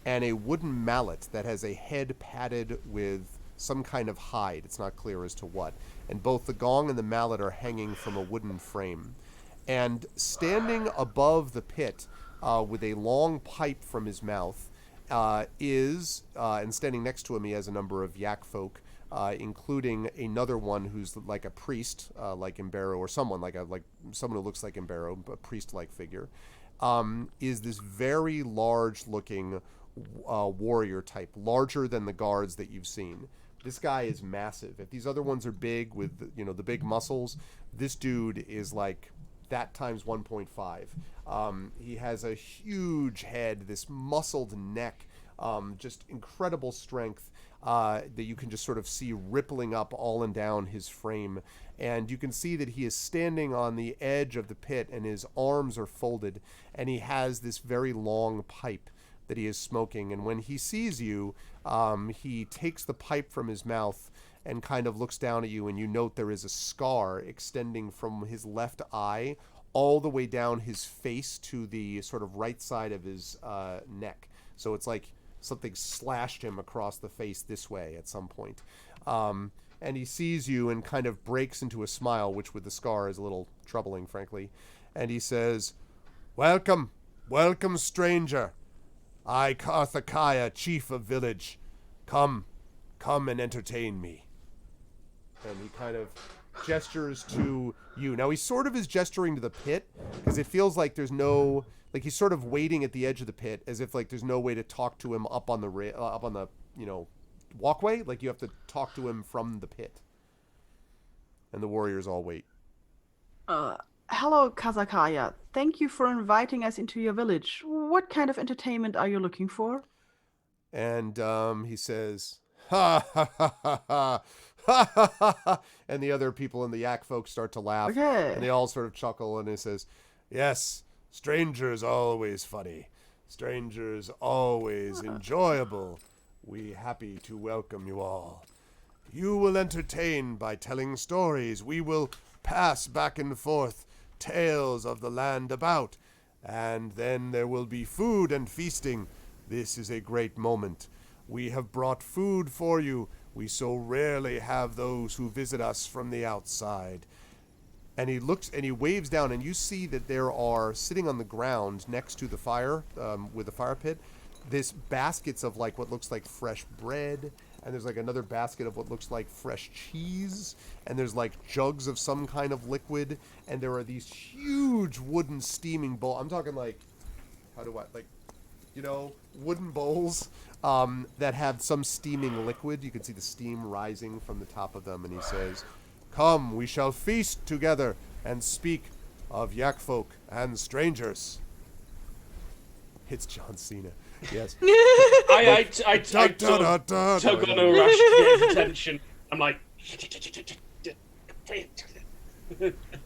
and a wooden mallet that has a head padded with some kind of hide. It's not clear as to what. And both the gong and the mallet are hanging from a wooden frame. And standing above the pit with a long pipe from his mouth is, and standing next to him he has a number of Yak folk, including another one who's like a priest, like Umberu, or someone like someone who looks like Umberu, a priest-like figure, is this very large-looking warrior type, larger than the guards that you've seen. This guy is massive. If these other ones are big with the big muscles, this dude is like that times 1.5. He has a huge head, this muscled neck, just incredible strength. That you can just sort of see rippling up all and down his frame. And you can see that he is standing on the edge of the pit and his arms are folded, and he has this very long pipe that he is smoking. And when he sees you, he takes the pipe from his mouth and kind of looks down at you, and you note there is a scar extending from his left eye all the way down his face to the sort of right side of his neck. So it's like something slashed him across the face this way at some point. And he sees you and kind of breaks into a smile, which with the scar is a little troubling, frankly. And he says, welcome, stranger. I, Karthakaya, chief of village. Come and entertain me. And he kind of gestures to you. Now, he sort of is gesturing to the pit, because it feels like there's no... Like, he's sort of waiting at the edge of the pit, as if, like, there's no way to talk to him up on the walkway. Like, you have to talk to him from the pit. And the warriors all wait. Hello, Kazakaya. Thank you for inviting us into your village. What kind of entertainment are you looking for? And he says, ha, ha, ha, ha, ha, ha, ha, ha, ha. And the other people in the Yak folk start to laugh. Okay. And they all sort of chuckle, and he says, yes, strangers always funny. Strangers always enjoyable. We happy to welcome you all. You will entertain by telling stories. We will pass back and forth tales of the land about, and then there will be food and feasting. This is a great moment. We have brought food for you. We so rarely have those who visit us from the outside. And he looks and he waves down, and you see that there are, sitting on the ground next to the fire, with the fire pit, this baskets of like what looks like fresh bread, and there's like another basket of what looks like fresh cheese, and there's like jugs of some kind of liquid, and there are these huge wooden steaming bowls. I'm talking like, wooden bowls that have some steaming liquid. You can see the steam rising from the top of them, and he says, "Come, we shall feast together and speak of yak folk and strangers." It's John Cena. Yes. I tug on a rush to get his attention. I'm like...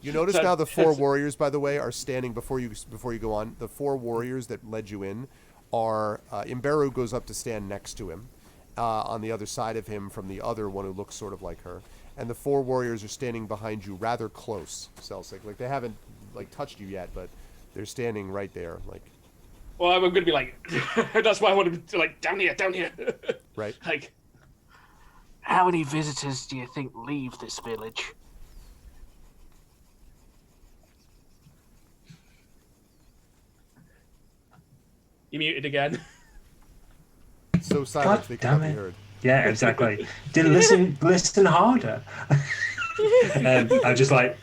You notice now the 4 warriors, by the way, are standing before you go on. The 4 warriors that led you in are... Imberu goes up to stand next to him, on the other side of him from the other one who looks sort of like her. And the 4 warriors are standing behind you rather close, Celsic. Like, they haven't, like, touched you yet, but they're standing right there, like... Well, I'm going to be like... that's why I wanted to, like, down here. Right. Like... How many visitors do you think leave this village? You muted again. So silent God they damn can't be it. heard. Yeah, exactly. Didn't listen harder. I'm just like,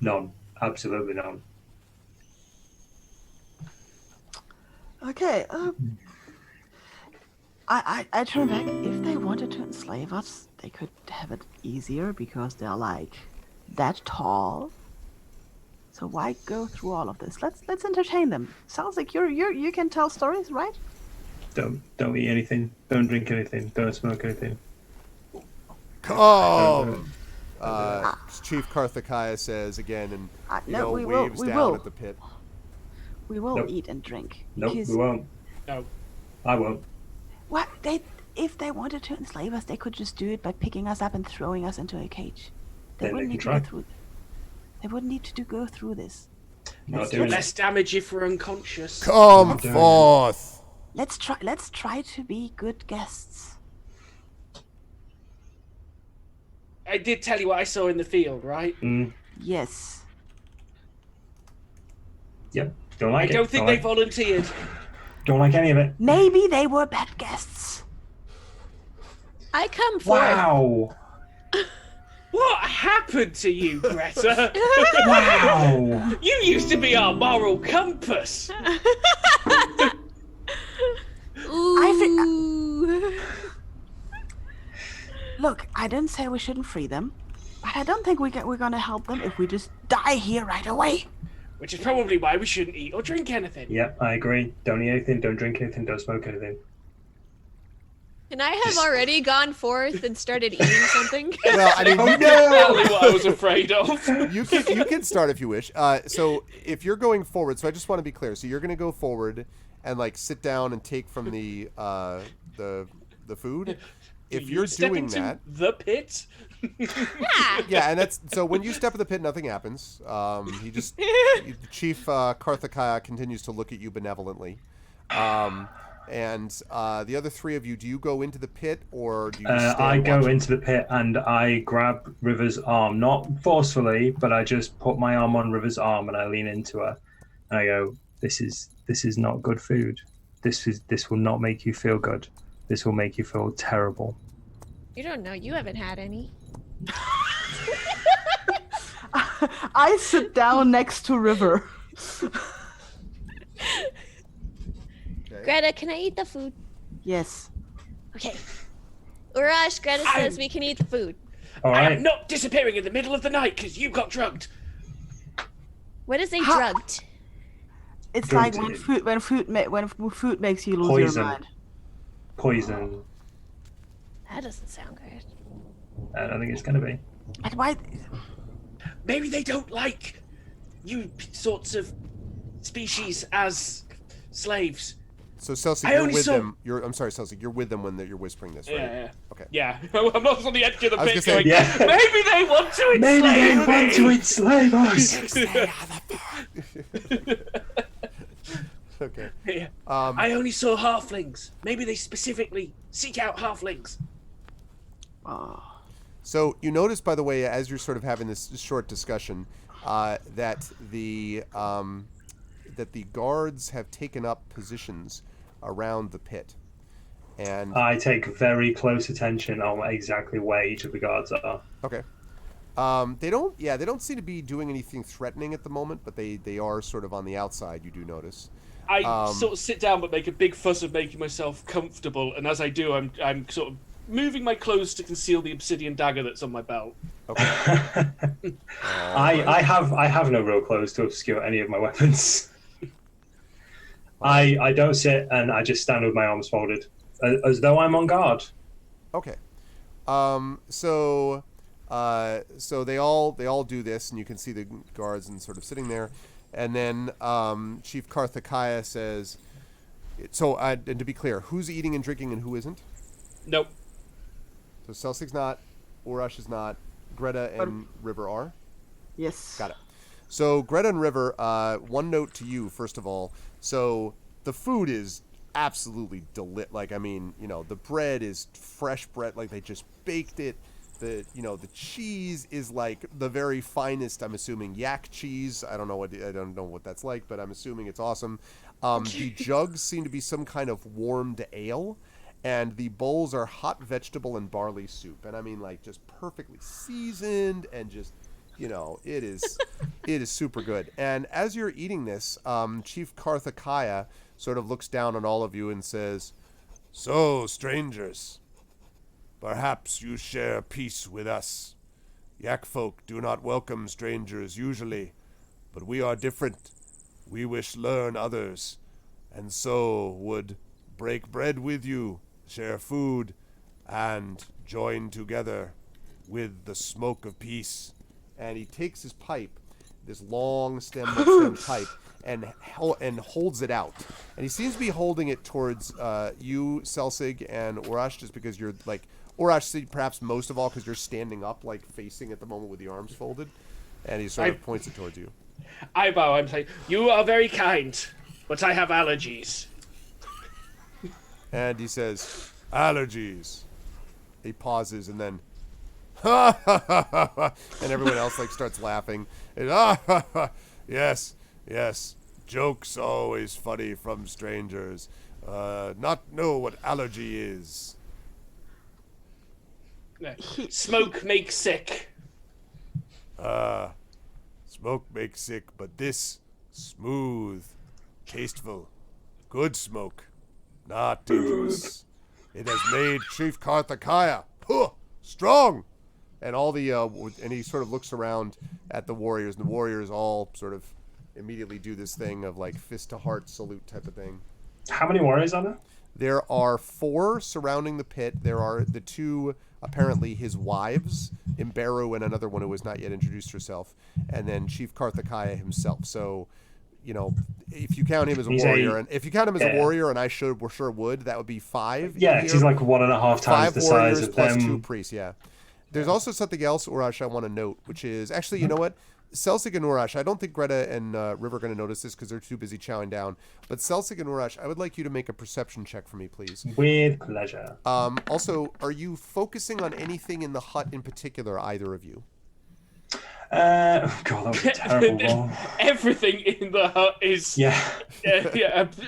none. Absolutely none. Okay. I turn back. If they wanted to enslave us, they could have it easier because they're like that tall. So why go through all of this? Let's entertain them. Sounds like you can tell stories, right? Don't eat anything. Don't drink anything. Don't smoke anything. Come! Chief Karthakaya says again, and waves down at the pit. We will Nope. eat and drink. Nope, because we won't. No. I won't. What if they wanted to enslave us, they could just do it by picking us up and throwing us into a cage. They Then wouldn't they need can to try. go through. They wouldn't need to go through this. Not doing Less it. damage if we're unconscious. Come doing it. forth! Let's try to be good guests. I did tell you what I saw in the field, right? Yes. Yep. Don't like I it. don't think they volunteered. Don't like any of it. Maybe they were bad guests. I come forth. Wow. What happened to you, Greta? Wow. You used to be our moral compass. Ooh. Look, I didn't say we shouldn't free them, but I don't think we're gonna help them if we just die here right away. Which is probably why we shouldn't eat or drink anything. Yep, I agree. Don't eat anything. Don't drink anything. Don't smoke anything. And I have already gone forth and started eating something. Well, I mean, Exactly what I was afraid of. you can start if you wish. So if you're going forward, so I just want to be clear. So you're going to go forward and like sit down and take from the food. If you're step doing into that, the pit. yeah, and that's so when you step in the pit, nothing happens. Chief Karthakaya continues to look at you benevolently. And the other 3 of you, do you go into the pit or do you just I stand go watching? into the pit and I grab River's arm, not forcefully, but I just put my arm on River's arm and I lean into her. And I go, "This is not good food. This will not make you feel good. This will make you feel terrible." You don't know. You haven't had any. I sit down next to River. Greta, can I eat the food? Yes. Okay. Urash, Greta says we can eat the food. All I right. am not disappearing in the middle of the night because you got drugged. What is a Ha- drugged? It's Drugged like it. when food makes you lose Poison. your mind. Poison. That doesn't sound good. I don't think it's going to be. But why? Maybe they don't like you sorts of species as slaves. So Celsic, I you're only with saw- them. I'm sorry, Celsic, you're with them when you're whispering this, right? Yeah. Okay. Yeah. I'm not on the edge of the I was pit gonna say, going, yeah. maybe they want to Maybe they enslave want me. to enslave us. Okay. Yeah. Um, I only saw halflings. Maybe they specifically seek out halflings. So you notice, by the way, as you're sort of having this short discussion, that the guards have taken up positions around the pit, and I take very close attention on exactly where each of the guards are. okay, they don't seem to be doing anything threatening at the moment, but they are sort of on the outside. You do notice. I sort of sit down but make a big fuss of making myself comfortable, and as I do, I'm sort of moving my clothes to conceal the obsidian dagger that's on my belt. Okay. I have no real clothes to obscure any of my weapons. I don't sit, and I just stand with my arms folded, as though I'm on guard. Okay. So they all do this, and you can see the guards and sort of sitting there, and then Chief Karthakaya says, "So, and to be clear, who's eating and drinking and who isn't?" Nope. So Celsig's not, Urash is not, Greta and River are. Yes. Got it. So Greta and River, one note to you first of all. So the food is absolutely like, I mean, the bread is fresh bread, like they just baked it. The cheese is like the very finest, I'm assuming, yak cheese. I don't know what that's like, but I'm assuming it's awesome. The jugs seem to be some kind of warmed ale, and the bowls are hot vegetable and barley soup. And I mean, like, just perfectly seasoned, and just, it is super good. And as you're eating this, Chief Karthakaya sort of looks down on all of you and says, "So, strangers, perhaps you share peace with us. Yak folk do not welcome strangers usually, but we are different. We wish learn others, and so would break bread with you, share food, and join together with the smoke of peace." And he takes his pipe, this long stem pipe, and holds it out. And he seems to be holding it towards you, Celsig, and Urash, just because you're like, Urash, perhaps most of all, because you're standing up, like facing at the moment with the arms folded. And he sort of points it towards you. I bow. I'm saying, you are very kind, but I have allergies. And he says, "Allergies." He pauses and then, "Ha ha ha ha ha," and everyone else like starts laughing. And, "Ah ha ha, yes, yes, jokes always funny from strangers. Not know what allergy is." Smoke makes sick. Smoke makes sick, but this smooth, tasteful, good smoke, not dangerous. It has made Chief Karthakaya strong. And all the and he sort of looks around at the warriors, and the warriors all sort of immediately do this thing of like fist to heart salute type of thing. How many warriors are there? There are 4 surrounding the pit. There are the 2, apparently his wives, Imberu and another one who has not yet introduced herself, and then Chief Karthakaya himself. So, if you count him as a warrior, and if you count him as a warrior, and I sure would, that would be 5. Yeah, she's like 1.5 times 5 the warriors size of plus them. 2 priests. Yeah. There's also something else, Urash, I want to note, which is actually, you know what? Celsig and Urash, I don't think Greta and River are going to notice this because they're too busy chowing down. But Celsig and Urash, I would like you to make a perception check for me, please. With pleasure. Also, are you focusing on anything in the hut in particular, either of you? God, that was a terrible roll. Everything in the hut is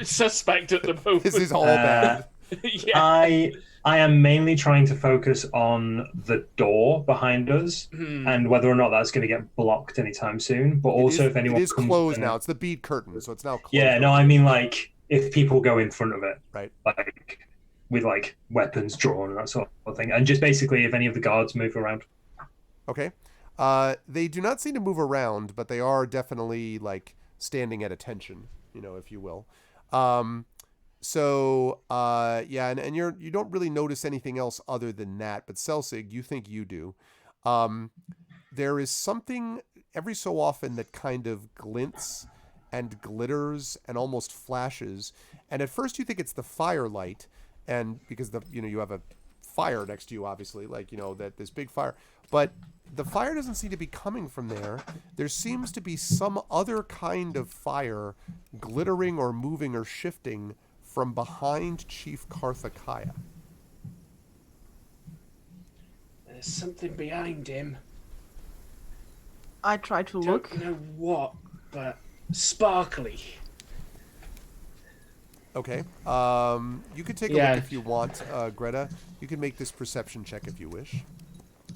suspect at the moment. This is all bad. Yeah. I am mainly trying to focus on the door behind us and whether or not that's going to get blocked anytime soon. But also, if anyone it is comes closed in, now. It's the bead curtain, so it's now closed. Yeah, no, I mean like if people go in front of it, right? Like with like weapons drawn and that sort of thing, and just basically if any of the guards move around. Okay. They do not seem to move around, but they are definitely like standing at attention, if you will. So, and you don't really notice anything else other than that, but Celsig, you think you do. There is something every so often that kind of glints and glitters and almost flashes. And at first you think it's the firelight, and because you have a fire next to you, obviously, like, that this big fire. But the fire doesn't seem to be coming from there. There seems to be some other kind of fire glittering or moving or shifting from behind Chief Karthakaya. There's something behind him. I try to look. Don't know what, but sparkly. Okay. You could take a look if you want, Greta. You can make this perception check if you wish.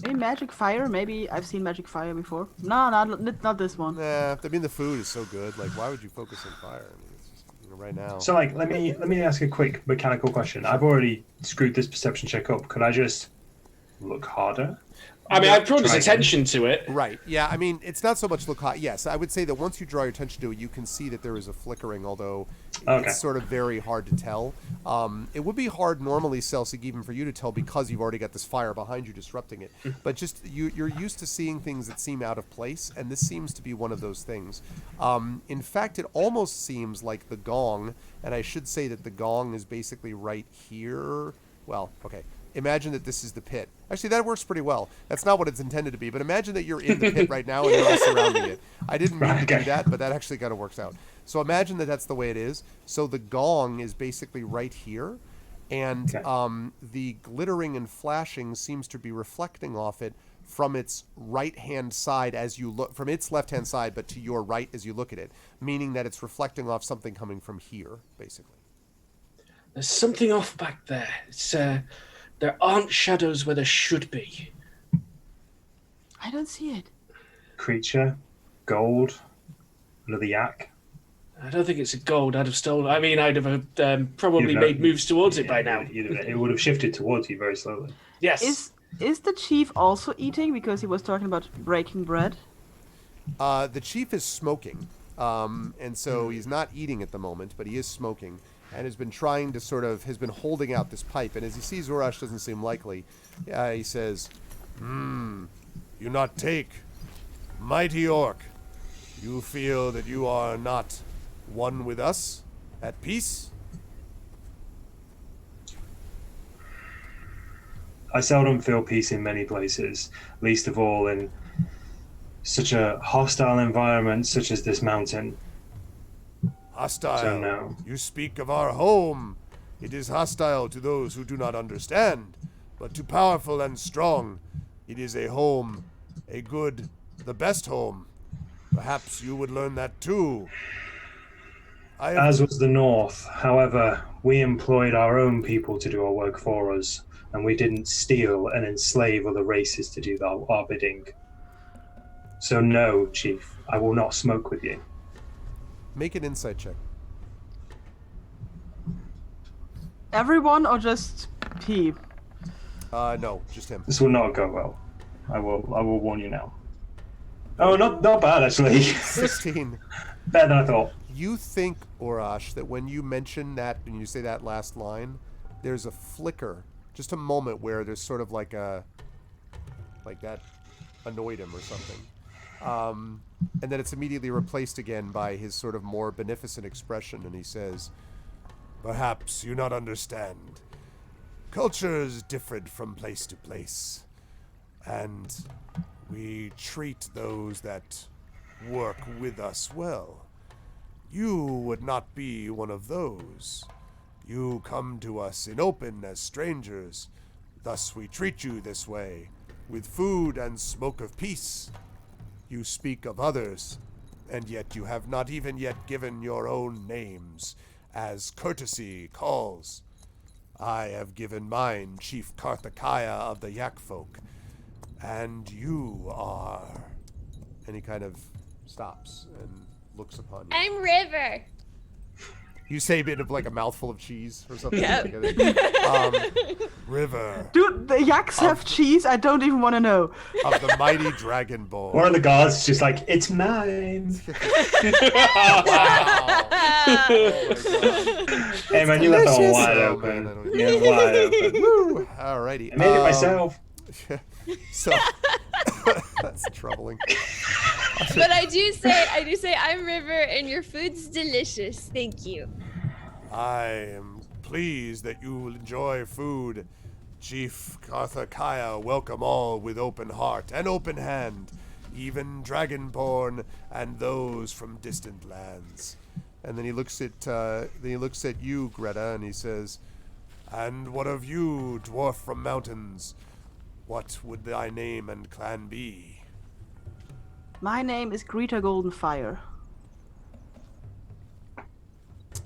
Maybe magic fire? Maybe I've seen magic fire before. No, not this one. Nah, I mean, the food is so good. Like, why would you focus on fire? I mean, it's just, right now. So, like, let me ask a quick mechanical question. I've already screwed this perception check up. Could I just look harder? I mean, I've drawn his attention to it. Right. Yeah. I mean, it's not so much look hot. Yes, I would say that once you draw your attention to it, you can see that there is a flickering, although it's sort of very hard to tell. It would be hard normally, Celsig, even for you to tell because you've already got this fire behind you disrupting it. But just you're used to seeing things that seem out of place, and this seems to be one of those things. In fact, it almost seems like the gong, and I should say that the gong is basically right here. Well, okay. Imagine that this is the pit. Actually, that works pretty well. That's not what it's intended to be, but imagine that you're in the pit right now and you're all surrounding it. I didn't mean to do that, but that actually kind of works out. So imagine that that's the way it is. So the gong is basically right here, and the glittering and flashing seems to be reflecting off it from its right-hand side as you look, from its left-hand side, but to your right as you look at it, meaning that it's reflecting off something coming from here, basically. There's something off back there. It's there aren't shadows where there should be. I don't see it. Creature, gold, another yak. I don't think it's a gold. I'd have stolen. I mean, I'd have probably made moves towards it by now. It would have shifted towards you very slowly. Yes. Is the chief also eating? Because he was talking about breaking bread. The chief is smoking, and so he's not eating at the moment, but he is smoking. And has been trying to has been holding out this pipe. And as he sees Urash doesn't seem likely, he says, you not take. Mighty orc, you feel that you are not one with us, at peace? I seldom feel peace in many places, least of all in such a hostile environment such as this mountain. Hostile. So no. You speak of our home. It is hostile to those who do not understand, but to powerful and strong, it is a home, a good, the best home. Perhaps you would learn that too. As was the North. However, we employed our own people to do our work for us, and we didn't steal and enslave other races to do our bidding. So no, Chief, I will not smoke with you. Make an insight check. Everyone or just he? No, just him. This will not go well. I will warn you now. Oh, not bad actually. 16. Better than I thought. You think, Urash, that when you mention that, when you say that last line, there's a flicker, just a moment where there's sort of like that annoyed him or something. And then it's immediately replaced again by his sort of more beneficent expression, and he says, perhaps you not understand. Culture is different from place to place, and we treat those that work with us well. You would not be one of those. You come to us in open as strangers, thus we treat you this way, with food and smoke of peace. You speak of others, and yet you have not even yet given your own names, as courtesy calls. I have given mine, Chief Karthakaya of the Yak Folk, and you are... And he kind of stops and looks upon you. I'm River. You say a bit of like a mouthful of cheese or something. Yeah. River. Dude, the yaks have cheese? I don't even want to know. Of the mighty Dragonborn. One of the guards is just like, it's mine. Wow. Hey man, you left that one wide Oh, open. man, I don't- Yeah, wide open. Woo! Alrighty. I made it myself. So that's troubling. But I do say, I'm River, and your food's delicious. Thank you. I am pleased that you will enjoy food. Chief Karthakaya, welcome all with open heart and open hand, even Dragonborn and those from distant lands. And then he looks at you, Greta, and he says, "And what of you, dwarf from mountains? What would thy name and clan be?" My name is Greta Goldenfire.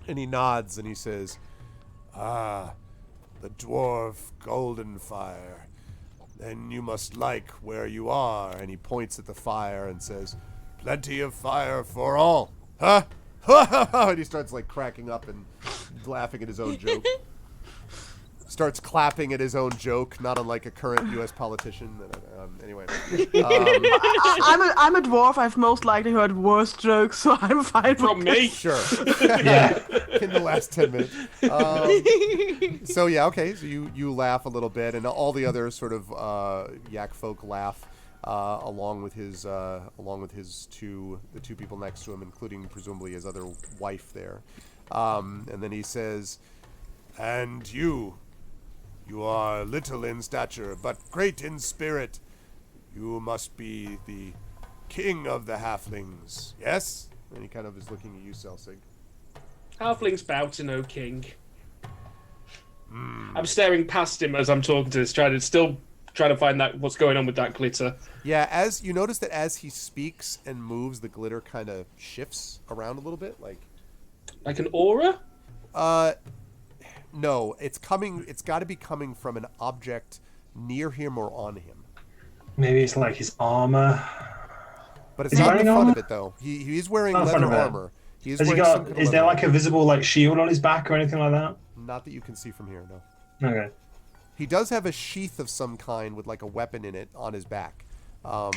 And he nods and he says, "Ah, the dwarf Goldenfire. Then you must like where you are." And he points at the fire and says, "Plenty of fire for all. Huh?" And he starts like cracking up and laughing at his own joke. Starts clapping at his own joke, not unlike a current U.S. politician. Anyway. I'm a dwarf. I've most likely heard worse jokes, so I'm fine From with me? Sure. Yeah. In the last 10 minutes. So yeah, okay. So you laugh a little bit, and all the other sort of yak folk laugh along with the two people next to him, including presumably his other wife there. And then he says, "And you are little in stature, but great in spirit. You must be the king of the halflings, yes?" And he kind of is looking at you, Selsig. Halflings bow to no king. I'm staring past him as I'm talking to this, trying to find that what's going on with that glitter. Yeah, as you notice that as he speaks and moves, the glitter kind of shifts around a little bit, like an aura? No, it's got to be coming from an object near him or on him. Maybe it's like his armor. But it's Is he not in the wearing front armor? of it, though. He is wearing Not in front leather of it. armor. He is Has he wearing some got? kind of Is there leather like a visible like shield on his back or anything like that? Not that you can see from here, no. Okay. He does have a sheath of some kind with like a weapon in it on his back. So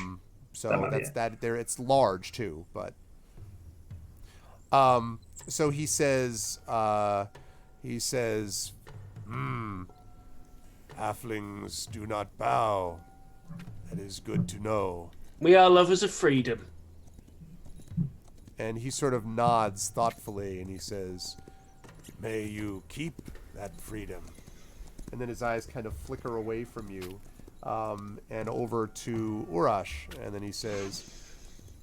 That might be that's it. that. There, it's large too, but. So he says, "Halflings do not bow. That is good to know." We are lovers of freedom. And he sort of nods thoughtfully, and he says, "May you keep that freedom." And then his eyes kind of flicker away from you, and over to Urash, and then he says,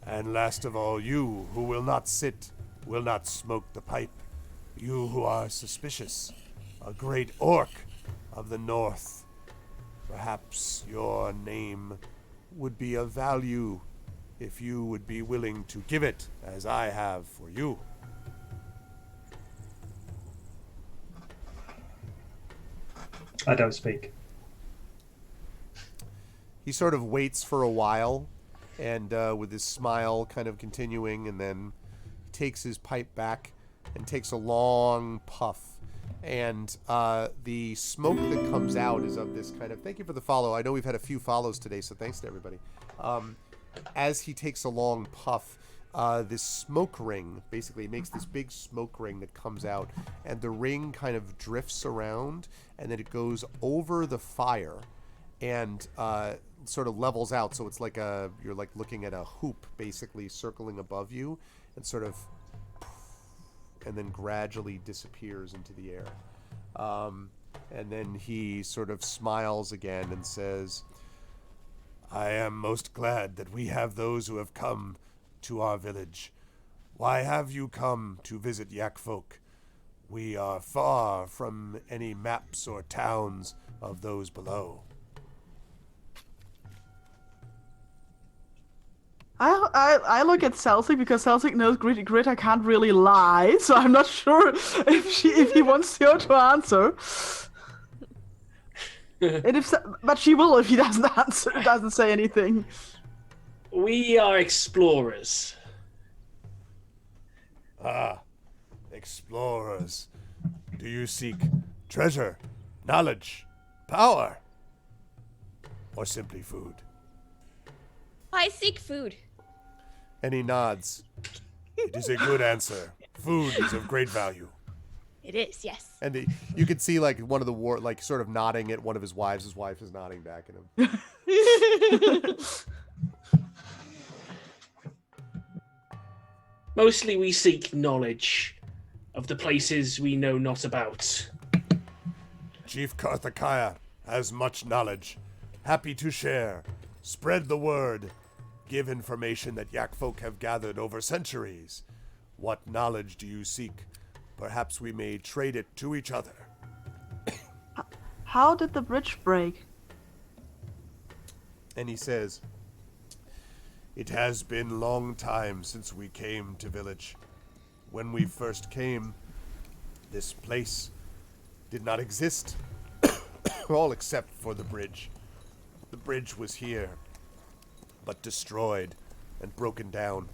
"And last of all, you who will not smoke the pipe, you who are suspicious, a great orc of the north. Perhaps your name would be of value if you would be willing to give it, as I have for you." I don't speak. He sort of waits for a while, and with his smile kind of continuing, and then takes his pipe back and takes a long puff. And the smoke that comes out is of this kind of... Thank you for the follow. I know we've had a few follows today, so thanks to everybody. As he takes a long puff, this smoke ring basically makes this big smoke ring that comes out, and the ring kind of drifts around, and then it goes over the fire and sort of levels out. So it's like you're like looking at a hoop basically circling above you, and sort of, and then gradually disappears into the air. And then he sort of smiles again and says, "I am most glad that we have those who have come to our village. Why have you come to visit Yak folk? We are far from any maps or towns of those below." I look at Celtic because Celtic knows Greta can't really lie, so I'm not sure if he wants her to answer. And but she will if he doesn't answer, doesn't say anything. We are explorers. "Ah, explorers. Do you seek treasure, knowledge, power, or simply food?" I seek food. And he nods. "It is a good answer. Food is of great value." It is, yes. And you can see like one of the sort of nodding at one of his wives. His wife is nodding back at him. Mostly we seek knowledge of the places we know not about. Chief Karthakaya has much knowledge. Happy to share. Spread the word. Give information that Yak folk have gathered over centuries. What knowledge do you seek? Perhaps we may trade it to each other. How did the bridge break? And he says, "It has been long time since we came to village. When we first came, this place did not exist, all except for the bridge. The bridge was here, but destroyed and broken down."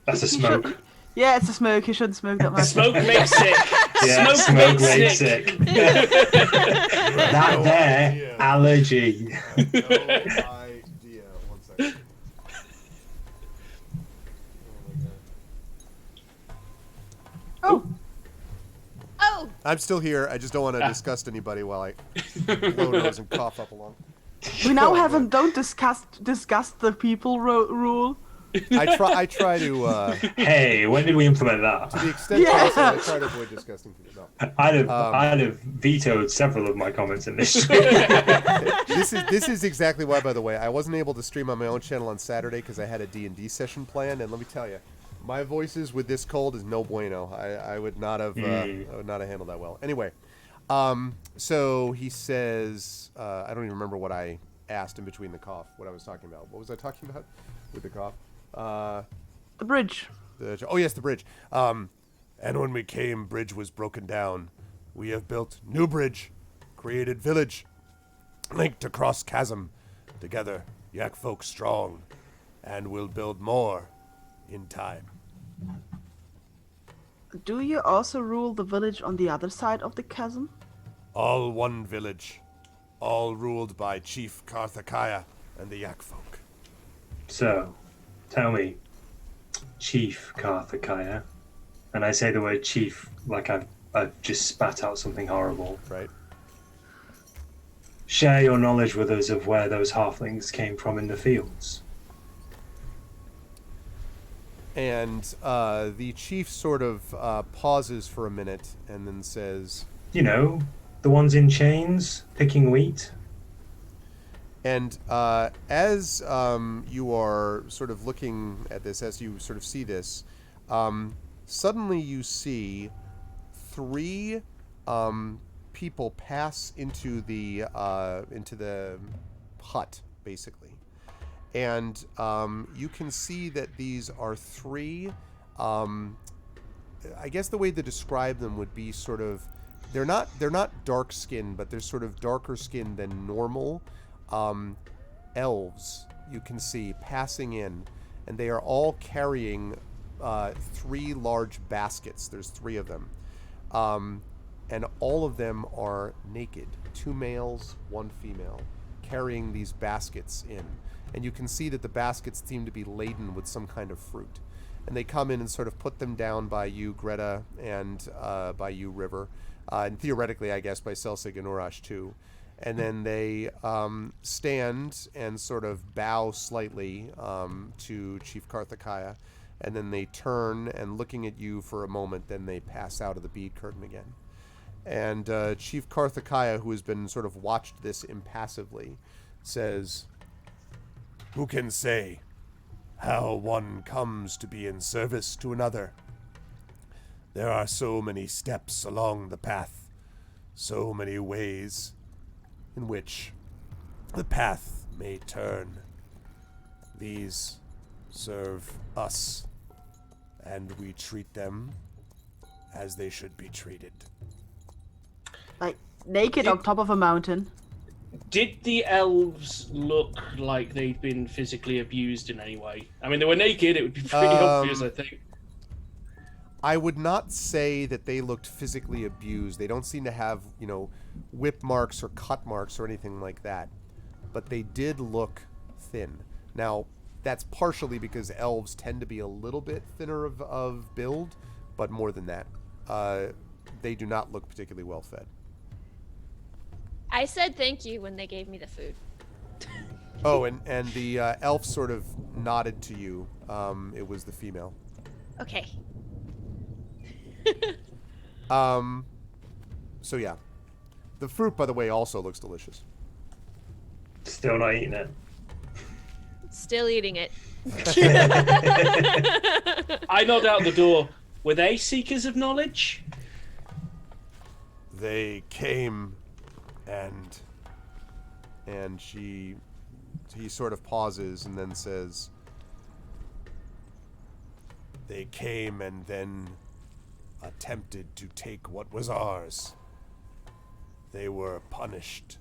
That's a smoke. Yeah, it's a smoke. You shouldn't smoke that much. Smoke makes sick. Yeah, Smoke makes sick. That there, allergy. No idea. One second. Oh, Oh, I'm still here. I just don't want to disgust anybody while I blow nose and cough up along. we now Oh, haven't. Don't discuss the people rule. I try to Hey, when did we implement that? to the extent Yeah. possible. I try to avoid disgusting people. No. I'd have vetoed several of my comments in this. This is exactly why, by the way, I wasn't able to stream on my own channel on Saturday because I had a D&D session planned, and let me tell you, my voices with this cold is no bueno. I would not have I would not have handled that well. Anyway, so he says, I don't even remember what I asked in between the cough. What I was talking about. What was I talking about with the cough? The bridge. Oh yes, the bridge. And when we came, bridge was broken down. We have built new bridge, created village, linked across chasm. Together, Yak folk strong, and we'll build more in time. Do you also rule the village on the other side of the chasm? All one village, all ruled by Chief Karthakaya and the Yak folk. So, tell me, Chief Karthakaya, and I say the word chief like I've just spat out something horrible. Right? Share your knowledge with us of where those halflings came from in the fields. And the chief sort of pauses for a minute and then says, You know, the ones in chains, picking wheat. and as you are sort of looking at this, as you sort of see this, suddenly you see three people pass into the hut, basically. And you can see that these are three, I guess the way to describe them would be sort of, they're not dark skinned, but they're sort of darker skinned than normal elves you can see passing in, and they are all carrying three large baskets. There's three of them. And all of them are naked. 2 males, 1 female, carrying these baskets in. And you can see that the baskets seem to be laden with some kind of fruit. And they come in and sort of put them down by you, Greta, and by you, River. And theoretically, I guess, by Selsig and Urash, too. And then they stand and sort of bow slightly to Chief Karthakaya. And then they turn and looking at you for a moment, then they pass out of the bead curtain again. And Chief Karthakaya, who has been sort of watched this impassively, says, "Who can say how one comes to be in service to another? There are so many steps along the path, so many ways in which the path may turn. These serve us, and we treat them as they should be treated." Like naked on top of a mountain. Did the elves look like they'd been physically abused in any way? I mean, they were naked. It would be pretty obvious, I think. I would not say that they looked physically abused. They don't seem to have, whip marks or cut marks or anything like that. But they did look thin. Now, that's partially because elves tend to be a little bit thinner of build, but more than that, they do not look particularly well fed. I said thank you when they gave me the food. Oh, and the elf sort of nodded to you. It was the female. Okay. So yeah. The fruit, by the way, also looks delicious. Still not eating it. Still eating it. I nod out the door. Were they seekers of knowledge? They came and he sort of pauses and then says, they came and then attempted to take what was ours. They were punished.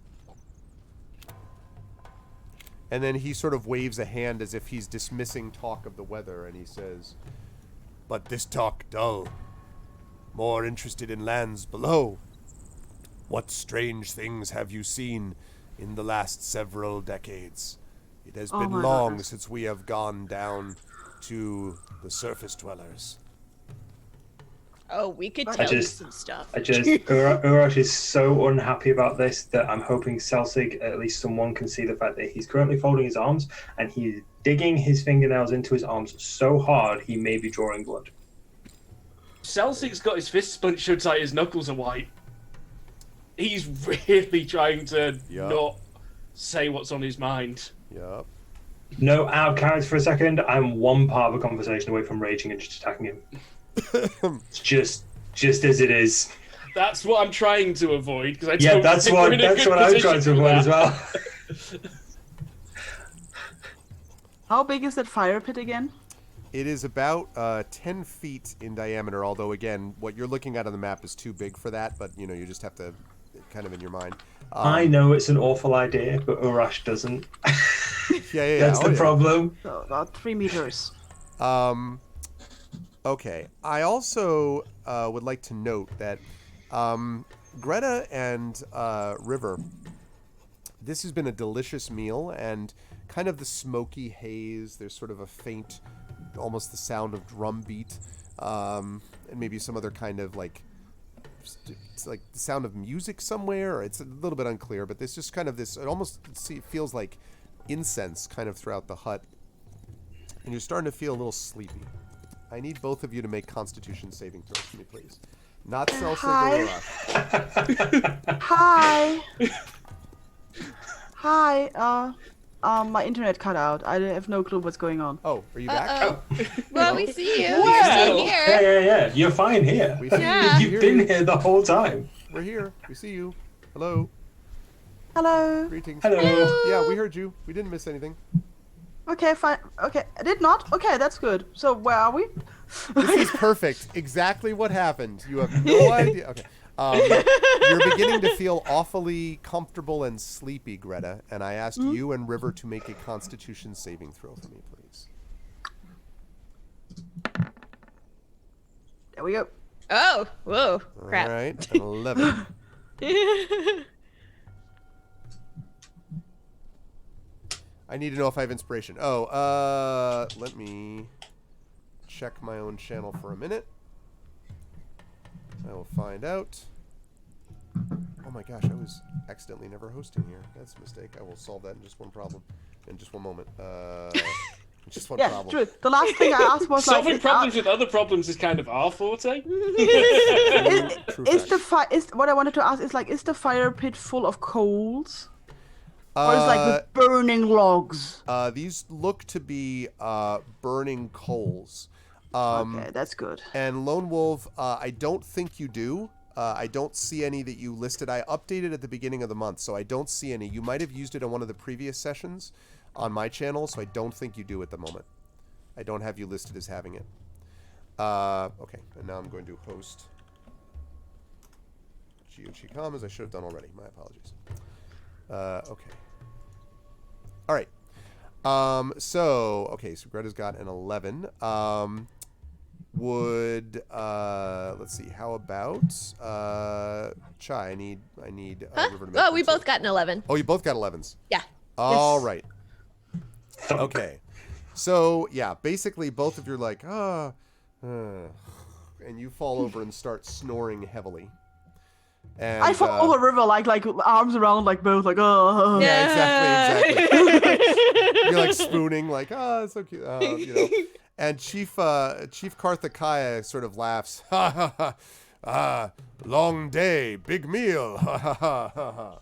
And then he sort of waves a hand as if he's dismissing talk of the weather, and he says, but this talk dull. More interested in lands below. What strange things have you seen in the last several decades? It has been long since we have gone down to the surface dwellers. Oh, we could tell you some stuff. Urash is so unhappy about this that I'm hoping Selsig, at least someone can see the fact that he's currently folding his arms and he's digging his fingernails into his arms so hard he may be drawing blood. Selsig's got his fists punched so tight his knuckles are white. He's really trying to not say what's on his mind. Yep. No, out of character for a second, I'm one part of a conversation away from raging and just attacking him. It's just as it is. That's what I'm trying to avoid because that's what I'm trying to avoid as well. How big is that fire pit again? It is about 10 feet in diameter, although, again, what you're looking at on the map is too big for that, but, you know, you just have to kind of in your mind. I know it's an awful idea, but Urash doesn't. Yeah. That's the problem. So about 3 meters. Okay. I also would like to note that Greta and River, this has been a delicious meal, and kind of the smoky haze, there's sort of a faint, almost the sound of drum beat, and maybe some other kind of it's like the sound of music somewhere. It's a little bit unclear, but there's just kind of this, it almost feels like incense kind of throughout the hut, and you're starting to feel a little sleepy. I need both of you to make Constitution saving throws for me, please. Not Celsius. Hi. Hi. My internet cut out. I have no clue what's going on. Oh, are you back? Oh. Well, we see you. Wow. You're still here. Yeah. You're fine here. We see Yeah. you. You've been here the whole time. We're here. We see you. Hello. Hello. Greetings. Hello. Yeah, we heard you. We didn't miss anything. Okay, fine. Okay, I did not. Okay, that's good. So where are we? This is perfect. Exactly what happened. You have no idea. Okay. You're beginning to feel awfully comfortable and sleepy, Greta, and I asked you and River to make a Constitution saving throw for me, please. There we go. Oh, whoa, crap. All right, an 11. I need to know if I have inspiration. Oh, let me check my own channel for a minute. I will find out. Oh my gosh, I was accidentally never hosting here. That's a mistake. I will solve that in just one problem. In just one moment. Just one problem. True. The last thing I asked was Solving problems with other problems is kind of our forte. What I wanted to ask is the fire pit full of coals? Or is with burning logs? These look to be burning coals. Okay, that's good. And Lone Wolf, I don't think you do. I don't see any that you listed. I updated at the beginning of the month, so I don't see any. You might have used it on one of the previous sessions on my channel, so I don't think you do at the moment. I don't have you listed as having it. Okay, and now I'm going to host GOG Commons. I should have done already. My apologies. Okay. All right. So Greta's got an 11. Let's see, how about Chai? I need River to make We both got an 11. Oh, you both got 11s. Yeah. All right. Okay. So, yeah, basically both of you are like, and you fall over and start snoring heavily. And I follow River like arms around like both like oh. Yeah, exactly. You're like spooning, like, oh, it's so cute. You know. And Chief Karthikaya sort of laughs. Ha ha ha. Ah, long day, big meal. Ha ha ha ha.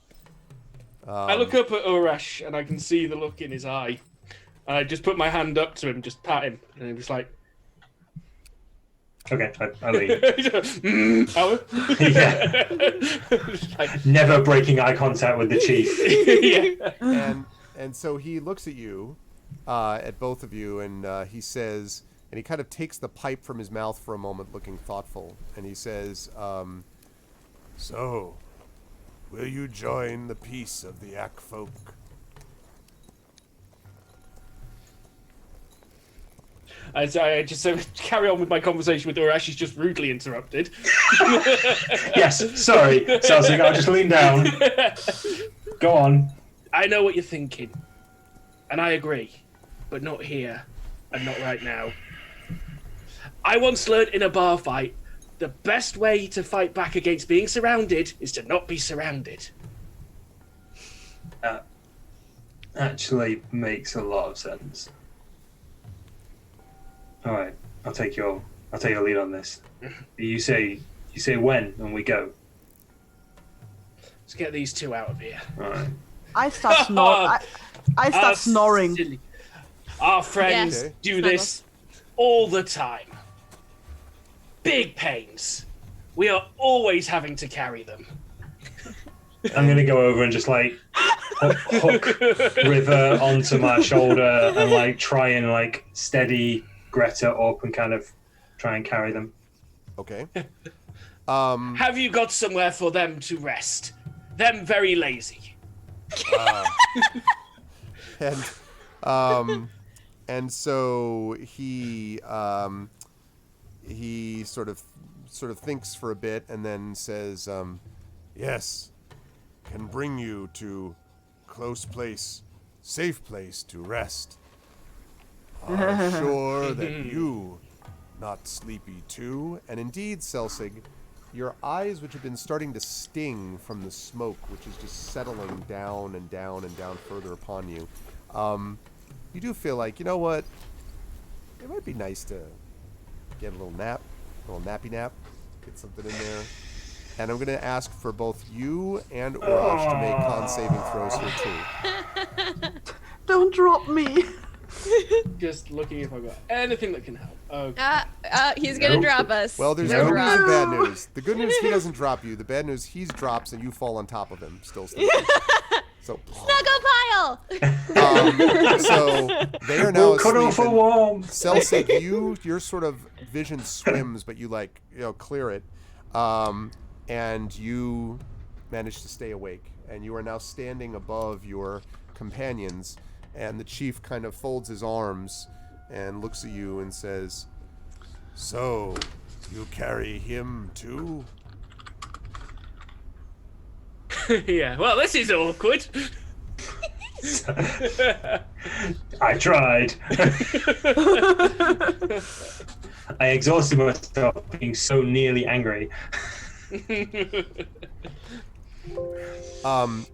I look up at Urash and I can see the look in his eye. I just put my hand up to him, just pat him, and he was like, Okay, I leave. Howard? Yeah. Never breaking eye contact with the chief. Yeah. And so he looks at you, at both of you, and he says, and he kind of takes the pipe from his mouth for a moment, looking thoughtful, and he says, so, will you join the peace of the Yak folk? I just carry on with my conversation with Urash. She's just rudely interrupted. Yes, sorry. Selsig, I'll just lean down. Go on. I know what you're thinking, and I agree, but not here, and not right now. I once learned in a bar fight, the best way to fight back against being surrounded is to not be surrounded. That actually makes a lot of sense. All right, I'll take your lead on this. You say when, and we go. Let's get these two out of here. All right. I start snoring. I start snoring. Silly. Our friends Yes. do this all the time. Big pains. We are always having to carry them. I'm gonna go over and just like hook River onto my shoulder and like try and like steady Greta up and kind of try and carry them. Okay. Have you got somewhere for them to rest? Them very lazy. And so he sort of thinks for a bit and then says, yes, can bring you to close place, safe place to rest. Are sure that you not sleepy too? And indeed, Selsig, your eyes, which have been starting to sting from the smoke, which is just settling down and down and down further upon you, you do feel like, you know what? It might be nice to get a little nap, a little nappy nap, get something in there. And I'm going to ask for both you and Urash to make con saving throws here too. Don't drop me. Just looking if I've got anything that can help. He's gonna drop us. Well, there's No good news drop. and bad news. The good news, he doesn't drop you. The bad news, he drops and you fall on top of him, still sleeping. So, Snuggle pile. so they are now Cut off a asleep. worm. Selsig, your sort of vision swims, but you clear it, and you manage to stay awake. And you are now standing above your companions. And the chief kind of folds his arms and looks at you and says, so, you carry him too? Yeah, well, this is awkward. I tried. I exhausted myself being so nearly angry.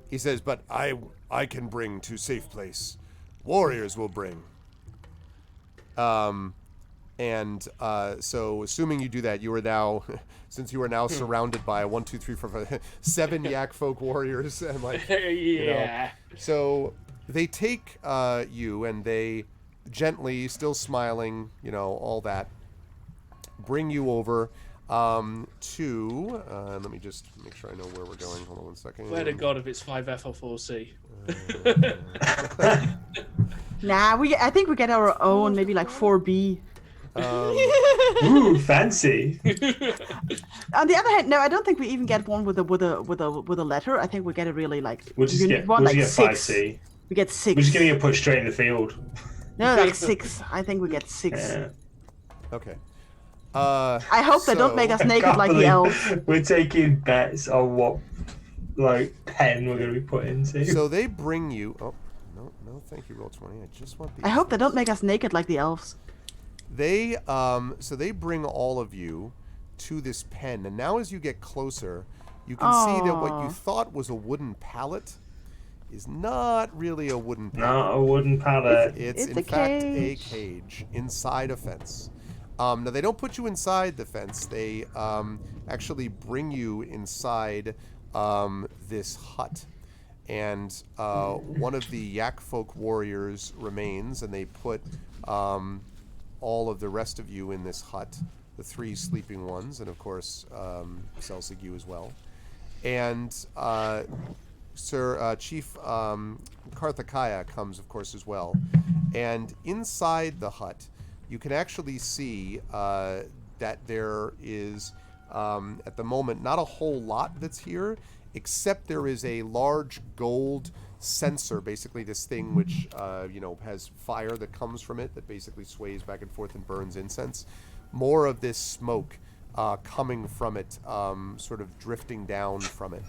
He says, but I can bring to safe place. Warriors will bring. So assuming you do that, you are now, since you are now surrounded by 1, 2, 3, 4, 5, 7 Yak folk warriors, and Yeah. So they take you and they gently, still smiling, all that, bring you over to. Let me just make sure I know where we're going. Hold on 1 second. Swear to God if it's 5F or 4C. Nah, I think we get our own, maybe like 4B. Ooh, fancy. On the other hand, no, I don't think we even get one with a letter. I think we get a really like. We'll just get 6. 5C. We get 6. We're just gonna get pushed straight in the field. No, like 6. I think we get 6. Yeah. Okay. I hope they don't make us naked Can't like the believe elves. We're taking bets on what pen we're gonna be put into. So they bring you. Oh no, thank you, Roll20. I just want the. I hope they don't make us naked like the elves. They so they bring all of you to this pen, and now as you get closer, You can see that what you Aw. thought was a wooden pallet is not really a wooden pallet. Not a wooden pallet. It's It's in a fact a cage. cage inside a fence. Now they don't put you inside the fence. They actually bring you inside this hut, and one of the Yak folk warriors remains, and they put all of the rest of you in this hut, the 3 sleeping ones, and of course Selsig, you as well, and Chief Karthakaya comes, of course, as well. And inside the hut, you can actually see that there is, at the moment, not a whole lot that's here, except there is a large gold censer, basically this thing which, has fire that comes from it that basically sways back and forth and burns incense. More of this smoke coming from it, sort of drifting down from it.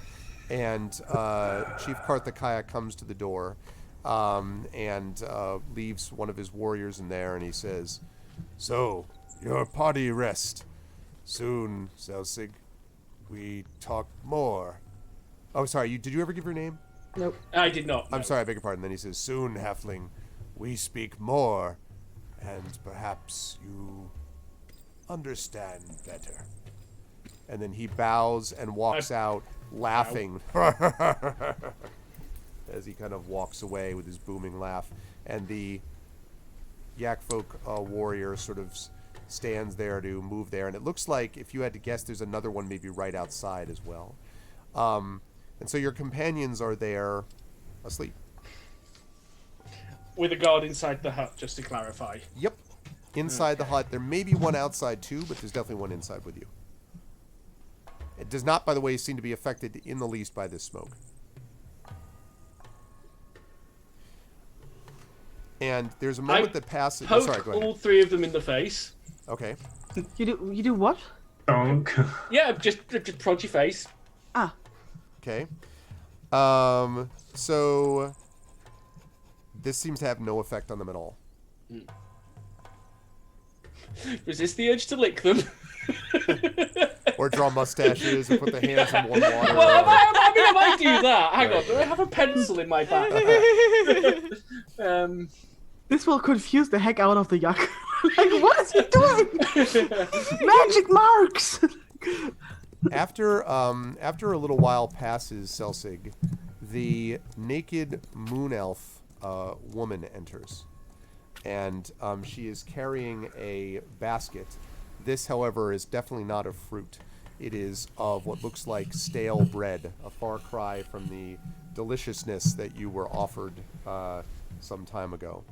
And Chief Karthakaya comes to the door and leaves one of his warriors in there, and he says, "So, your party rest. Soon, Selsig, we talk more." Oh, sorry, did you ever give your name? Nope. I did not. I'm no. sorry, I beg your pardon. Then he says, "Soon, Halfling, we speak more, and perhaps you understand better." And then he bows and walks out, laughing, as he kind of walks away with his booming laugh. And the Yak folk warrior sort of stands there to move there. And it looks like, if you had to guess, there's another one maybe right outside as well. And so your companions are there asleep. With a guard inside the hut, just to clarify. Yep. Inside the hut. There may be one outside too, but there's definitely one inside with you. It does not, by the way, seem to be affected in the least by this smoke. And there's a moment that passes. Poke Sorry, go ahead. all 3 of them in the face. Okay. You do what? Donk. Yeah, just prod your face. Ah. Okay. So this seems to have no effect on them at all. Resist the urge to lick them. Or draw mustaches, or put the hands in warm water. Well, I might do that. Hang on, do I have a pencil in my bag? This will confuse the heck out of the yak. Like, what is he doing? Magic marks! After a little while passes, Selsig, the naked moon elf woman enters, and she is carrying a basket. This, however, is definitely not of fruit. It is of what looks like stale bread, a far cry from the deliciousness that you were offered some time ago.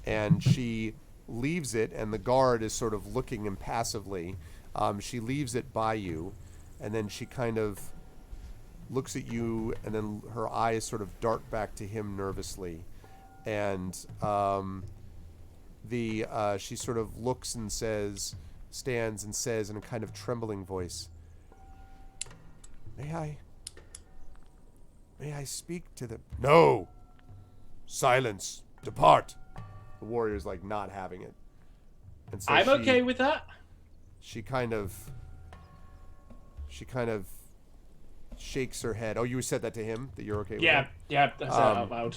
And she leaves it, and the guard is sort of looking impassively. She leaves it by you, and then she kind of looks at you, and then her eyes sort of dart back to him nervously. And she sort of looks and stands and says in a kind of trembling voice, May I speak to them? No! Silence! Depart! The warrior's like not having it. And so I'm okay with that. She kind of shakes her head. Oh, you said that to him? That you're okay with that? Yeah, that's out loud.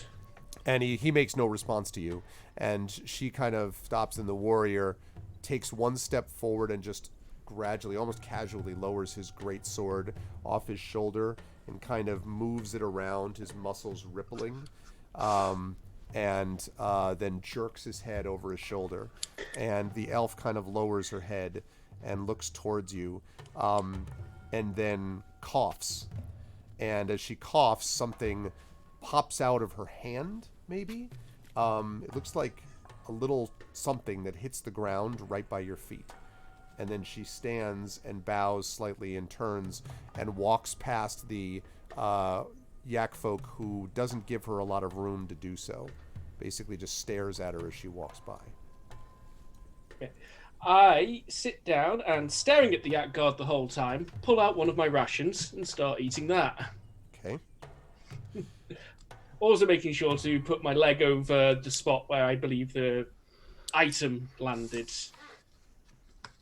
And he makes no response to you. And she kind of stops, and the warrior takes one step forward and just gradually, almost casually, lowers his great sword off his shoulder and kind of moves it around, his muscles rippling, and then jerks his head over his shoulder. And the elf kind of lowers her head and looks towards you, and then coughs. And as she coughs, something pops out of her hand, maybe? It looks like a little something that hits the ground right by your feet. And then she stands and bows slightly and turns and walks past the yak folk, who doesn't give her a lot of room to do so. Basically just stares at her as she walks by. Okay. I sit down and, staring at the yak guard the whole time, pull out one of my rations and start eating that. Okay. Also making sure to put my leg over the spot where I believe the item landed.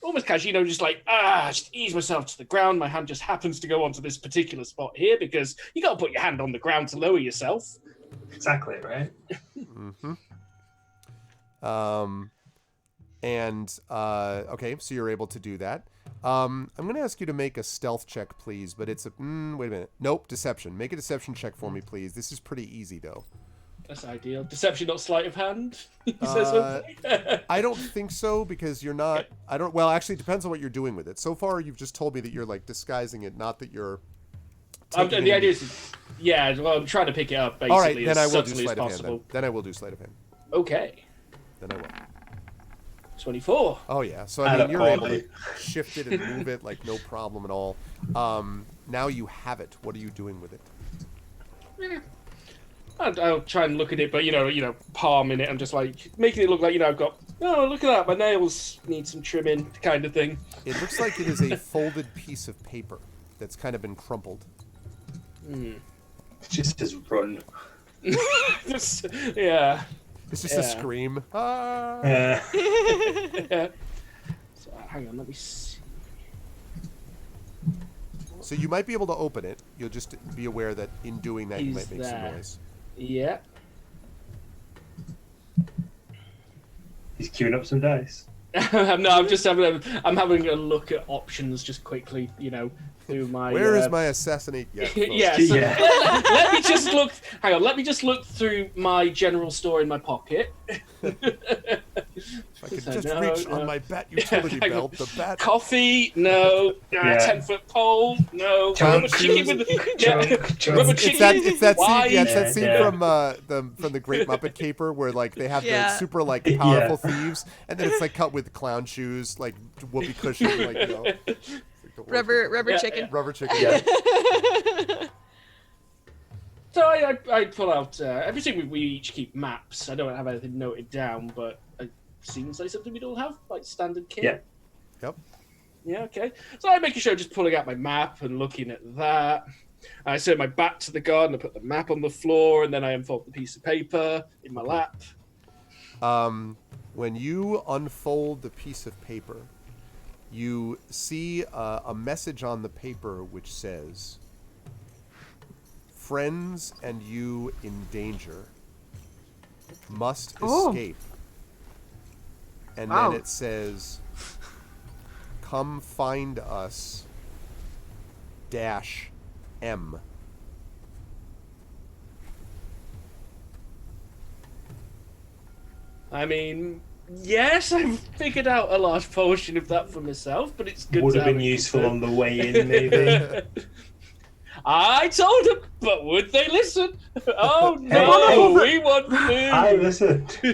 almost casually, just like, just ease myself to the ground. My hand just happens to go onto this particular spot here because you got to put your hand on the ground to lower yourself. Exactly, right? Mm-hmm. Okay, so you're able to do that. I'm going to ask you to make a stealth check, please, but it's a... wait a minute. Nope, deception. Make a deception check for me, please. This is pretty easy, though. That's ideal. Deception, not sleight of hand? He says something. I don't think so, because you're not... Well, actually, it depends on what you're doing with it. So far, you've just told me that you're, like, disguising it, not that you're... The idea is... Yeah, well, I'm trying to pick it up, basically, all right, then I will do subtly as sleight of hand. possible. Then I will do sleight of hand. Okay. Then I will. 24. Oh, yeah. So, I mean, you're able to shift it and move it, like, no problem at all. Now you have it. What are you doing with it? I'll try and look at it, but, palming it. I'm just, like, making it look like, I've got, oh, look at that. My nails need some trimming kind of thing. It looks like it is a folded piece of paper that's kind of been crumpled. Just as run. Yeah. It's just a scream. Ah. Yeah. So, hang on, let me see. So you might be able to open it. You'll just be aware that in doing that, you might make some noise. Yeah. He's queuing up some dice. No, I'm having a look at options just quickly, through my... Where is my assassinate yet? Yeah, so let me just look... Hang on, let me just look through my general store in my pocket. If I could just reach on my bat utility belt, the bat... Coffee, no. 10-foot pole, no. Rubber chicken with rubber chicken. It's that scene. Yeah, it's that scene from the Great Muppet Caper where like they have the super like powerful thieves, and then it's like cut with clown shoes, like whoopee cushion, like Rubber chicken. Rubber chicken. Yeah. So I pull out everything. We each keep maps. I don't have anything noted down, but it seems like something we all have, like standard kit. Yeah. Yep. Yeah. Okay. So I make a show just pulling out my map and looking at that. I set my back to the garden. I put the map on the floor, and then I unfold the piece of paper in my lap. When you unfold the piece of paper, you see a message on the paper which says, "Friends and you in danger. Must escape." And then it says, "Come find us. -M." I mean, yes, I've figured out a large portion of that for myself, but it's good. Would to have been useful on the way in, maybe. I told them, but would they listen? Oh no, Hey. we want food. I listened. You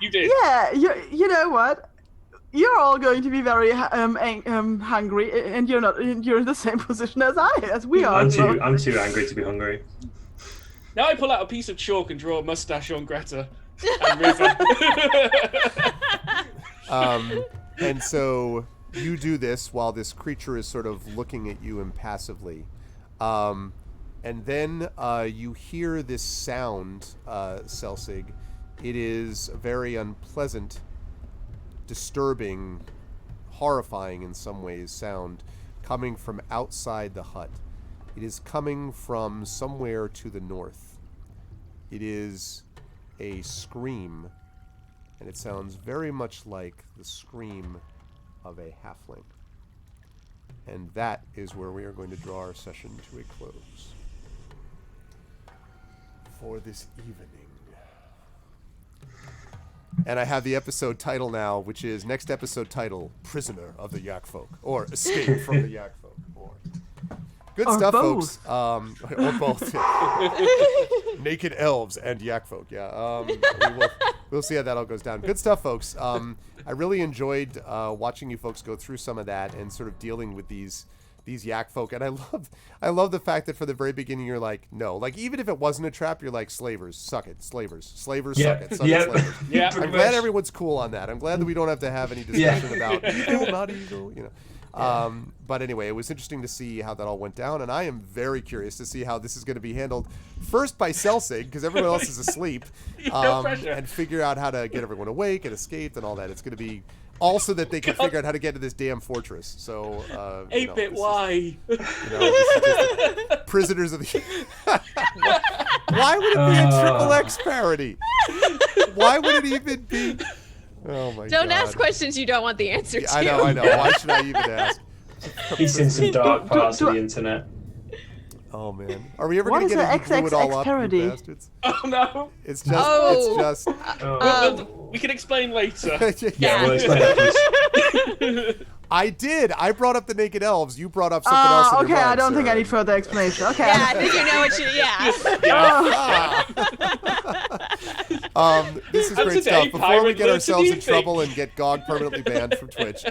did. Yeah, you know what? You're all going to be very hungry, and you're in the same position as we are. I'm too angry to be hungry. Now I pull out a piece of chalk and draw a mustache on Greta and River. And so you do this while this creature is sort of looking at you impassively. And then you hear this sound, Selsig. It is a very unpleasant, disturbing, horrifying in some ways sound coming from outside the hut. It is coming from somewhere to the north. It is a scream, and it sounds very much like the scream of a halfling. And that is where we are going to draw our session to a close for this evening. And I have the episode title now, which is next episode title, Prisoner of the Yak Folk, or Escape from the Yak Folk, or good or stuff, both. folks. Or both. Naked elves and Yak Folk. Yeah. We'll see how that all goes down. Good stuff, folks. I really enjoyed watching you folks go through some of that and sort of dealing with these Yak Folk. And I love the fact that from the very beginning you're like, no, like even if it wasn't a trap, you're like, slavers, suck it, slavers, suck it, slavers. Yeah, I'm glad everyone's cool on that. I'm glad that we don't have to have any discussion about evil, not evil, But anyway, it was interesting to see how that all went down, and I am very curious to see how this is going to be handled. First by Selsig, because everyone else is asleep, No pressure. and figure out how to get everyone awake and escaped and all that. It's going to be Also that they can figure out how to get to this damn fortress. So 8-bit why? Prisoners of the Why would it be a triple X parody? Why would it even be? Oh my god. Don't ask questions you don't want the answer to. I know. Why should I even ask? He's in some dark parts of the internet. Oh man, are we ever What gonna is get the a blew it all XXX up, parody? you bastards? Oh no. It's just. We can explain later. Yeah, we'll explain that. I did. I brought up the naked elves. You brought up something else. In Okay, your I mind, don't think I Sarah. need further explanation. Okay. Yeah, I think you know what you. Yeah. This is And great today, stuff. Before we Pirate get learns a ourselves new in thing. trouble and get GOG permanently banned from Twitch,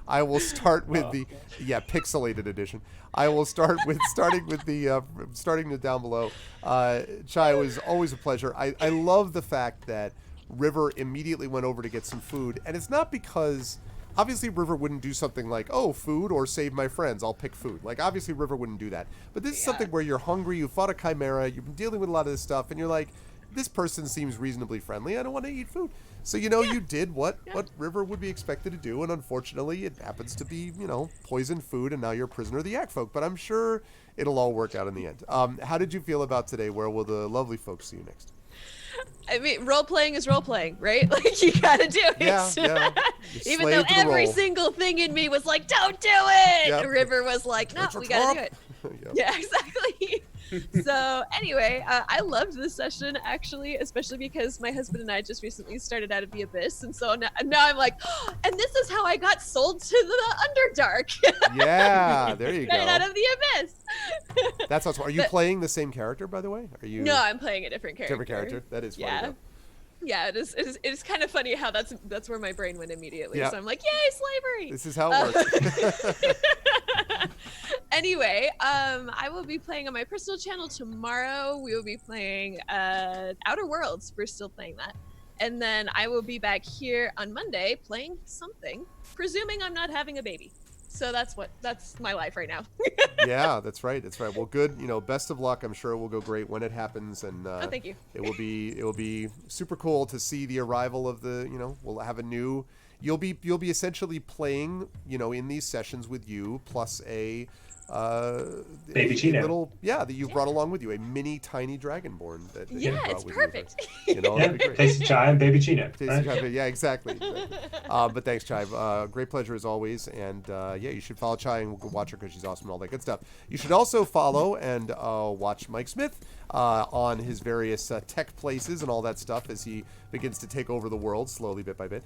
I will start with the pixelated edition. I will start with starting down below. Chai, it was always a pleasure. I love the fact that River immediately went over to get some food, and it's not because obviously River wouldn't do something like, oh, food or save my friends, I'll pick food. Like, obviously River wouldn't do that. But this is something where you're hungry, you fought a chimera, you've been dealing with a lot of this stuff, and you're like, this person seems reasonably friendly, I don't want to eat food. So, you did what River would be expected to do, and unfortunately it happens to be, poisoned food, and now you're a prisoner of the Yak folk. But I'm sure it'll all work out in the end. How did you feel about today? Where will the lovely folks see you next? I mean, role playing is role playing, right? Like, you gotta do it. Yeah. Even though every single thing in me was like, don't do it! Yep. River was like, no, we gotta do it. Yep. Yeah, exactly. So anyway, I loved this session actually, especially because my husband and I just recently started out of the Abyss, and so now I'm like, oh, and this is how I got sold to the Underdark. Yeah, there you go. Right out of the Abyss. That's awesome. Are you playing the same character, by the way? Are you? No, I'm playing a different character. Different character. That is funny. Yeah. Though. Yeah, it is kind of funny how that's where my brain went immediately. Yeah. So I'm like, yay, slavery! This is how it works. Anyway, I will be playing on my personal channel tomorrow. We will be playing Outer Worlds. We're still playing that. And then I will be back here on Monday playing something, presuming I'm not having a baby. So that's my life right now. Yeah, that's right. Well, good. Best of luck. I'm sure it will go great when it happens, and Oh, thank you. It will be super cool to see the arrival of the. We'll have a new. You'll be essentially playing. In these sessions with you plus a. Baby Chino. That you brought along with you, a mini tiny dragonborn. That you Yeah, brought it's with perfect. You, that'd be great. Tasty Chai and Baby Chino. Tasty Chai, yeah, exactly. But thanks, Chai. Great pleasure as always. And you should follow Chai and watch her because she's awesome and all that good stuff. You should also follow and watch Mike Smith on his various tech places and all that stuff as he begins to take over the world slowly, bit by bit.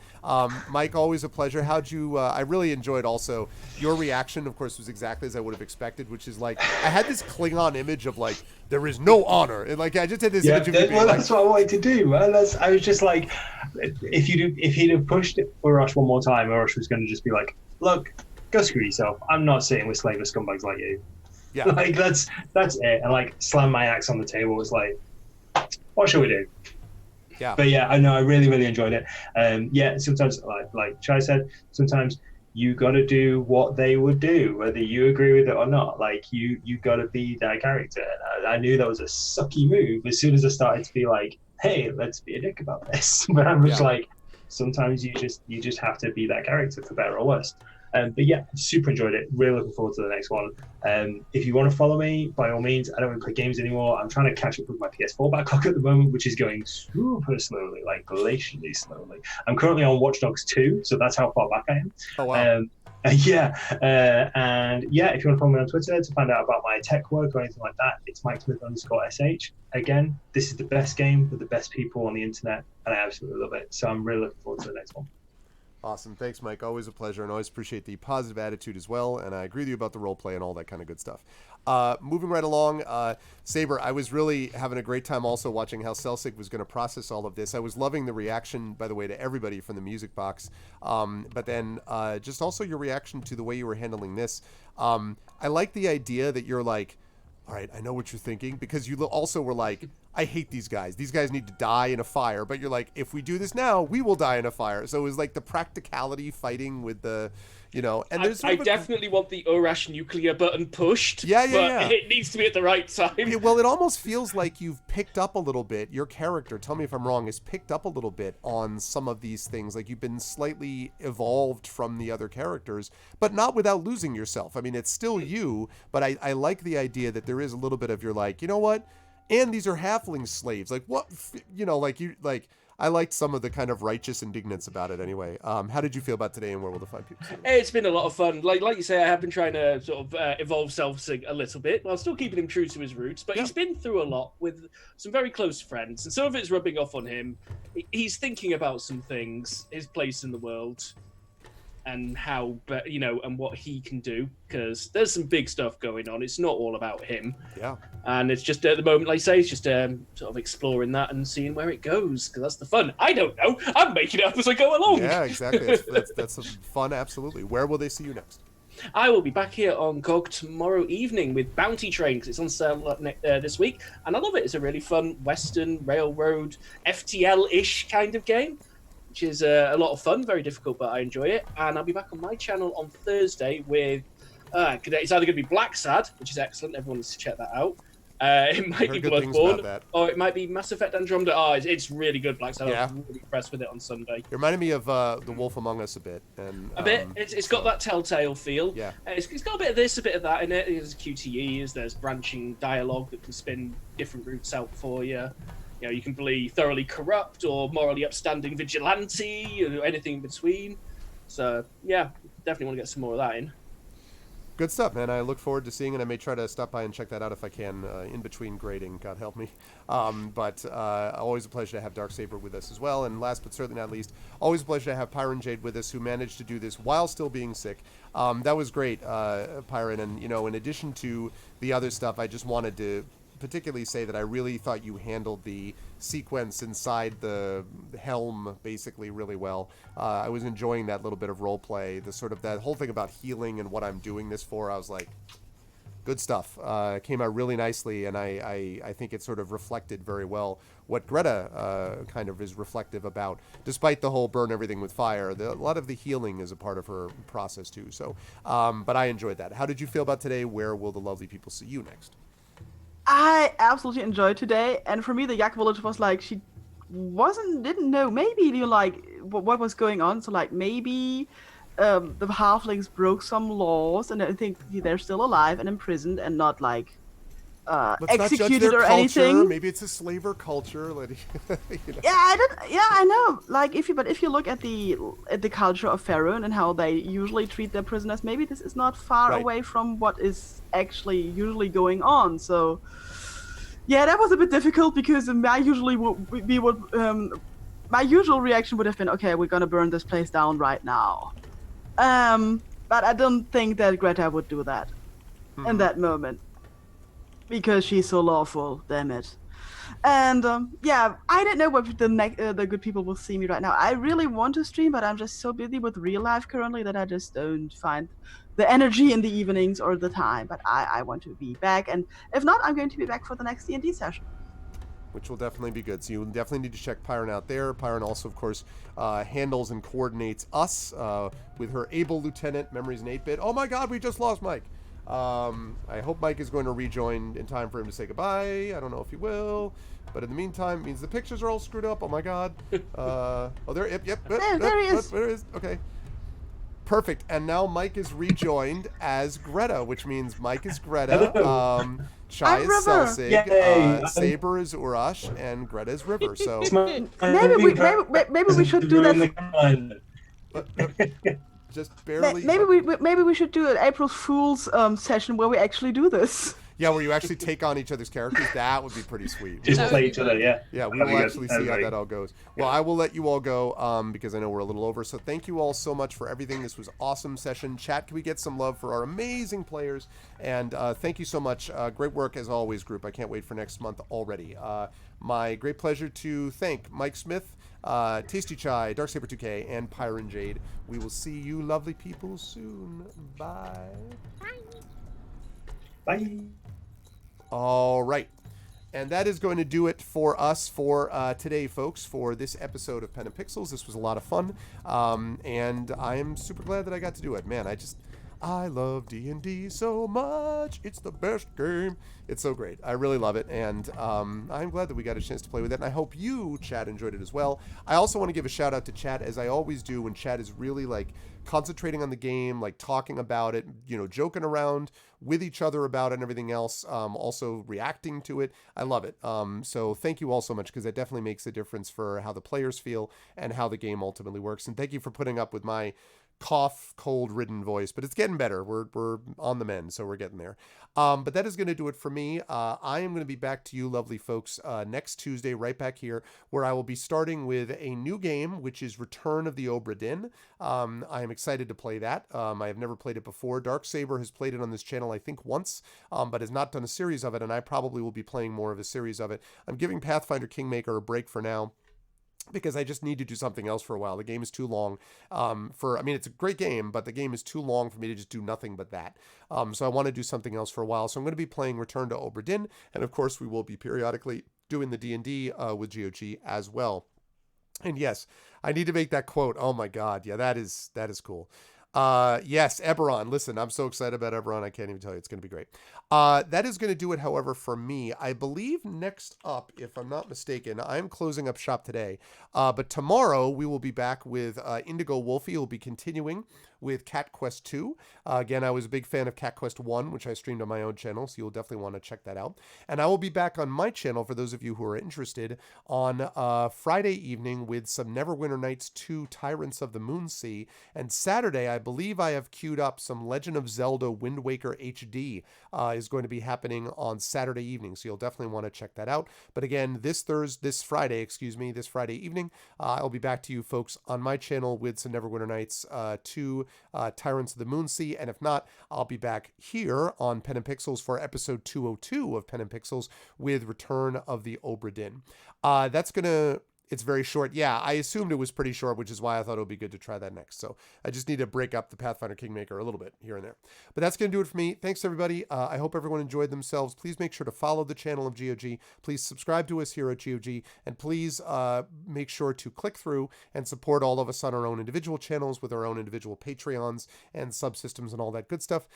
Mike, always a pleasure. How'd you? I really enjoyed also your reaction. Of course, was exactly as I would have expected, which is like I had this Klingon image of like there is no honor, and like I just had this image of you being that's what I wanted to do. I was just like, if he'd have pushed it for Urash one more time, Urash was going to just be like, look, go screw yourself. I'm not sitting with slaver scumbags like you. Yeah. Like that's it. And like slam my axe on the table. It's like, what shall we do? Yeah. But yeah, I know I really, really enjoyed it. Sometimes like Chai said, sometimes you got to do what they would do, whether you agree with it or not. Like you got to be that character. And I knew that was a sucky move as soon as I started to be like, hey, let's be a dick about this. But I'm just like, sometimes you just have to be that character for better or worse. But yeah, super enjoyed it. Really looking forward to the next one. If you want to follow me, by all means. I don't really play games anymore. I'm trying to catch up with my PS4 backlog at the moment, which is going super slowly, like glacially slowly. I'm currently on Watch Dogs 2, so that's how far back I am. Oh, wow. And yeah, if you want to follow me on Twitter to find out about my tech work or anything like that, it's MikeSmith_SH. Again, this is the best game with the best people on the internet, and I absolutely love it. So I'm really looking forward to the next one. Awesome. Thanks, Mike. Always a pleasure, and always appreciate the positive attitude as well. And I agree with you about the role play and all that kind of good stuff. Moving right along, Saber, I was really having a great time also watching how Celsig was going to process all of this. I was loving the reaction, by the way, to everybody from the music box. But then just also your reaction to the way you were handling this. I like the idea that you're like, all right, I know what you're thinking, because you also were like, I hate these guys. These guys need to die in a fire. But you're like, if we do this now, we will die in a fire. So it was like the practicality fighting with the, you know. And there's I definitely want the Urash nuclear button pushed. Yeah. It needs to be at the right time. Well, it almost feels like you've picked up a little bit. Your character, tell me if I'm wrong, has picked up a little bit on some of these things. Like you've been slightly evolved from the other characters, but not without losing yourself. I mean, it's still you, but I like the idea that there is a little bit of you're like, you know what? And these are halfling slaves. Like what, you know, I liked some of the kind of righteous indignance about it anyway. How did you feel about today and where will the fun people see it? It's been a lot of fun. Like you say, I have been trying to sort of evolve Selvsig a little bit while still keeping him true to his roots. But he's been through a lot with some very close friends, and some of it's rubbing off on him. He's thinking about some things, his place in the world, and how, you know, and what he can do, because there's some big stuff going on. It's not all about him. Yeah. And it's just at the moment, like I say, it's just sort of exploring that and seeing where it goes, because that's the fun. I don't know. I'm making it up as I go along. Yeah, exactly. That's fun, absolutely. Where will they see you next? I will be back here on GOG tomorrow evening with Bounty Train, because it's on sale this week. And I love it. It's a really fun Western Railroad FTL-ish kind of game, which is a lot of fun, very difficult, but I enjoy it. And I'll be back on my channel on Thursday with, it's either going to be Black Sad, which is excellent, everyone needs to check that out. It might be Bloodborne, or it might be Mass Effect Andromeda. Oh, it's really good, Black Sad. I was really impressed with it on Sunday. It reminded me of The Wolf Among Us a bit. And a bit. It's got that Telltale feel. Yeah. It's got a bit of this, a bit of that in it. There's QTEs, there's branching dialogue that can spin different routes out for you. You know, you can be thoroughly corrupt or morally upstanding vigilante, or anything in between. So, yeah, definitely want to get some more of that in. Good stuff, man. I look forward to seeing it. I may try to stop by and check that out if I can in between grading. God help me. But always a pleasure to have Darksaber with us as well. And last but certainly not least, always a pleasure to have Pyron Jade with us, who managed to do this while still being sick. That was great, Pyron. And, you know, in addition to the other stuff, I just wanted to particularly say that I really thought you handled the sequence inside the helm basically really well. I was enjoying that little bit of role play, the sort of that whole thing about healing and what I'm doing this for. I was like, good stuff. It came out really nicely, and I think it sort of reflected very well what Greta kind of is reflective about. Despite the whole burn everything with fire, a lot of the healing is a part of her process too. So, but I enjoyed that. How did you feel about today? Where will the lovely people see you next? I absolutely enjoyed today, and for me, the Yak village was like she didn't know maybe you like what was going on. So like maybe the halflings broke some laws, and I think they're still alive and imprisoned and not like executed or anything. Maybe it's a slaver culture. You know. Yeah, I know. Like if you look at the culture of Faerun and how they usually treat their prisoners, maybe this is not far away from what is actually usually going on. So yeah, that was a bit difficult because my usual reaction would have been, okay, we're gonna burn this place down right now. But I don't think that Greta would do that in that moment. Because she's so lawful, damn it. And yeah, I don't know what the good people will see me right now. I really want to stream, but I'm just so busy with real life currently that I just don't find the energy in the evenings or the time. But I want to be back, and if not, I'm going to be back for the next D&D session. Which will definitely be good. So you definitely need to check Pyron out there. Pyron also, of course, handles and coordinates us with her able lieutenant, Memories and 8-Bit. Oh my god, we just lost Mike. I hope Mike is going to rejoin in time for him to say goodbye. I don't know if he will, but in the meantime, it means the pictures are all screwed up. Oh my god. There he is. There he is. Okay. Perfect. And now Mike is rejoined as Greta, which means Mike is Greta. Chai is Selvsig, Saber is Urash, and Greta is River. So maybe we should do that. Just barely. Maybe we should do an April Fool's session where we actually do this. Yeah, where you actually take on each other's characters. That would be pretty sweet. Just play each other, yeah. Yeah, we will actually see how that all goes. Well, I will let you all go because I know we're a little over. So thank you all so much for everything. This was an awesome session. Chat, can we get some love for our amazing players? And thank you so much. Great work as always, group. I can't wait for next month already. My great pleasure to thank Mike Smith, Tasty Chai, Darksaber2K, and Pyron Jade. We will see you lovely people soon. Bye. Bye. Bye. All right. And that is going to do it for us for today, folks, for this episode of Pen and Pixels. This was a lot of fun, and I am super glad that I got to do it. Man, I love D&D so much. It's the best game. It's so great. I really love it, and I'm glad that we got a chance to play with it, and I hope you, chat, enjoyed it as well. I also want to give a shout out to chat, as I always do when chat is really like concentrating on the game, like talking about it, joking around with each other about it and everything else, also reacting to it. I love it. So thank you all so much, because it definitely makes a difference for how the players feel and how the game ultimately works. And thank you for putting up with my cold-ridden voice, but it's getting better. We're on the mend, so we're getting there. But that is going to do it for me. I am going to be back to you, lovely folks, next Tuesday, right back here, where I will be starting with a new game, which is Return of the Obra Dinn. I am excited to play that. I have never played it before. Dark Saber has played it on this channel, I think, once, but has not done a series of it, and I probably will be playing more of a series of it. I'm giving Pathfinder Kingmaker a break for now, because I just need to do something else for a while. The game is too long it's a great game, but the game is too long for me to just do nothing but that. So I want to do something else for a while. So I'm going to be playing Return to Obra Dinn, and of course we will be periodically doing the D&D with GOG as well. And yes, I need to make that quote. Oh my God. Yeah, that is cool. Yes, Eberron. Listen, I'm so excited about Eberron. I can't even tell you. It's going to be great. That is going to do it, however, for me. I believe next up, if I'm not mistaken, I'm closing up shop today. But tomorrow we will be back with Indigo Wolfie. We'll be continuing with Cat Quest 2. Again, I was a big fan of Cat Quest 1, which I streamed on my own channel, so you'll definitely want to check that out. And I will be back on my channel, for those of you who are interested, on Friday evening with some Neverwinter Nights 2 Tyrants of the Moonsea. And Saturday, I believe I have queued up some Legend of Zelda Wind Waker HD is going to be happening on Saturday evening, so you'll definitely want to check that out. But again, this Friday evening, I'll be back to you folks on my channel with some Neverwinter Nights 2 Tyrants of the Moonsea, and if not, I'll be back here on Pen and Pixels for episode 202 of Pen and Pixels with Return of the Obra Dinn. It's very short. Yeah, I assumed it was pretty short, which is why I thought it would be good to try that next. So I just need to break up the Pathfinder Kingmaker a little bit here and there. But that's going to do it for me. Thanks, everybody. I hope everyone enjoyed themselves. Please make sure to follow the channel of GOG. Please subscribe to us here at GOG. And please make sure to click through and support all of us on our own individual channels with our own individual Patreons and subsystems and all that good stuff,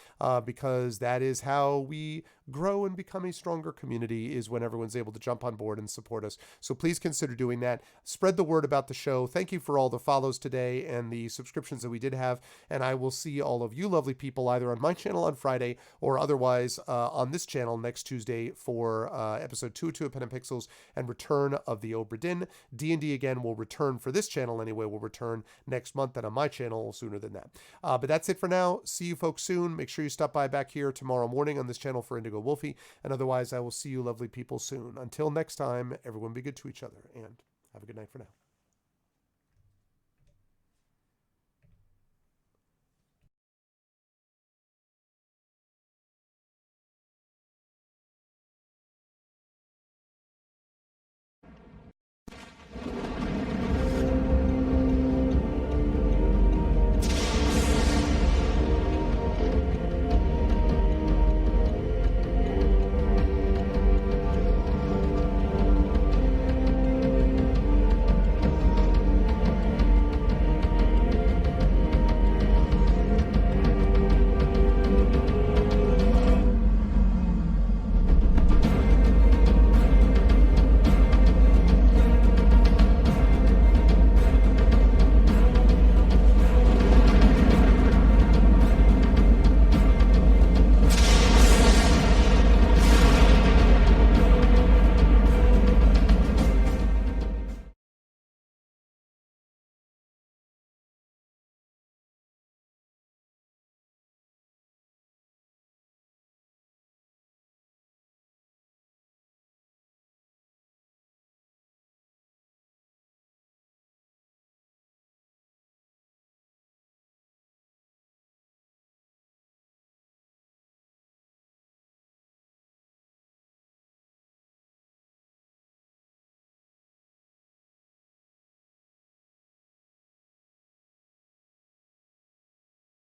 because that is how we grow and become a stronger community, is when everyone's able to jump on board and support us. So please consider doing that. Spread the word about the show. Thank you for all the follows today and the subscriptions that we did have. And I will see all of you lovely people either on my channel on Friday or otherwise on this channel next Tuesday for episode 202 of Pen and Pixels and Return of the Obra Dinn. D&D again will return for this channel anyway. Will return next month, and on my channel sooner than that. But that's it for now. See you folks soon. Make sure you stop by back here tomorrow morning on this channel for Indigo Wolfie. And otherwise, I will see you lovely people soon. Until next time, everyone be good to each other and have a good night for now.